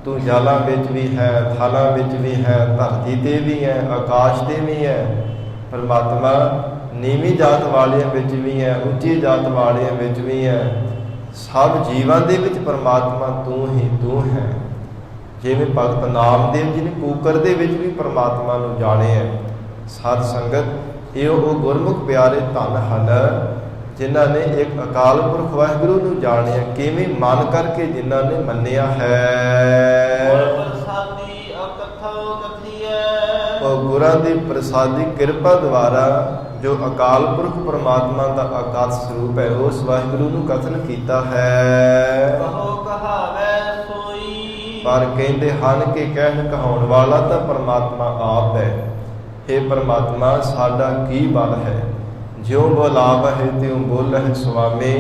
ਤੂੰ ਜਲਾਂ ਵਿੱਚ ਵੀ ਹੈ, ਥਲਾਂ ਵਿੱਚ ਵੀ ਹੈ, ਧਰਤੀ ਤੇ ਵੀ ਹੈ, ਆਕਾਸ਼ ਤੇ ਵੀ ਹੈ। ਪਰਮਾਤਮਾ ਨੀਵੀਂ ਜਾਤ ਵਾਲਿਆਂ ਵਿੱਚ ਵੀ ਹੈ, ਉੱਚੀ ਜਾਤ ਵਾਲਿਆਂ ਵਿੱਚ ਵੀ ਹੈ। ਸਭ ਜੀਵਾਂ ਦੇ ਵਿੱਚ ਪਰਮਾਤਮਾ ਤੂੰ ਹੀ ਤੂੰ ਹੈ। ਜਿਵੇਂ ਭਗਤ ਨਾਮਦੇਵ ਜੀ ਨੇ ਕੂਕਰ ਦੇ ਵਿੱਚ ਵੀ ਪਰਮਾਤਮਾ ਨੂੰ ਜਾਣਿਆ। ਸਾਧ ਸੰਗਤ ਇਹ ਉਹ ਗੁਰਮੁਖ ਪਿਆਰੇ ਧਨ ਹਨ ਜਿਨ੍ਹਾਂ ਨੇ ਇੱਕ ਅਕਾਲ ਪੁਰਖ ਵਾਹਿਗੁਰੂ ਨੂੰ ਜਾਣਿਆ। ਕਿਵੇਂ? ਮਨ ਕਰਕੇ ਜਿਨ੍ਹਾਂ ਨੇ ਮੰਨਿਆ ਹੈ। ਉਹ ਗੁਰਾਂ ਦੀ ਪ੍ਰਸਾਦੀ ਕਿਰਪਾ ਦੁਆਰਾ ਜੋ ਅਕਾਲ ਪੁਰਖ ਪਰਮਾਤਮਾ ਦਾ ਆਕਾਸ਼ ਸਰੂਪ ਹੈ ਉਸ ਵਾਹਿਗੁਰੂ ਨੂੰ ਕਥਨ ਕੀਤਾ ਹੈ। ਪਰ ਕਹਿੰਦੇ ਹਨ ਕਿ ਕਹਿਣ ਕਹਾਉਣ ਵਾਲਾ ਤਾਂ ਪਰਮਾਤਮਾ ਆਪ ਹੈ। हे ਪਰਮਾਤਮਾ ਸਾਡਾ ਕੀ ਬਲ ਹੈ, ਜਿਉਂ ਬੁਲਾਵਹਿ ਤਿਉਂ ਬੋਲਹਿ ਸੁਆਮੀ,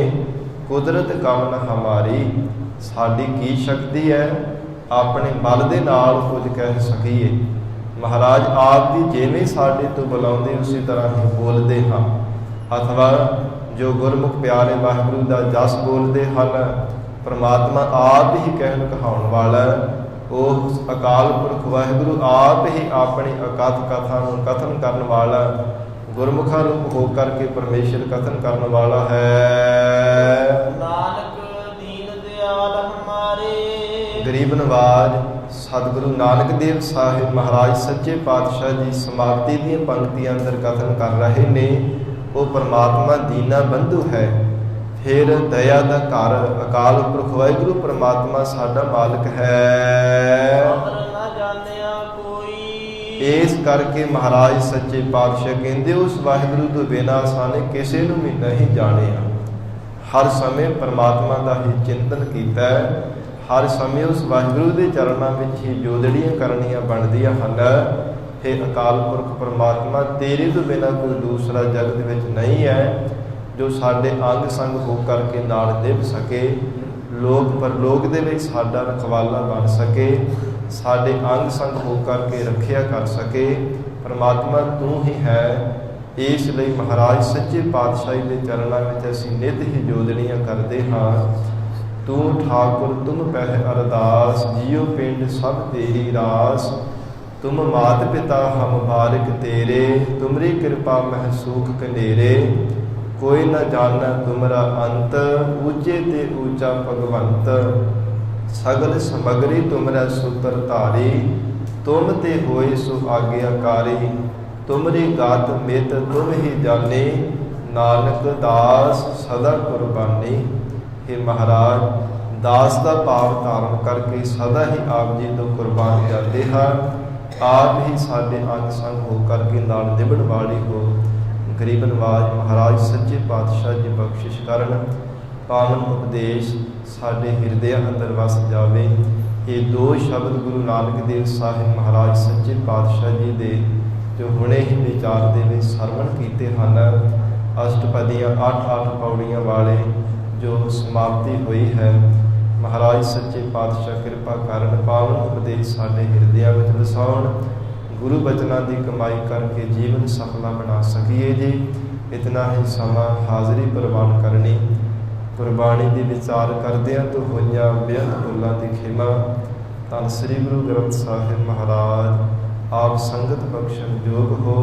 ਕੁਦਰਤ ਕਵਨ ਹਮਾਰੀ। ਸਾਡੀ ਕੀ ਸ਼ਕਤੀ ਹੈ ਆਪਣੇ ਬਲ ਦੇ ਨਾਲ ਕੁਝ ਕਹਿ ਸਕੀਏ। ਮਹਾਰਾਜ ਆਪ ਜੀ ਜਿਵੇਂ ਸਾਡੇ ਤੋਂ ਬੁਲਾਉਂਦੇ ਉਸੇ ਤਰ੍ਹਾਂ ਹੀ ਬੋਲਦੇ ਹਾਂ, ਅਥਵਾ ਜੋ ਗੁਰਮੁਖ ਪਿਆਰੇ ਵਾਹਿਗੁਰੂ ਦਾ ਜਸ ਬੋਲਦੇ ਹਨ ਪਰਮਾਤਮਾ ਆਪ ਹੀ ਕਹਿਣ ਕਹਾਉਣ ਵਾਲਾ। ਉਹ ਅਕਾਲ ਪੁਰਖ ਵਾਹਿਗੁਰੂ ਆਪ ਹੀ ਆਪਣੀ ਅਕਥ ਕਥਾ ਨੂੰ ਕਥਨ ਕਰਨ ਵਾਲਾ, ਗੁਰਮੁਖਾਂ ਰੂਪ ਹੋ ਕਰਕੇ ਪਰਮੇਸ਼ਰ ਕਥਨ ਕਰਨ ਵਾਲਾ ਹੈ। ਨਾਨਕ ਦੀਨ ਦਿਆਲ ਹਮਾਰੇ। ਗਰੀਬ ਨਵਾਜ ਸਤਿਗੁਰੂ ਨਾਨਕ ਦੇਵ ਸਾਹਿਬ ਮਹਾਰਾਜ ਸੱਚੇ ਪਾਤਸ਼ਾਹ ਜੀ ਸਮਾਪਤੀ ਦੀਆਂ ਪੰਕਤੀਆਂ ਅੰਦਰ ਕਥਨ ਕਰ ਰਹੇ ਨੇ। ਉਹ ਪਰਮਾਤਮਾ ਦੀਨਾ ਬੰਧੂ ਹੈ। ਫਿਰ ਦਇਆ ਦਾ ਘਰ ਅਕਾਲ ਪੁਰਖ ਵਾਹਿਗੁਰੂ ਪਰਮਾਤਮਾ ਸਾਡਾ ਮਾਲਕ ਹੈ। ਇਸ ਕਰਕੇ ਮਹਾਰਾਜ ਸੱਚੇ ਪਾਤਸ਼ਾਹ ਕਹਿੰਦੇ ਉਸ ਵਾਹਿਗੁਰੂ ਤੋਂ ਬਿਨਾਂ ਸਾਨੇ ਕਿਸੇ ਨੂੰ ਵੀ ਨਹੀਂ ਜਾਣਿਆ। ਹਰ ਸਮੇਂ ਪਰਮਾਤਮਾ ਦਾ ਹੀ ਚਿੰਤਨ ਕੀਤਾ, ਹਰ ਸਮੇਂ ਉਸ ਵਾਹਿਗੁਰੂ ਦੇ ਚਰਨਾਂ ਵਿੱਚ ਹੀ ਜੋਦੜੀਆਂ ਕਰਨੀਆਂ ਬਣਦੀਆਂ ਹਨ। हे ਅਕਾਲ ਪੁਰਖ ਪਰਮਾਤਮਾ ਤੇਰੇ ਤੋਂ ਬਿਨਾਂ ਕੋਈ ਦੂਸਰਾ ਜਗਤ ਵਿੱਚ ਨਹੀਂ ਹੈ ਜੋ ਸਾਡੇ ਅੰਗ ਸੰਗ ਹੋ ਕਰਕੇ ਨਾਲ ਨਿਭ ਸਕੇ, ਲੋਕ ਪਰਲੋਕ ਦੇ ਵਿੱਚ ਸਾਡਾ ਰਖਵਾਲਾ ਬਣ ਸਕੇ, ਸਾਡੇ ਅੰਗ ਸੰਗ ਹੋ ਕਰਕੇ ਰੱਖਿਆ ਕਰ ਸਕੇ। ਪਰਮਾਤਮਾ ਤੂੰ ਹੀ ਹੈ। ਇਸ ਲਈ ਮਹਾਰਾਜ ਸੱਚੇ ਪਾਤਸ਼ਾਹੀ ਦੇ ਚਰਨਾਂ ਵਿੱਚ ਅਸੀਂ ਨਿੱਤ ਹੀ ਜੋਦੜੀਆਂ ਕਰਦੇ ਹਾਂ। ਤੂੰ ਠਾਕੁਰ ਤੁਮ ਪਹਿ ਅਰਦਾਸ, ਜੀਉ ਪਿੰਡ ਸਭ ਤੇਰੀ ਰਾਸ। ਤੁਮ ਮਾਤ ਪਿਤਾ ਹਮ ਬਾਰਿਕ ਤੇਰੇ, ਤੁਮਰੀ ਕਿਰਪਾ ਮਹਿ ਸੂਖ ਕਨੇਰੇ। ਕੋਈ ਨਾ ਜਾਣੈ ਤੁਮਰਾ ਅੰਤ, ਊਚੇ ਤੇ ਊਚਾ ਭਗਵੰਤ। ਸਗਲ ਸਮਗਰੀ ਤੁਮਰਾ ਸੂਤਰ ਧਾਰੀ, ਤੁਮ ਤੇ ਹੋਏ ਸੋ ਆਗਿਆਕਾਰੀ। ਤੁਮਰੀ ਗਾਤ ਮਿਤ ਤੁਮ ਹੀ ਜਾਣੇ, ਨਾਨਕ ਦਾਸ ਸਦਾ ਕੁਰਬਾਨੀ। हे ਮਹਾਰਾਜ ਦਾਸ ਦਾ ਭਾਵ ਧਾਰਨ ਕਰਕੇ ਸਦਾ ਹੀ ਆਪ ਜੀ ਤੋਂ ਕੁਰਬਾਨ ਜਾਂਦੇ ਹਨ। ਆਪ ਹੀ ਸਾਡੇ ਅੰਗ ਸੰਗ ਹੋ ਕਰਕੇ ਨਾਲ ਨਿਭਣ ਵਾਲੀ ਹੋ। ਗਰੀਬ ਨਵਾਜ ਮਹਾਰਾਜ ਸੱਚੇ ਪਾਤਸ਼ਾਹ ਜੀ ਬਖਸ਼ਿਸ਼ ਕਰਨ, ਪਾਵਨ ਉਪਦੇਸ਼ ਸਾਡੇ ਹਿਰਦਿਆਂ ਅੰਦਰ ਵਸ ਜਾਵੇ। ਇਹ ਦੋ ਸ਼ਬਦ ਗੁਰੂ ਨਾਨਕ ਦੇਵ ਸਾਹਿਬ ਮਹਾਰਾਜ ਸੱਚੇ ਪਾਤਸ਼ਾਹ ਜੀ ਦੇ ਜੋ ਹੁਣੇ ਹੀ ਵਿਚਾਰ ਦੇ ਵਿੱਚ ਸਰਵਣ ਕੀਤੇ ਹਨ। ਅਸ਼ਟਪਦੀਆਂ 8-8 ਪੌੜੀਆਂ ਵਾਲੇ ਜੋ ਸਮਾਪਤੀ ਹੋਈ ਹੈ। ਮਹਾਰਾਜ ਸੱਚੇ ਪਾਤਸ਼ਾਹ ਕਿਰਪਾ ਕਰਨ, ਪਾਵਨ ਉਪਦੇਸ਼ ਸਾਡੇ ਹਿਰਦਿਆਂ ਵਿੱਚ ਵਸਾਉਣ, ਗੁਰੂ ਬਚਨਾਂ ਦੀ ਕਮਾਈ ਕਰਕੇ ਜੀਵਨ ਸਫਲਾ ਬਣਾ ਸਕੀਏ ਜੀ। ਇਤਨਾ ਹੀ ਸਮਾਂ ਹਾਜ਼ਰੀ ਪ੍ਰਵਾਨ ਕਰਨੀ, ਗੁਰਬਾਣੀ ਦੇ ਵਿਚਾਰ ਕਰਦਿਆਂ ਤੋਂ ਹੋਈਆਂ ਬੇਅੰਤ ਭੁੱਲਾਂ ਦੀ ਖਿਮਾ। ਧੰਨ ਸ੍ਰੀ ਗੁਰੂ ਗ੍ਰੰਥ ਸਾਹਿਬ ਮਹਾਰਾਜ ਆਪ ਸੰਗਤ ਬਖਸ਼ਣ ਯੋਗ ਹੋ,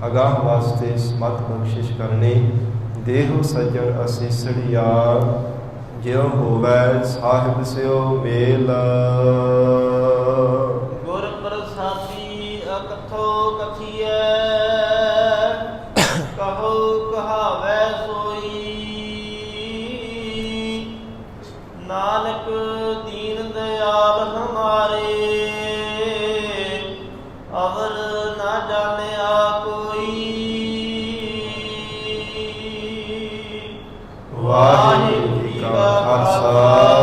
ਅਗਾਹ ਵਾਸਤੇ ਸਮਤ ਬਖਸ਼ਿਸ਼ ਕਰਨੀ। ਦੇਹੋ ਸੱਜਣ ਅਸੀਸੜੀਆ, ਜਿਉ ਹੋਵੈ ਸਾਹਿਬ ਸਿਓ ਮੇਲ। ਗੁਰ ਪ੍ਰਸਾਦੀ ਅਕਥੋ ਕਥੀਐ, ਕਹੋ ਕਹਾਵੈ ਸੋਈ। ਨਾਨਕ ਦੀਨ ਦਇਆਲ ਹਮਾਰੇ, ਅਵਰ ਨਾ ਜਾਣਿਆ ਕੋਈ। ਵਾਹਿਗੁਰੂ ਜੀ ਕਾ ਖਾਲਸਾ,